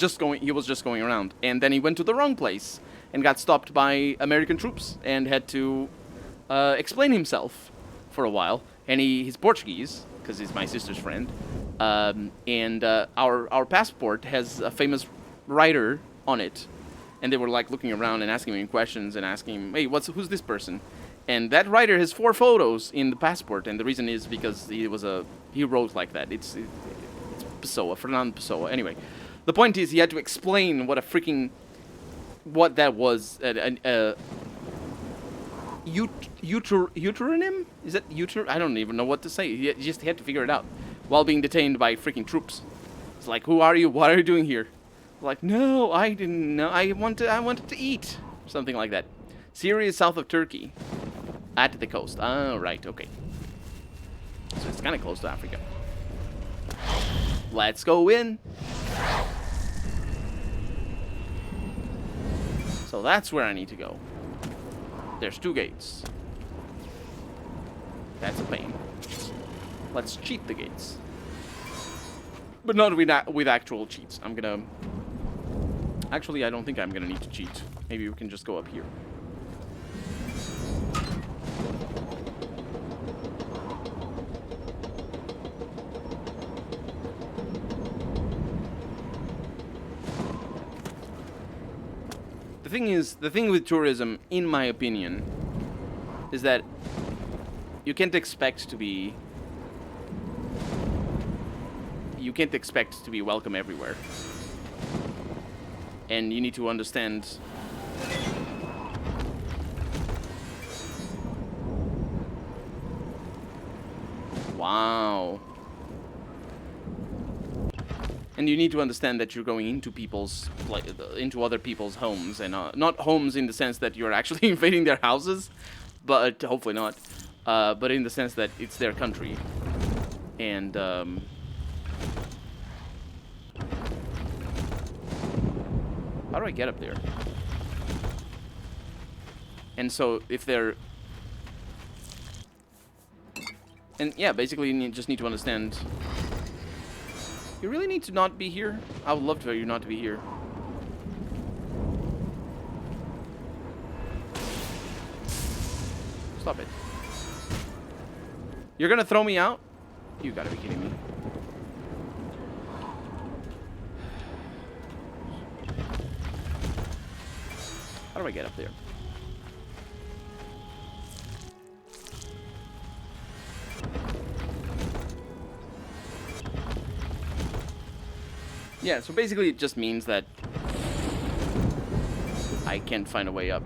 was just going around, and then he went to the wrong place and got stopped by American troops and had to explain himself for a while. And he's Portuguese because he's my sister's friend, and our passport has a famous writer on it. And they were like looking around and asking me questions and asking him, hey, who's this person? And that writer has 4 photos in the passport, and the reason is because he wrote like that. It's Pessoa, Fernando Pessoa. Anyway, the point is he had to explain what that was. Uteronym? Is that I don't even know what to say. He just had to figure it out while being detained by freaking troops. It's like, who are you? What are you doing here? Like, no, I didn't know. I wanted to eat. Something like that. Syria is south of Turkey. At the coast. Oh, right, okay. So it's kind of close to Africa. Let's go in. So that's where I need to go. There's 2 gates. That's a pain. Let's cheat the gates. But not with actual cheats. I'm gonna... Actually, I don't think I'm gonna need to cheat. Maybe we can just go up here. The thing with tourism, in my opinion, is that you can't expect to be welcome everywhere. And you need to understand wow. And you need to understand that you're going into into other people's homes, and not homes in the sense that you're actually invading their houses, but hopefully not. But in the sense that it's their country, and how do I get up there? And so if they're, and yeah, basically you just need to understand. You really need to not be here? I would love for you not to be here. Stop it. You're gonna throw me out? You gotta be kidding me. How do I get up there? Yeah, so basically it just means that I can't find a way up.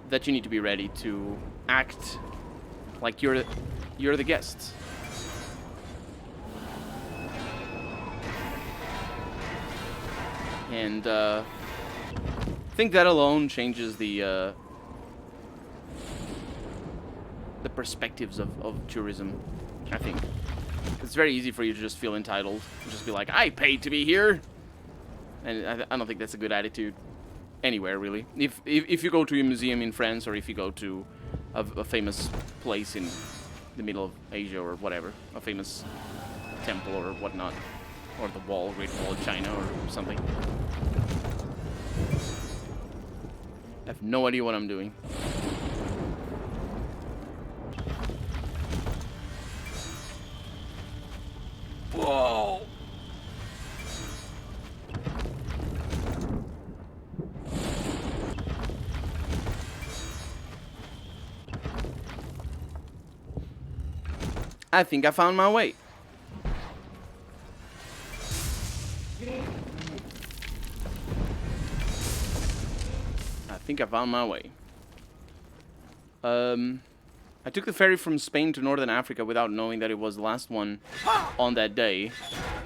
That you need to be ready to act like you're the guest. And I think that alone changes the perspectives of tourism, I think. It's very easy for you to just feel entitled and just be like, I paid to be here. And I don't think that's a good attitude anywhere, really. If you go to a museum in France, or if you go to a famous place in the middle of Asia or whatever, a famous temple or whatnot, or the Great Wall of China or something. I have no idea what I'm doing. Whoa! I think I found my way. I took the ferry from Spain to Northern Africa without knowing that it was the last one on that day.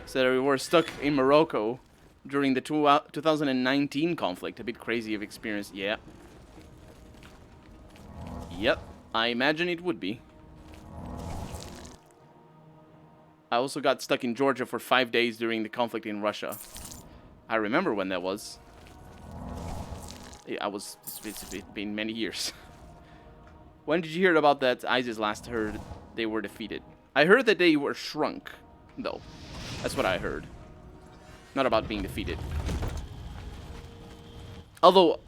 So we were stuck in Morocco during the 2019 conflict. A bit crazy of experience. Yeah. Yep. I imagine it would be. I also got stuck in Georgia for 5 days during the conflict in Russia. I remember when that was. It's been many years. When did you hear about that ISIS last heard they were defeated? I heard that they were shrunk, though. That's what I heard. Not about being defeated. Although,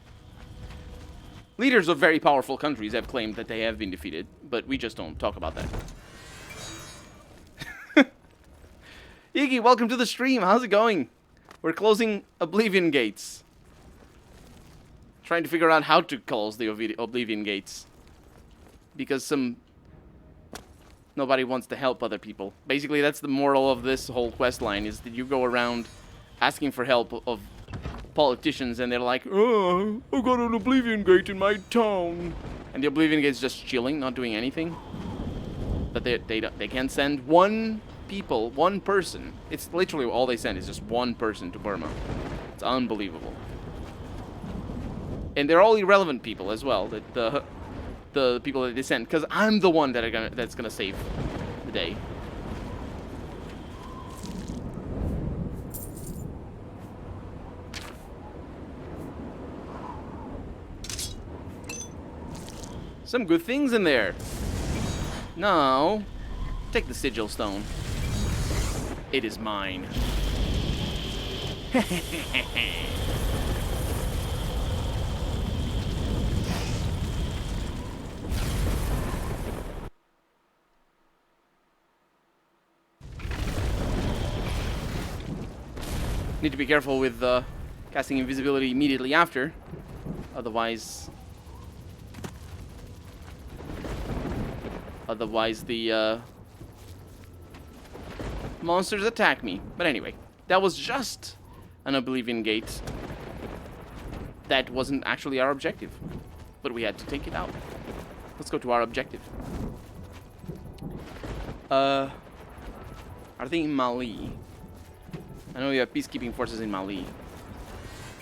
leaders of very powerful countries have claimed that they have been defeated, but we just don't talk about that. Iggy, welcome to the stream. How's it going? We're closing Oblivion gates. Trying to figure out how to close the Oblivion gates. Because nobody wants to help other people. Basically, that's the moral of this whole quest line, is that you go around asking for help of politicians, and they're like, oh, I got an Oblivion gate in my town. And the Oblivion gate's just chilling, not doing anything. But they can't send one person. It's literally all they send is just one person to Burma. It's unbelievable. And they're all irrelevant people as well. The people that they send, because I'm the one that's gonna save the day. Some good things in there. Now, take the sigil stone. It is mine. Need to be careful with casting invisibility immediately after. Otherwise the monsters attack me. But anyway, that was just an Oblivion gate. That wasn't actually our objective, but we had to take it out. Let's go to our objective. Are they in Mali? I know you have peacekeeping forces in Mali.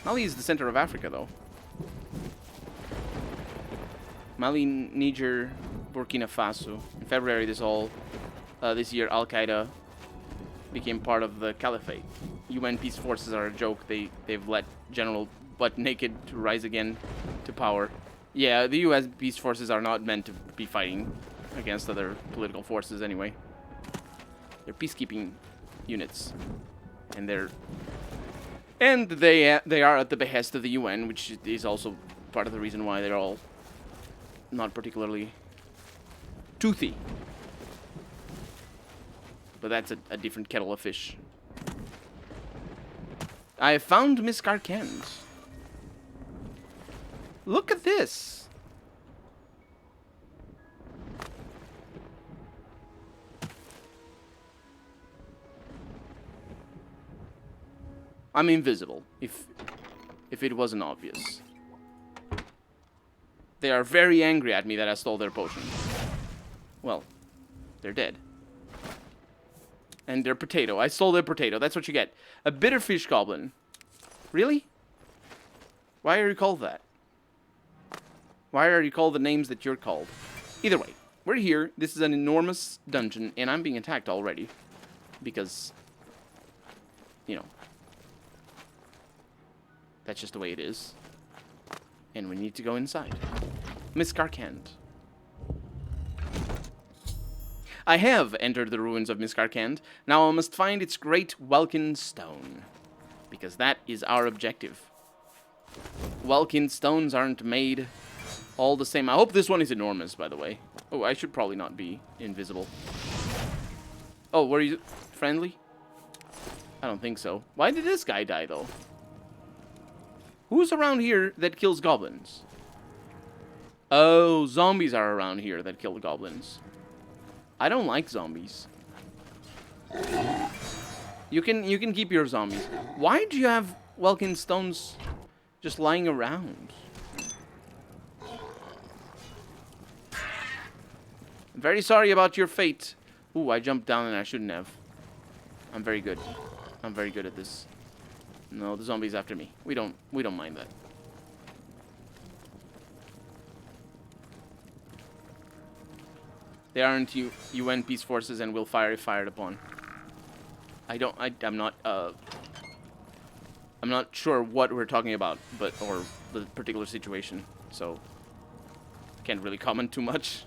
Mali is the center of Africa, though. Mali, Niger, Burkina Faso. In February this year, Al-Qaeda became part of the Caliphate. UN peace forces are a joke. They've let General Butt Naked to rise again to power. Yeah, the US peace forces are not meant to be fighting against other political forces anyway. They're peacekeeping units. And they are at the behest of the UN, which is also part of the reason why they're all not particularly toothy. But that's a different kettle of fish. I found Miss Karkand. Look at this. I'm invisible, if it wasn't obvious. They are very angry at me that I stole their potion. Well, they're dead. And their potato. I stole their potato. That's what you get. A bitter fish goblin. Really? Why are you called that? Why are you called the names that you're called? Either way, we're here. This is an enormous dungeon, and I'm being attacked already. Because, you know, that's just the way it is. And we need to go inside. Miss Karkand. I have entered the ruins of Miss Karkand. Now I must find its great Welkin stone. Because that is our objective. Welkin stones aren't made all the same. I hope this one is enormous, by the way. Oh, I should probably not be invisible. Oh, were you friendly? I don't think so. Why did this guy die, though? Who's around here that kills goblins? Oh, zombies are around here that kill goblins. I don't like zombies. You can keep your zombies. Why do you have Welkin stones just lying around? I'm very sorry about your fate. Ooh, I jumped down and I shouldn't have. I'm very good. I'm very good at this. No, the zombie's after me. We don't mind that. They aren't UN peace forces and will fire if fired upon. I'm not sure what we're talking about, or the particular situation, so can't really comment too much.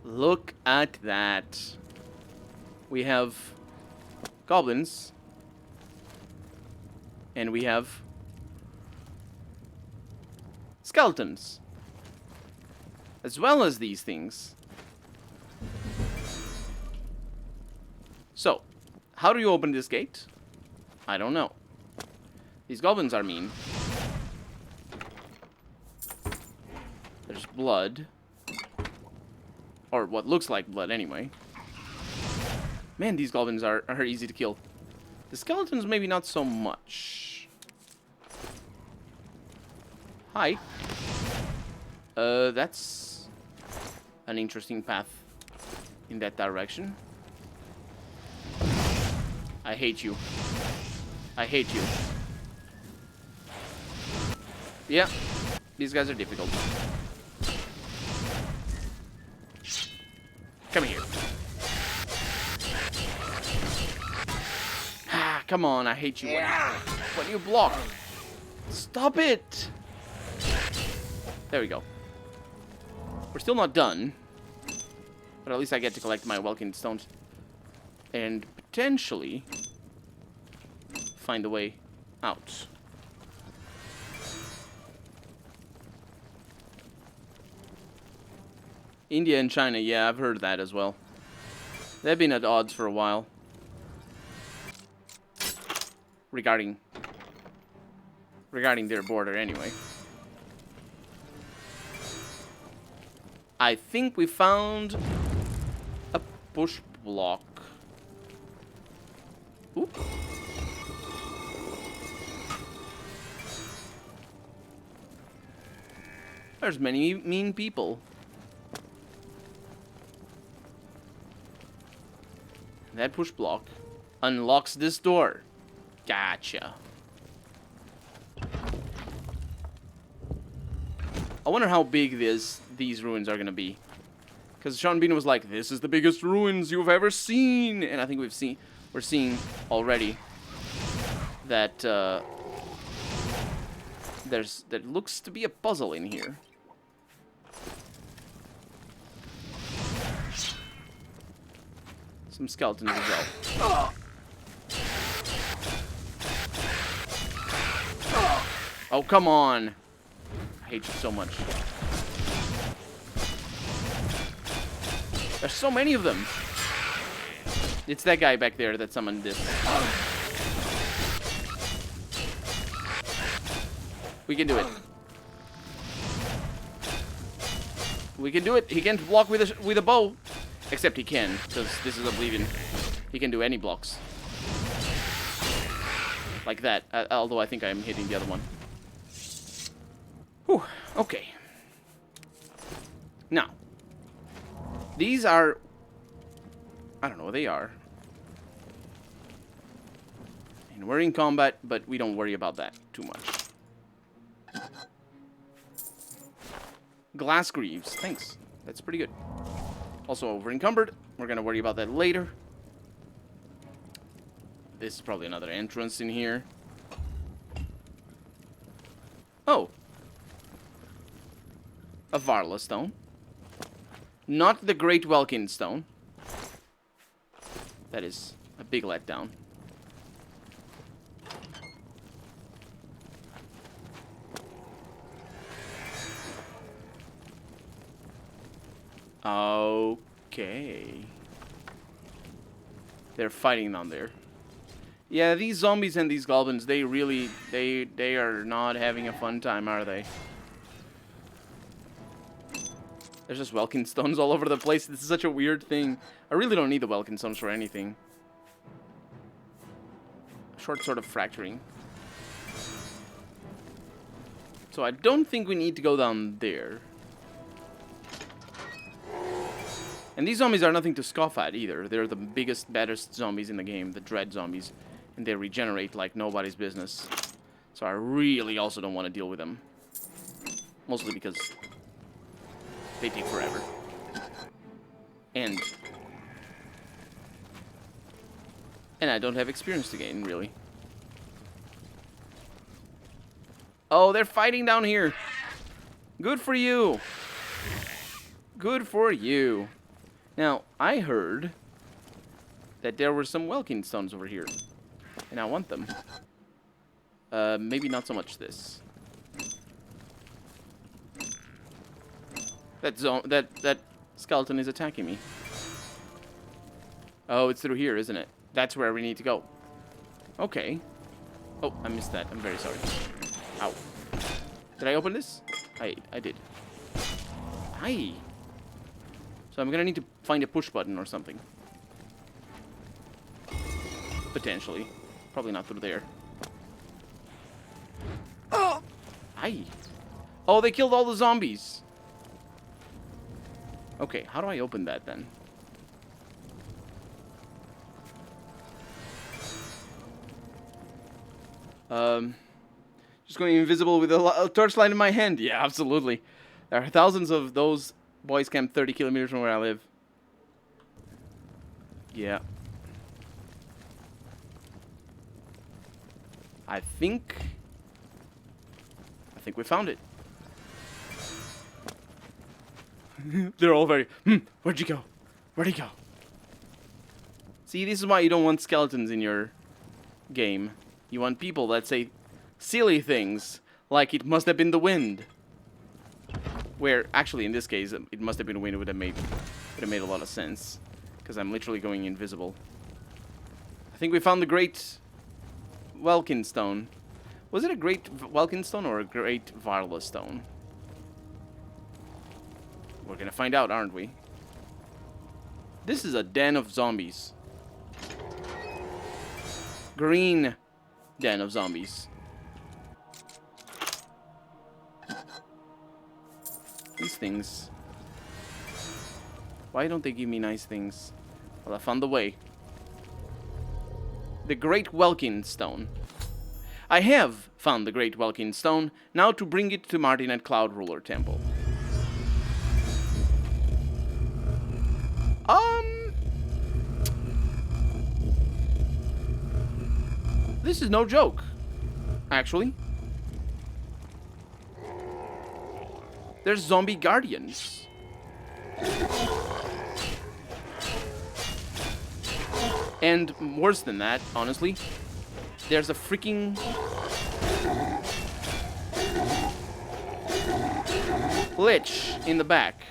Look at that. We have goblins. And we have skeletons. As well as these things. So, how do you open this gate? I don't know. These goblins are mean. There's blood. Or what looks like blood, anyway. Man, these goblins are easy to kill. The skeletons, maybe not so much. Hi. That's an interesting path in that direction. I hate you. I hate you. Yeah, these guys are difficult. Come here. Ah, come on, I hate you when you block. Stop it! There we go. We're still not done. But at least I get to collect my Welkin stones. And potentially find a way out. India and China, yeah, I've heard that as well. They've been at odds for a while. Regarding their border, anyway. I think we found a push block. Oop. There's many mean people. That push block unlocks this door. Gotcha. I wonder how big these ruins are gonna be. Because Sean Bean was like, "This is the biggest ruins you've ever seen," and I think we're seeing already that there looks to be a puzzle in here. Some skeletons as well. Oh, come on. I hate you so much. There's so many of them. It's that guy back there that summoned this. We can do it. We can do it. He can't block with a bow. Except he can, because this is Oblivion. He can do any blocks. Like that. Although I think I'm hitting the other one. Whew. Okay. Now. These are... I don't know what they are. And we're in combat, but we don't worry about that too much. Glass greaves. Thanks. That's pretty good. Also over encumbered. We're gonna worry about that later. This is probably another entrance in here. Oh. A Varla stone. Not the Great Welkin stone. That is a big letdown. Okay. They're fighting down there. Yeah, these zombies and these goblins, they really, they are not having a fun time, are they? There's just Welkin stones all over the place. This is such a weird thing. I really don't need the Welkin stones for anything. Short sort of fracturing. So I don't think we need to go down there. And these zombies are nothing to scoff at either. They're the biggest, baddest zombies in the game, the dread zombies. And they regenerate like nobody's business. So I really also don't want to deal with them. Mostly because they take forever. And I don't have experience to gain, really. Oh, they're fighting down here. Good for you. Good for you. Now, I heard that there were some Welkin stones over here. And I want them. Maybe not so much this. That skeleton is attacking me. Oh, it's through here, isn't it? That's where we need to go. Okay. Oh, I missed that. I'm very sorry. Ow. Did I open this? I did. Aye. So I'm gonna need to find a push button or something. Potentially. Probably not through there. Oh! Aye. Oh, they killed all the zombies. Okay, how do I open that then? Just going invisible with a torchlight in my hand. Yeah, absolutely. There are thousands of those boys camped 30 kilometers from where I live. Yeah. I think we found it. They're all very, where'd you go? Where'd he go? See, this is why you don't want skeletons in your game. You want people that say silly things, like it must have been the wind. Where, actually, in this case, it must have been the wind. It would have made a lot of sense. Because I'm literally going invisible. I think we found the Great Welkin Stone. Was it a Great Welkin Stone or a Great Varla Stone? We're gonna find out, aren't we? This is a den of zombies. Green den of zombies. These things. Why don't they give me nice things? Well, I found the way. The Great Welkin Stone. I have found the Great Welkin Stone. Now to bring it to Martin at Cloud Ruler Temple. This is no joke, actually. There's zombie guardians. And worse than that, honestly, there's a freaking lich in the back.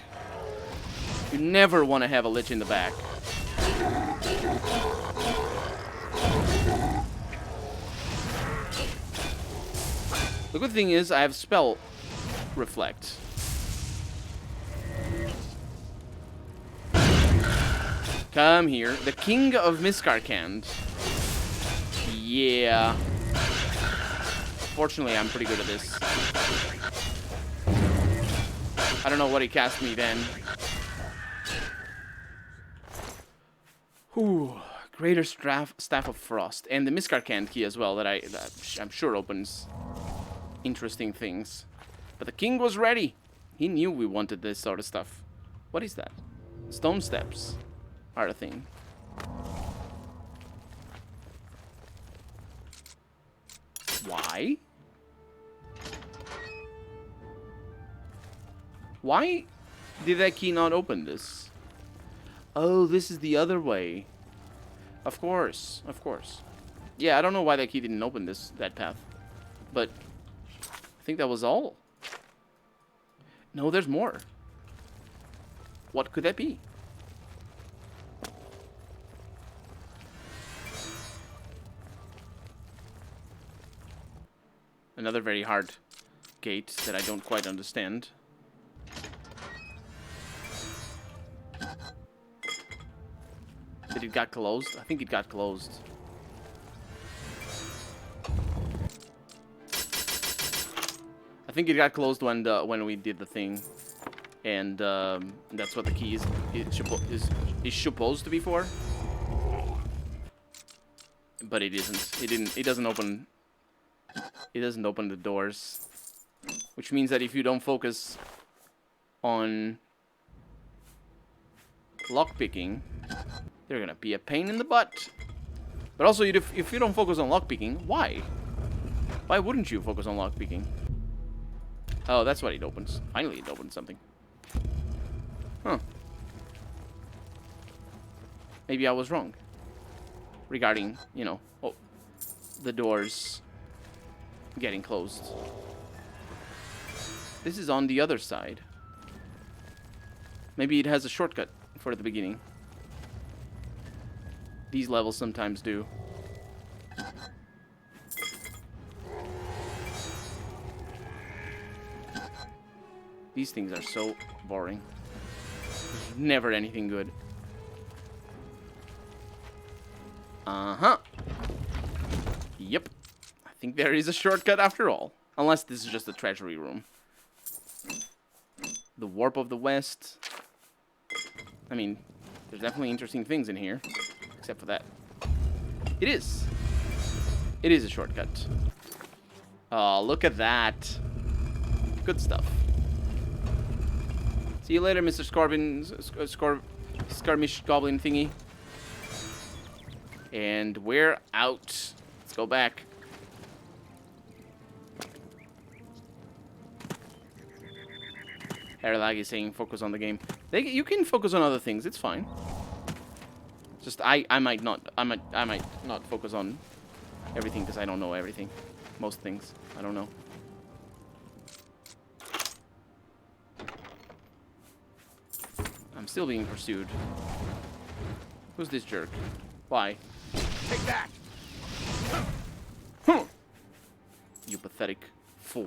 You never want to have a lich in the back. The good thing is I have spell reflect. Come here. The King of Miskarkand. Yeah. Fortunately, I'm pretty good at this. I don't know what he cast me then. Ooh. Greater Staff of Frost. And the Miskarkand key as well that I'm sure opens interesting things. But the king was ready. He knew we wanted this sort of stuff. What is that? Stone steps are a thing. Why? Why did that key not open this? Oh, this is the other way. Of course, of course. Yeah, I don't know why that key didn't open that path. But I think that was all. No, there's more. What could that be? Another very hard gate that I don't quite understand. Did it got closed? I think it got closed. I think it got closed when we did the thing, and that's what the key is supposed to be for. But it isn't. It doesn't open. It doesn't open the doors, which means that if you don't focus on lockpicking, they're gonna be a pain in the butt. But also, if you don't focus on lockpicking, why? Why wouldn't you focus on lockpicking? Oh, that's what it opens. Finally, it opened something. Huh. Maybe I was wrong regarding, you know, the doors getting closed. This is on the other side. Maybe it has a shortcut for the beginning. These levels sometimes do. These things are so boring. There's never anything good. Uh-huh. Yep. I think there is a shortcut after all. Unless this is just a treasury room. The Warp of the West. I mean, there's definitely interesting things in here. Except for that. It is. It is a shortcut. Oh, look at that. Good stuff. See you later, Mr. Skirmish Goblin thingy. And we're out. Let's go back. Herlag is saying focus on the game. You can focus on other things. It's fine. Just I might not focus on everything because I don't know everything. Most things I don't know. I'm still being pursued. Who's this jerk? Why? Take that! Huh. You pathetic fool.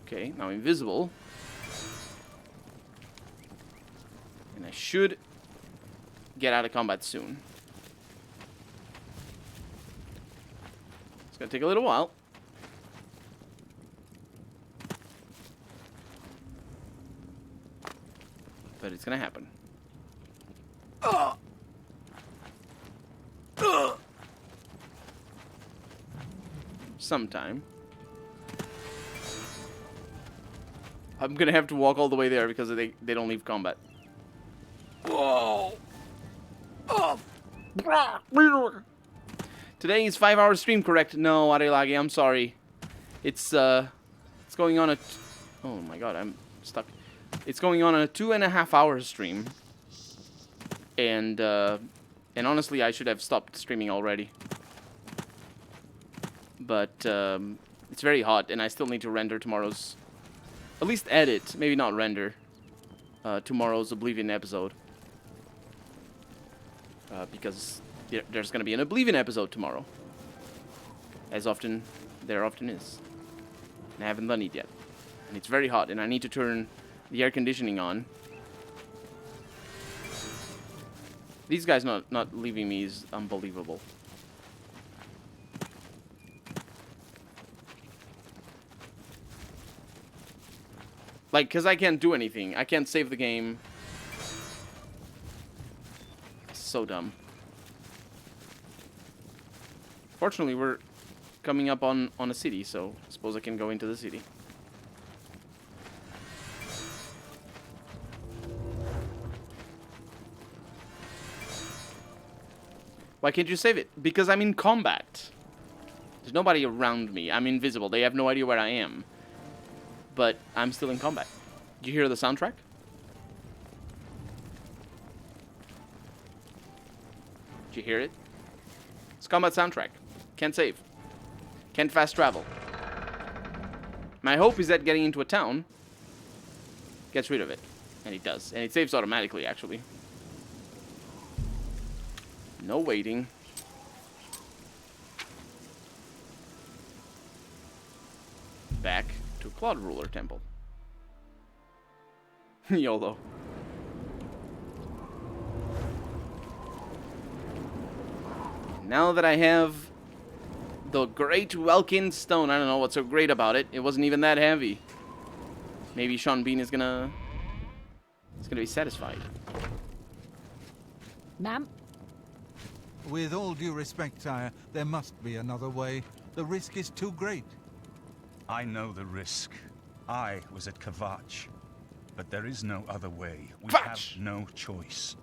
Okay, now invisible. And I should get out of combat soon. It's gonna take a little while. But it's gonna happen. Sometime. I'm gonna have to walk all the way there because they don't leave combat. Whoa! Today is 5-hour stream, correct? No, Arelagi, I'm sorry. It's going on a... Oh my god, I'm stuck. It's going on a 2.5-hour stream. And honestly, I should have stopped streaming already. But it's very hot, and I still need to render tomorrow's... At least edit, maybe not render, tomorrow's Oblivion episode. Because there's going to be an Oblivion episode tomorrow. As often, there often is. And I haven't done it yet. And it's very hot, and I need to turn the air conditioning on. These guys not leaving me is unbelievable. Like, because I can't do anything. I can't save the game. So dumb. Fortunately, we're coming up on a city, so I suppose I can go into the city. Why can't you save it? Because I'm in combat. There's nobody around me. I'm invisible. They have no idea where I am. But I'm still in combat. Did you hear the soundtrack? Did you hear it? It's combat soundtrack. Can't save. Can't fast travel. My hope is that getting into a town gets rid of it. And it does. And it saves automatically, actually. No waiting. Back to Cloud Ruler Temple. YOLO. Now that I have the Great Welkin Stone, I don't know what's so great about it. It wasn't even that heavy. Maybe Sean Bean is gonna be satisfied. Ma'am? With all due respect, sire, there must be another way. The risk is too great. I know the risk. I was at Kvatch. But there is no other way. We have no choice.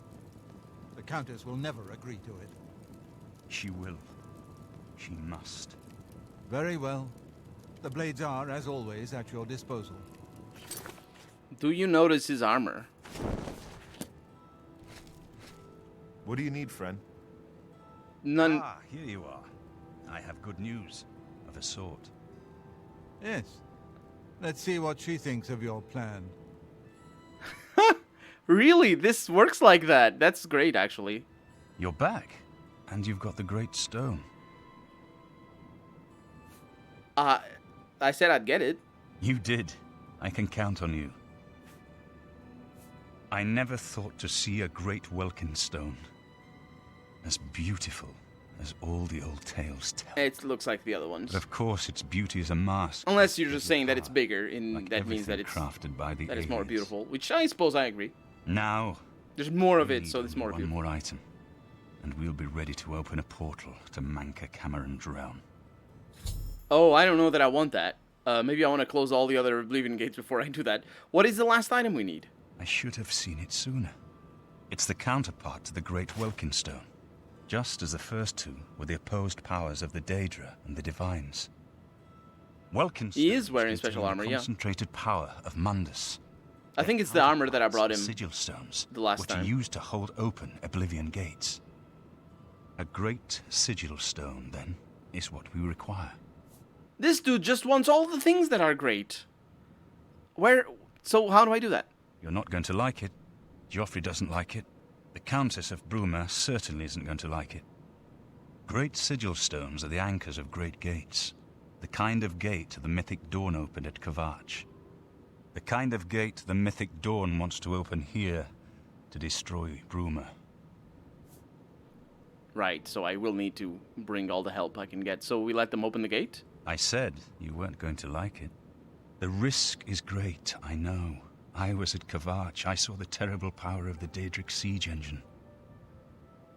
The Countess will never agree to it. She will. She must. Very well. The blades are, as always, at your disposal. Do you notice his armor? What do you need, friend? None. Ah, here you are. I have good news, of a sort. Yes. Let's see what she thinks of your plan. Really? This works like that? That's great, actually. You're back, and you've got the Great Stone. I said I'd get it. You did. I can count on you. I never thought to see a Great Welkin Stone. As beautiful as all the old tales tell. It looks like the other ones. But of course, its beauty is a mask. Unless you're just saying that it's bigger, like that means that it's crafted by the that it's more aliens. beautiful. Which I suppose I agree. Now, there's more of we it, so need it's more one beautiful. more item, and we'll be ready to open a portal to Manka Cameron's realm. Oh, I don't know that I want that. Maybe I want to close all the other Oblivion gates before I do that. What is the last item we need? I should have seen it sooner. It's the counterpart to the Great Welkin Stone. Just as the first two were the opposed powers of the Daedra and the Divines. Well he is wearing special armor, the concentrated power of Mundus. I think it's the armor that I brought him sigil stones the last time. Which used to hold open Oblivion gates. A great sigil stone, then, is what we require. This dude just wants all the things that are great. So how do I do that? You're not going to like it. Joffrey doesn't like it. The Countess of Bruma certainly isn't going to like it. Great sigil stones are the anchors of great gates. The kind of gate the mythic Dawn opened at Kavach. The kind of gate the mythic Dawn wants to open here to destroy Bruma. Right, so I will need to bring all the help I can get. So we let them open the gate? I said you weren't going to like it. The risk is great, I know. I was at Kavach. I saw the terrible power of the Daedric siege engine.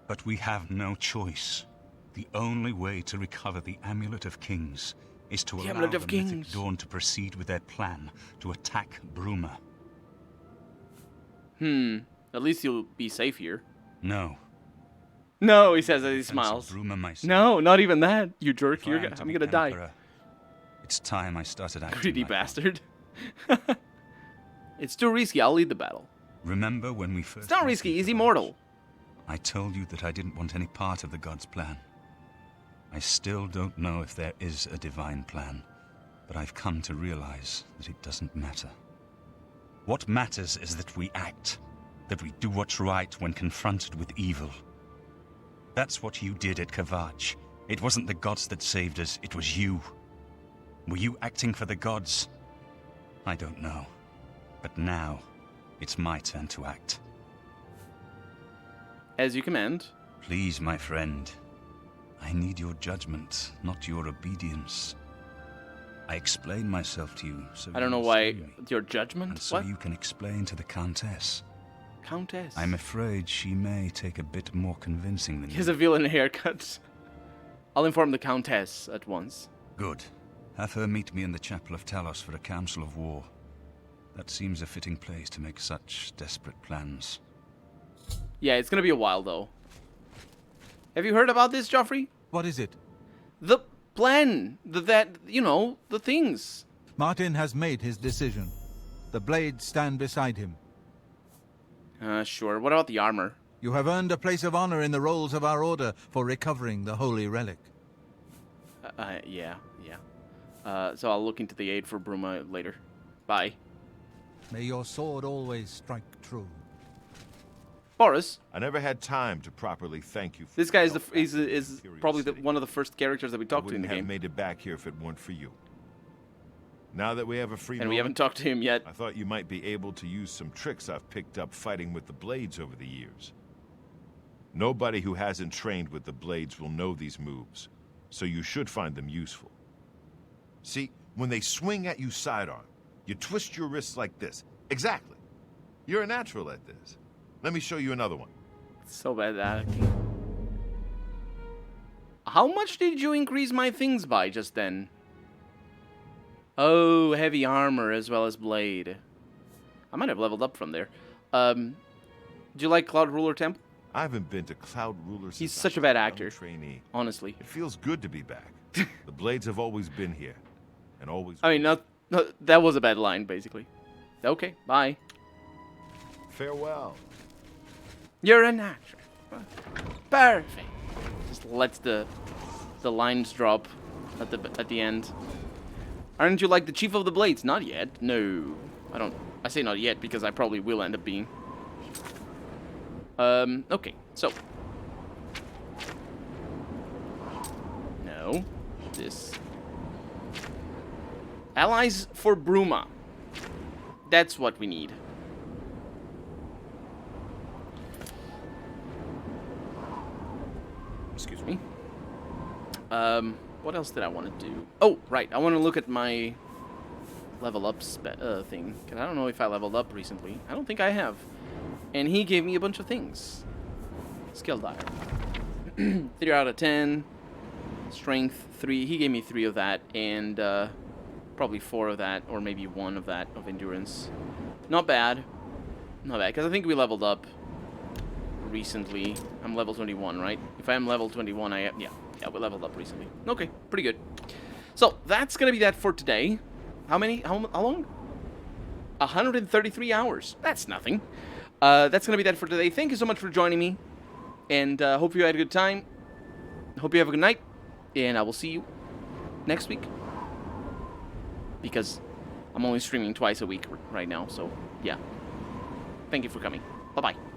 But we have no choice. The only way to recover the Amulet of Kings is to allow the mythic Dawn to proceed with their plan to attack Bruma. At least you'll be safe here. No. No, he says as he smiles. No, not even that, you jerk. I'm gonna die. It's time I started acting. Greedy bastard. It's too risky. I'll lead the battle. Remember when we first... It's not risky. He's immortal. I told you that I didn't want any part of the God's plan. I still don't know if there is a divine plan, but I've come to realize that it doesn't matter. What matters is that we act, that we do what's right when confronted with evil. That's what you did at Kavach. It wasn't the gods that saved us, it was you. Were you acting for the gods? I don't know. But now, it's my turn to act. As you command. Please, my friend. I need your judgment, not your obedience. I explain myself to you, so I don't know why your judgment. And so you can explain to the Countess. Countess. I'm afraid she may take a bit more convincing than you. He has a villain haircut. I'll inform the Countess at once. Good. Have her meet me in the Chapel of Talos for a council of war. That seems a fitting place to make such desperate plans. Yeah, it's gonna be a while, though. Have you heard about this, Joffrey? What is it? The plan. The things. Martin has made his decision. The blades stand beside him. Sure. What about the armor? You have earned a place of honor in the rolls of our order for recovering the holy relic. Yeah. So I'll look into the aid for Bruma later. Bye. May your sword always strike true. Boris. I never had time to properly thank you. This guy is probably one of the first characters that we talked to in the game. I wouldn't have made it back here if it weren't for you. Now that we have a free and we haven't talked to him yet. I thought you might be able to use some tricks I've picked up fighting with the blades over the years. Nobody who hasn't trained with the blades will know these moves, so you should find them useful. See, when they swing at you sidearm, you twist your wrists like this. Exactly. You're a natural at this. Let me show you another one. So bad at acting. How much did you increase my things by just then? Oh, heavy armor as well as blade. I might have leveled up from there. Do you like Cloud Ruler Temple? I haven't been to Cloud Ruler since he's such a bad actor. Trainee. Honestly. It feels good to be back. The blades have always been here. And always... I mean, that was a bad line, basically. Okay, bye. Farewell. You're an actor. Perfect. Just lets the lines drop at the end. Aren't you like the Chief of the Blades? Not yet. No. I say not yet because I probably will end up being. Okay, so. No. This. Allies for Bruma. That's what we need. Excuse me. What else did I want to do? Oh, right. I want to look at my level up thing. Because I don't know if I leveled up recently. I don't think I have. And he gave me a bunch of things. Skill diary. 3 out of 10. Strength 3. He gave me 3 of that. And probably 4 of that. Or maybe 1 of that of endurance. Not bad. Not bad. Because I think we leveled up recently. I'm level 21, right? If I'm level 21, yeah, we leveled up recently. Okay, pretty good. So, that's going to be that for today. How long? 133 hours. That's nothing. That's going to be that for today. Thank you so much for joining me. And hope you had a good time. Hope you have a good night. And I will see you next week. Because I'm only streaming twice a week right now. So, yeah. Thank you for coming. Bye-bye.